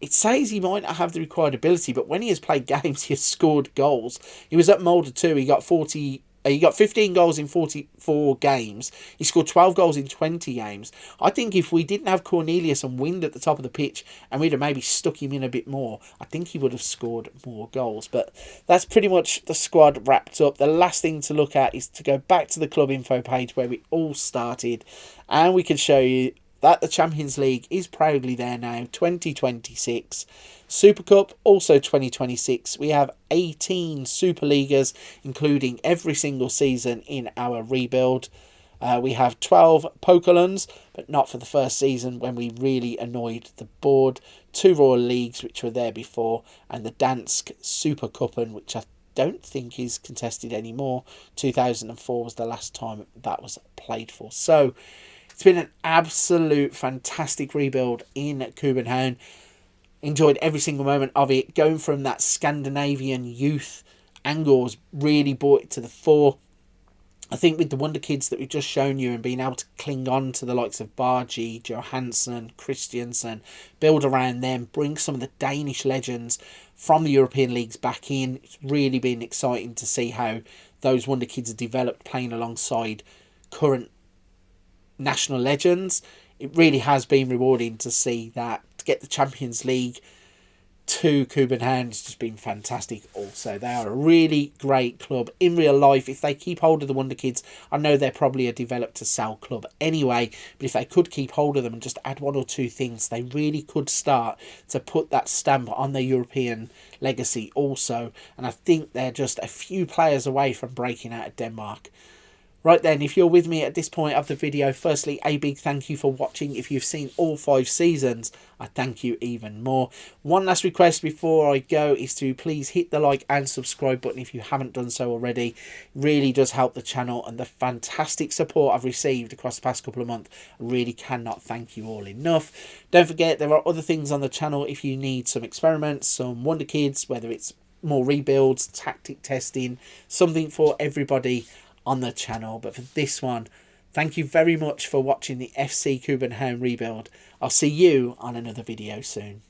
It says he might not have the required ability, but when he has played games, he has scored goals. He was at Molde too. He got 15 goals in 44 games. He scored 12 goals in 20 games. I think if we didn't have Cornelius and Wind at the top of the pitch, and we'd have maybe stuck him in a bit more, I think he would have scored more goals. But that's pretty much the squad wrapped up. The last thing to look at is to go back to the club info page where we all started, and we can show you that the Champions League is proudly there now, 2026. Super Cup, also 2026. We have 18 Super Leaguers, including every single season in our rebuild. We have 12 Pokalens, but not for the first season when we really annoyed the board. 2 Royal Leagues, which were there before, and the Dansk Super Cupen, which I don't think is contested anymore. 2004 was the last time that was played for. So it's been an absolute fantastic rebuild in Kobenhavn. Enjoyed every single moment of it. Going from that Scandinavian youth angle has really brought it to the fore. I think with the wonder kids that we've just shown you and being able to cling on to the likes of Bargi, Johansson, Christiansen, build around them, bring some of the Danish legends from the European leagues back in. It's really been exciting to see how those wonder kids have developed playing alongside current national legends. It really has been rewarding to see that. To get the Champions League to Copenhagen has just been fantastic also. They are a really great club in real life. If they keep hold of the wonder kids, I know they're probably a develop to sell club anyway, but if they could keep hold of them and just add 1 or 2 things, they really could start to put that stamp on their European legacy also. And I think they're just a few players away from breaking out of Denmark. Right then, if you're with me at this point of the video, firstly, a big thank you for watching. If you've seen all 5 seasons, I thank you even more. One last request before I go is to please hit the like and subscribe button if you haven't done so already. It really does help the channel, and the fantastic support I've received across the past couple of months. I really cannot thank you all enough. Don't forget, there are other things on the channel if you need some experiments, some wonder kids, whether it's more rebuilds, tactic testing, something for everybody on the channel. But for this one, thank you very much for watching the FC København rebuild. I'll see you on another video soon.